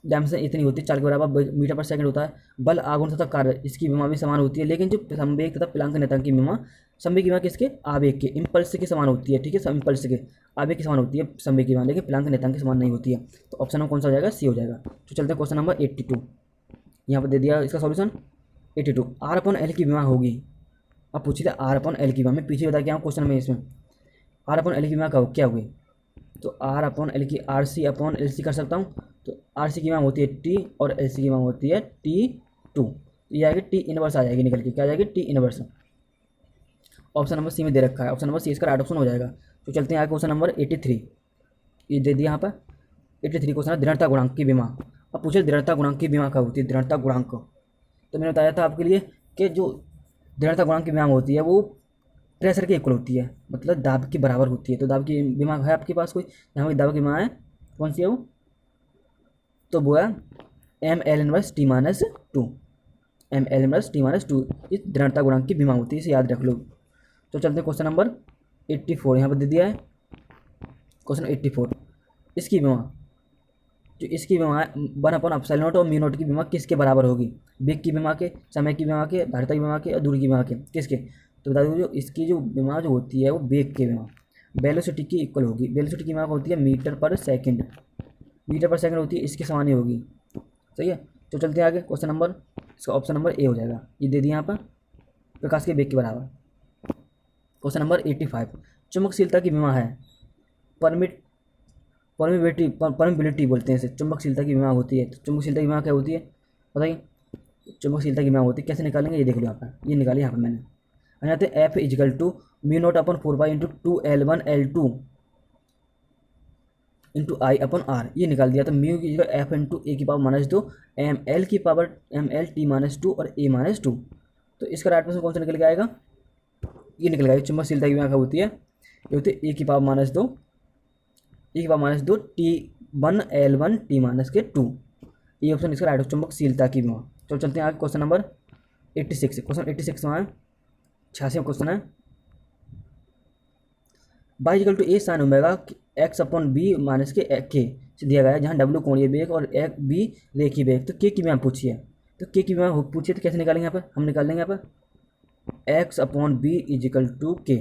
S1: डायमेंशन इतनी होती है, चाल के बराबर मीटर पर सेकंड होता है। बल आघूर्ण तथा कार्य, इसकी विमा भी समान होती है, लेकिन जो संवेग तथा प्लांक नियतांक की विमा, संवेग की विमा किसके, आवेग के, इम्पल्स के समान होती है। ठीक है, इम्पल्स के आवेग की समान होती है संवेग की विमा, लेकिन प्लांक नियतांक की समान नहीं होती है। तो ऑप्शन नंबर कौन सा हो जाएगा, सी हो जाएगा। तो चलते हैं क्वेश्चन नंबर 82, यहाँ पर दे दिया इसका सॉल्यूशन 82। आर अपॉन एल की विमा होगी, अब पूछ लिया आर अपॉन एल की विमा, मैं पीछे बता के आऊँ क्वेश्चन में, इसमें आर अपॉन एल की विमा क्या होगी, तो आर अपॉन एल की R C upon L C कर सकता हूँ। तो आर सी की विमा होती है टी और एल सी की विमा होती है T2, ये आएगी टी इनवर्स आ जाएगी निकल के, क्या आ जाएगी T inverse. Option number C में दे रखा है, ऑप्शन नंबर सी इसका राइट ऑप्शन हो जाएगा। तो चलते हैं आगे क्वेश्चन नंबर 83, ये दे दिया यहाँ पर 83 क्वेश्चन है दृढ़ता गुणांक की विमा। अब पूछे दृढ़ता गुणांक की विमा क्या होती है, दृढ़ता गुणांक, तो मैंने बताया था आपके लिए कि जो दृढ़ता गुणांक की विमा होती है वो प्रेशर के इक्वल होती है, मतलब दाब के बराबर होती है। तो दाब की विमा है आपके पास कोई, यहाँ पर दाब की विमा है कौन सी है वो, तो वो है M L inverse T minus two, M L inverse T minus two, इस दृढ़ता गुणांक की विमा होती है, इसे याद रख लो। तो चलते हैं क्वेश्चन नंबर 84, यहाँ पर दे दिया है क्वेश्चन 84, इसकी विमा, जो इसकी विमा है 1 अपसाइलन नॉट और म्यू नॉट की विमा किसके बराबर होगी, वेग की विमा के, समय की विमा के, धारिता की विमा के और दूरी की विमा के, किसके। तो बता दो जो इसकी जो विमा जो होती है वो वेग की विमा वेलोसिटी की इक्वल होगी, वेलोसिटी की विमा होती है मीटर पर सेकेंड, मीटर पर सेकंड होती है, इसके समान ही होगी। सही है, तो चलते हैं आगे क्वेश्चन नंबर, इसका ऑप्शन नंबर ए हो जाएगा, ये दे दिया यहाँ पर प्रकाश के वेग के बराबर। क्वेश्चन नंबर 85, चुंबकशीलता की विमा है, परमिबिलिटी बोलते हैं इसे, चुंबकशीलता की विमा होती है। तो चुंबकशीलता की विमा क्या होती है बताइए, चुंबकशीलता की विमा होती है, कैसे निकालेंगे ये देख लो यहाँ पर, ये निकालिए यहाँ पर मैंने, यहाँ पे F equal to mu naught upon 4 pi into 2L1 L2 into I upon R, ये निकाल दिया। तो म्यू की जगह एफ इंटू ए की पावर -2, एम एल की पावर ML T-2 और A-2। तो इसका राइट आंसर कौन सा निकल के आएगा, ये निकल गया। चुंबकशीलता की विमा क्या होती है, ये होती है ए की पावर -2 T1 L1 T-2, ये ऑप्शन इसका राइट, चुंबकशीलता की विमा। तो चलते हैं आगे क्वेश्चन नंबर 86, क्वेश्चन 86 में 86 क्वेश्चन है, Y equal to A sine omega X upon B minus के से दिया गया है, जहाँ डब्ल्यू कोणीय वेग और बी रेखीय वेग। तो के की विमा पूछी है, तो के की विमा पूछी है तो कैसे निकालेंगे यहाँ पर, हम निकालेंगे यहाँ पर X upon B equal to K,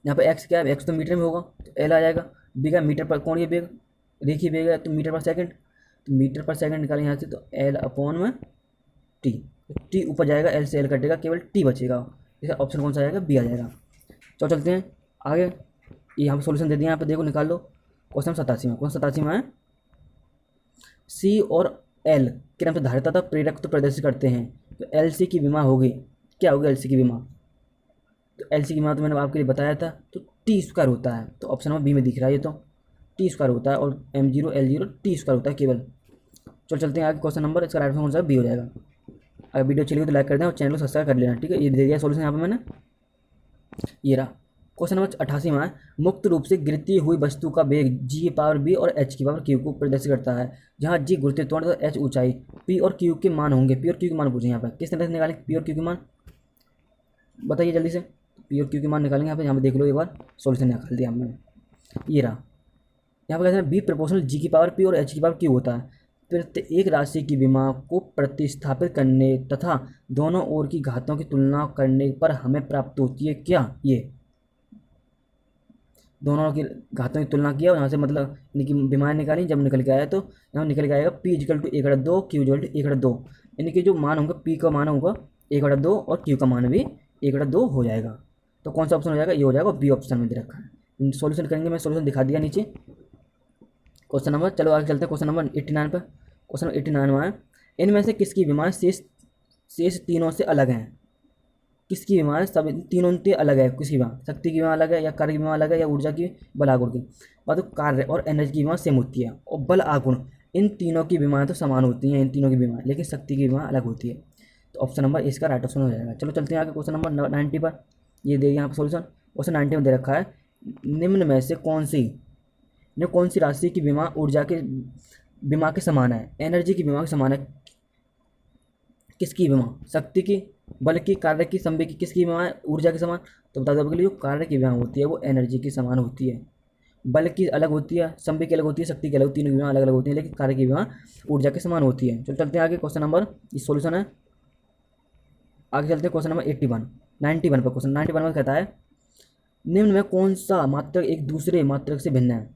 S1: यहाँ पर एक्स क्या है, एक्स तो मीटर में होगा तो एल आ जाएगा, बेग है मीटर पर, कौन ये बेग, रेखीय बेग है तो मीटर पर सेकंड, तो मीटर पर सेकंड निकालें यहाँ से, तो एल अपॉन में टी, टी ऊपर जाएगा, एल से एल कटेगा, केवल टी बचेगा। इसका ऑप्शन कौन सा आएगा, बी आ जाएगा। चलो चलते हैं आगे, ये यहाँ पर सोल्यूशन दे दिया, यहाँ पे देखो निकाल लो। क्वेश्चन 87 में, कौन 87 में है, सी और एल के नाम से धारिता तथा प्रेरक तो प्रदर्शित करते हैं, तो एल सी की विमा होगी, क्या होगी एल सी की विमा, तो एल सी की विमा तो मैंने आपके लिए बताया था, तो टी स्क्वायर होता है, तो ऑप्शन नंबर बी में दिख रहा है ये, तो टी स्क्वायर होता है, और M zero L zero T square होता है केवल। चलो चलते हैं आगे, क्वेश्चन नंबर, इसका राइट आंसर कौन सा बी हो जाएगा। अगर वीडियो चलिए तो लाइक कर दें और चैनल को सब्सक्राइब कर लेना, ठीक है। ये दे दिया सोल्यूशन यहाँ पे मैंने, ये रहा। क्वेश्चन नंबर 88 में है, मुक्त रूप से गिरती हुई वस्तु का वेग जी पावर बी और एच की पावर क्यू को प्रदर्शित करता है, जहाँ जी गुरुत्वाकर्षण तथा एच ऊंचाई, पी और क्यू के मान होंगे। पी और क्यू के मान पूछे यहाँ पर, किस तरह से निकालेंगे पी और क्यू के मान, बताइए जल्दी से। पी और क्यू के मान निकालेंगे यहाँ पे देख लो एक बार, सोल्यूशन निकाल दिया हमने, ये रहा। यहाँ पर कहते हैं बी प्रोपोर्शनल जी की पावर पी और एच की पावर क्यू होता है, प्रत्येक राशि की विमा को प्रतिस्थापित करने तथा दोनों ओर की घातों की तुलना करने पर हमें प्राप्त होती है क्या, ये दोनों की घातों की तुलना किया और यहाँ से मतलब इनकी विमाएँ निकाली, जब निकल के आया तो यहाँ निकल के आएगा P equal to 1/2, Q equal to 1/2, इनके जो मान होंगे पी का मान होगा 1/2 और क्यू का मान भी 1/2 हो जाएगा। तो कौन सा ऑप्शन हो जाएगा, ये हो जाएगा, बी ऑप्शन में दे रखा है। सॉल्यूशन करेंगे, मैं सॉल्यूशन दिखा दिया नीचे क्वेश्चन नंबर। चलो आगे चलते हैं क्वेश्चन नंबर 89 पर। क्वेश्चन नंबर 89 में है, इनमें से किसकी विमाएँ शेष तीनों से अलग हैं, किसकी विमाएँ सब तीनों से अलग है, किसकी विमा, शक्ति की विमा अलग है, या कार्य की विमा अलग है, या ऊर्जा की, बल आगुण की। बात तो कार्य और एनर्जी की विमा सेम होती है, और बल आगुण इन तीनों की विमाएँ तो समान होती हैं, इन तीनों की विमा, लेकिन शक्ति की विमा अलग होती है। तो ऑप्शन नंबर इसका राइट ऑप्शन हो जाएगा। चलो चलते हैं आगे क्वेश्चन नंबर 90 पर। ये दे यहाँ पर सोल्यूशन, क्वेश्चन 90 में दे रखा है, निम्न में से कौन सी राशि की विमा ऊर्जा के विमा के समान है, एनर्जी की विमा के समान है, किसकी विमा, शक्ति की, बल की, कार्य की, संवेग की, किसकी विमा है ऊर्जा के समान। तो बता दो आपके लिए, जो कार्य की विमा होती है वो एनर्जी की समान होती है, बल की अलग होती है, संवेग की अलग होती है, शक्ति की अलग, तीनों की विमा अलग अलग होती है, लेकिन कार्य की विमा ऊर्जा के समान होती है। चलो चलते हैं आगे, क्वेश्चन नंबर, ये सोल्यूशन है। आगे चलते हैं क्वेश्चन नंबर 91 पर। क्वेश्चन 91 में कहता है, निम्न में कौन सा मात्रक एक दूसरे मात्रक से भिन्न है,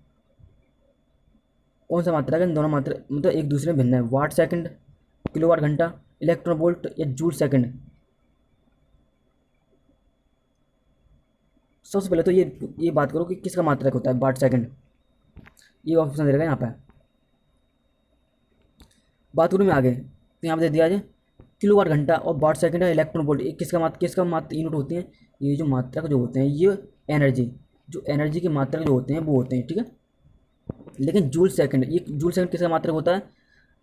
S1: कौन सा मात्रक है, इन दोनों मात्रक मतलब एक दूसरे में भिन्न है, वाट सेकंड, किलोवाट घंटा, इलेक्ट्रॉन वोल्ट या जूल सेकंड। सबसे पहले तो ये बात करो कि किसका मात्रक होता है वाट सेकंड, ये ऑप्शन दे रखा है यहाँ पे। बात करूँ मैं आगे, तो यहाँ पे दे दिया है किलोवाट घंटा और वाट सेकंड है, इलेक्ट्रॉन वोल्ट, किसका मात्र यूनिट होती हैं, ये जो मात्रक जो होते हैं, ये एनर्जी के मात्रक जो होते हैं वो होते हैं, ठीक है। लेकिन जूल सेकंड, ये जूल सेकंड किसका मात्रक होता है,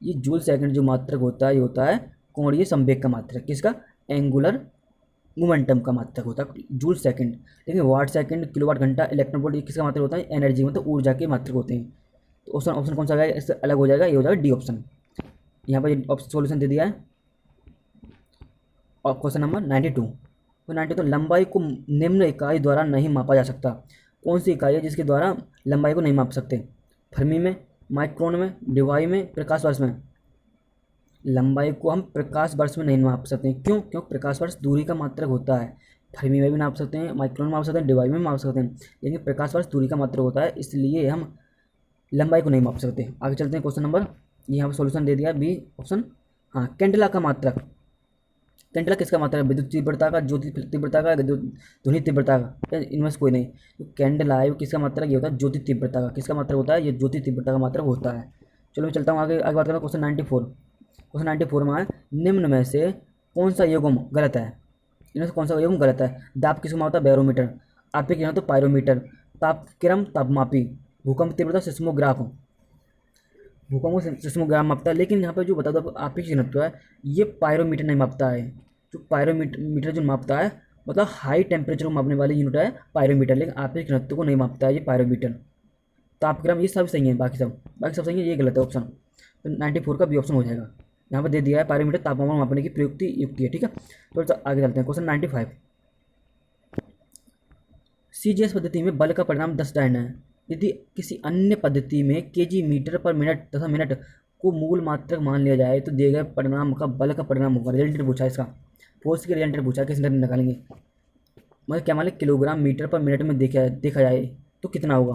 S1: ये जूल सेकंड जो मात्रक होता है ये होता है कोणीय संवेग का मात्रक, किसका, एंगुलर मोमेंटम का मात्रक होता है जूल सेकंड। लेकिन वाट सेकंड, किलोवाट घंटा, इलेक्ट्रॉन वोल्ट, ये किसका मात्रक होता है, एनर्जी मतलब ऊर्जा के मात्रक होते हैं। तो ऑप्शन कौन सा आएगा, इससे अलग हो जाएगा, ये हो जाएगा डी ऑप्शन। यहाँ पर ऑप्शन सोल्यूशन दे दिया है। और क्वेश्चन नंबर 92, तो 92, लंबाई को निम्न इकाई द्वारा नहीं मापा जा सकता, कौन सी इकाई है जिसके द्वारा लंबाई को नहीं माप सकते, फर्मी में, माइक्रोन में, डिवाई में, प्रकाश वर्ष में। लंबाई को हम प्रकाश वर्ष में नहीं माप सकते, क्यों, क्योंकि प्रकाश वर्ष दूरी का मात्रक होता है, फर्मी में भी नाप सकते हैं, माइक्रोन में माप सकते हैं, डिवाई में माप सकते हैं, लेकिन प्रकाश वर्ष दूरी का मात्रक होता है, इसलिए हम लंबाई को नहीं माप सकते। आगे चलते हैं क्वेश्चन नंबर, यहाँ पर सोल्यूशन दे दिया बी ऑप्शन। हाँ, कैंडेला का मात्रक, कैंडेला किसका मात्रक है, विद्युत तीव्रता का, ज्योति तीव्रता का, ध्वनि तीव्रता का, इनमें से कोई नहीं। तो कैंडेला है वो किसका मात्रक, ये होता है ज्योति तीव्रता का, किसका मात्रक होता है, ये ज्योति तीव्रता का मात्रक होता है। चलो मैं चलता हूँ आगे बात करता हूँ क्वेश्चन 94। क्वेश्चन 94 में है, निम्न में से कौन सा युग्म गलत है, इनमें से कौन सा युग्म गलत है, दाब किसका माप होता है, बैरोमीटर, आपके यहाँ तो पायरोमीटर, तापक्रम तापमापी, भूकंप तीव्रता सिस्मोग्राफ, भूकंप को सिस्मोग्राफ मापता है, लेकिन यहाँ पर जो बता दो आपकी घनत्व है ये पायरोमीटर नहीं मापता है। जो पायरोमीटर जो मापता है मतलब हाई टेम्परेचर को मापने वाली यूनिट है पायरोमीटर, लेकिन आपकी घनत्व को नहीं मापता है ये पायरोमीटर। तापक्रम ये सब सही है, बाकी सब सही है, ये गलत है ऑप्शन। तो 94 का बी ऑप्शन हो जाएगा। यहाँ पर दे दिया है पायरोमीटर तापमान मापने की प्रयुक्ति युक्ति है, ठीक है। तो आगे चलते हैं क्वेश्चन 95। CGS पद्धति में बल का परिणाम 10 डायन है, यदि किसी अन्य पद्धति में केजी मीटर पर मिनट तथा मिनट को मूल मात्रक मान लिया जाए तो दिए गए परिणाम का बल का परिणाम होगा। रिजल्टेड पूछा इसका, फोर्स के रिजल्टेड पूछा, किस तरह निकालेंगे, मतलब क्या मान लें किलोग्राम मीटर पर मिनट में देखा जाए तो कितना होगा।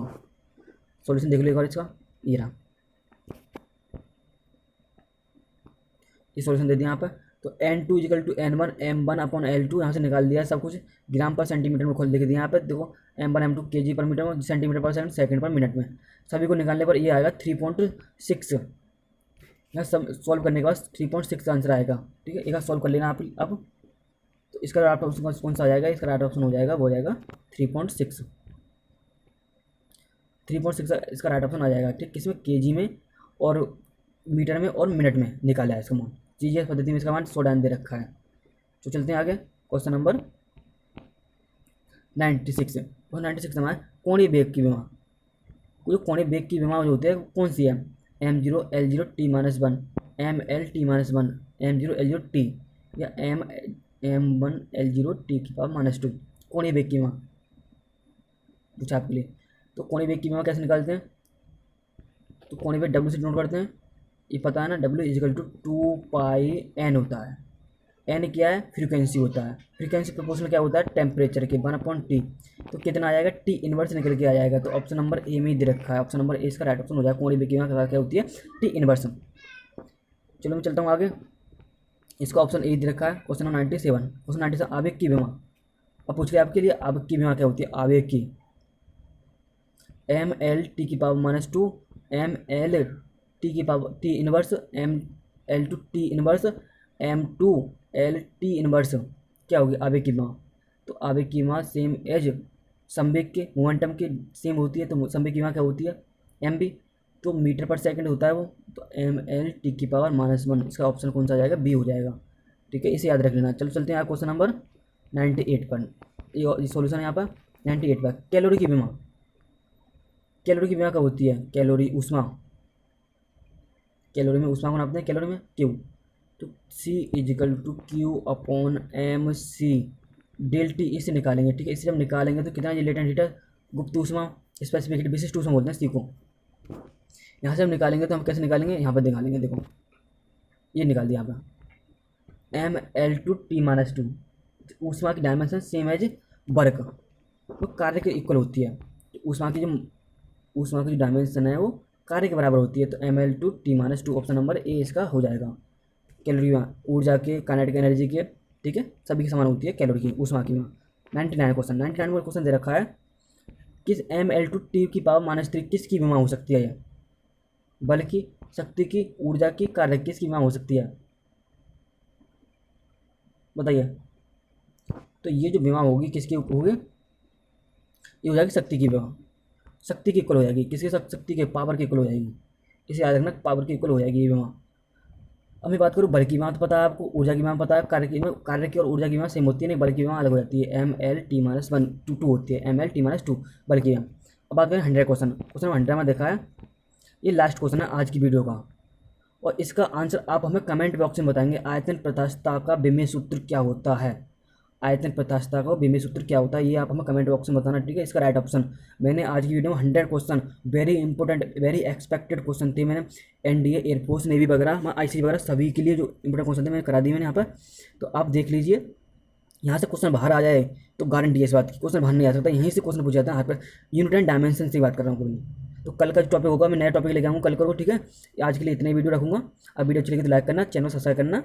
S1: सॉल्यूशन देख लो एक बार इसका, ये रहा, ये सॉल्यूशन दे दिया यहाँ पर। तो N2 is equal to N1 M1 upon L2 यहाँ से निकाल दिया सब कुछ, ग्राम पर सेंटीमीटर में खोल लिख दिया यहाँ पे। देखो M1 M2 kg पर मीटर में, सेंटीमीटर पर सेकंड, सेकंड पर मिनट में, सभी को निकालने पर ये आएगा 3.6। यहाँ सब सॉल्व करने के बाद 3.6 आंसर आएगा। ठीक है, एक बार सॉल्व कर लेना आप अब। तो इसका राइट ऑप्शन कौन सा आ जाएगा, इसका राइट ऑप्शन हो जाएगा, वो हो जाएगा 3.6। 3.6 इसका राइट ऑप्शन आ जाएगा। ठीक, किसमें, केजी में और मीटर में और मिनट में निकाला है इसका मान। जीजीएस पद्धति में इसका मान 100 डाल दे रखा है। तो चलते हैं आगे, क्वेश्चन नंबर 96। और 96 हमारा कोणीय वेग की विमा। जो कोणीय वेग की विमा जो होती है कौन सी है, M0 L0 T-1, ML T-1, M0 L0 T या M1 L0 T⁻²। कोणीय वेग की विमा पूछा आपके लिए। तो कोणीय वेग की विमा कैसे निकालते हैं, तो कोणीय वेग W से नोट करते हैं, ये पता है ना, W इजिकल टू 2πN होता है। N क्या है, फ्रीक्वेंसी होता है, फ्रीक्वेंसी प्रोपोर्शनल क्या होता है, टेम्परेचर के 1/T। तो कितना आ जाएगा, T इनवर्स निकल के आ जाएगा। तो ऑप्शन नंबर ए में ही दे रखा है, ऑप्शन नंबर ए इसका राइट ऑप्शन हो जाएगा। कोणीय वेग की विमा क्या होती है, T इनवर्स। चलो मैं चलता हूँ आगे, इसका ऑप्शन ए दे रखा है। Question number 97। क्वेश्चन 97 आवेग की विमा। अब पूछ लिया आपके लिए, आवेग की विमा क्या होती है, आवेग की ML T⁻², ML T inverse, ML2 T inverse, M2 L T inverse क्या होगी, आवेग की विमा। तो आवेग की विमा सेम एज संवेग के, मोमेंटम के सेम होती है। तो संवेग की विमा क्या होती है, MB, तो मीटर पर सेकंड होता है वो। तो ML T⁻⁻1, इसका ऑप्शन कौन सा आ जाएगा, बी हो जाएगा। ठीक है, इसे याद रख लेना। चलो चलते हैं यहाँ क्वेश्चन नंबर 98 पर। ये सॉल्यूशन है यहाँ पर 98 पर। कैलोरी की विमा। कैलोरी की विमा कब होती है, कैलोरी ऊष्मा, कैलोरी में ऊष्मा को नापते हैं, कैलोरी में क्यू। तो C equal to Q/mc del T, इसे निकालेंगे। ठीक है, इसे जब निकालेंगे तो कितना, ये लेटेंट हीट है, गुप्त ऊष्मा, स्पेसिफिक हीट, विशिष्ट ऊष्मा बोलते हैं C को। यहाँ से हम निकालेंगे तो हम कैसे निकालेंगे, यहाँ पर निकालेंगे, देखो ये निकाल दिया यहाँ पर ML2 T-2। ऊष्मा की डायमेंशन सेम एज वर्क, वो कार्य के इक्वल होती है। तो ऊष्मा की जो डायमेंशन है वो कार्य के बराबर होती है। तो ML2 T-2 option number A इसका हो जाएगा। कैलोरी ऊर्जा के, काइनेटिक एनर्जी के, ठीक है, सभी की समान होती है कैलोरी की, ऊष्मा की। 99 क्वेश्चन दे रखा है, किस ML2 T⁻³ किसकी विमा हो सकती है, बल की, शक्ति की, ऊर्जा की, कार्य किसकी विमा हो सकती है, बताइए। तो ये जो विमा होगी किसकी होगी, ये हो जाएगी शक्ति की विमा, शक्ति की इक्वल हो जाएगी, किसके साथ, शक्ति के, पावर की इक्वल हो जाएगी। इसे याद रखना, पावर की इक्वल हो जाएगी ये विमा। अब मैं बात करूँ बल की विमा, तो पता है आपको, ऊर्जा की विमा पता है, कार्य की और ऊर्जा की विमा सेम होती है, नहीं बल की विमा अलग हो जाती है, ML T-2 होती है, ML T-2 बल की विमा। अब बात करें 100 क्वेश्चन 100 में देखा है, ये लास्ट क्वेश्चन है आज की वीडियो का, और इसका आंसर आप हमें कमेंट बॉक्स में बताएंगे। आयतन प्रत्यास्थता का विमेय सूत्र क्या होता है, आयतन प्रत्यास्थता का विमेय सूत्र क्या होता है, ये आप हमें कमेंट बॉक्स में बताना। ठीक है, इसका राइट ऑप्शन मैंने आज की वीडियो में 100 question, very important, very expected question थे, मैंने NDA, एयरफोर्स, नेवी वगैरह, IC वगैरह सभी के लिए जो इंपॉर्टेंट क्वेश्चन थे मैंने करा दिए मैंने यहाँ पर। तो आप देख लीजिए, यहाँ से क्वेश्चन बाहर आ जाए तो गारंटी है इस बात की, क्वेश्चन बाहर नहीं आ सकता, यहीं से क्वेश्चन पूछ जाता है। यहाँ पर यूनिट एंड डायमेंशन से बात कर रहा हूँ पूरी। तो कल का जो टॉपिक होगा मैं नया टॉपिक लेके आऊँगा कल करो। ठीक है, आज के लिए इतने वीडियो रखूँगा। अब वीडियो अच्छी लगी तो लाइक करना, चैनल सब्सक्राइब करना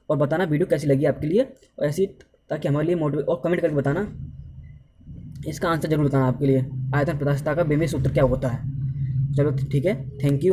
S1: और बताना वीडियो कैसी लगी आपके लिए, और ऐसी ताकि हमारे लिए मोटिवेट, और कमेंट करके बताना, इसका आंसर जरूर बताना आपके लिए, आयतन प्रत्यास्थता का विमेय सूत्र क्या होता है। चलो ठीक है, थैंक यू।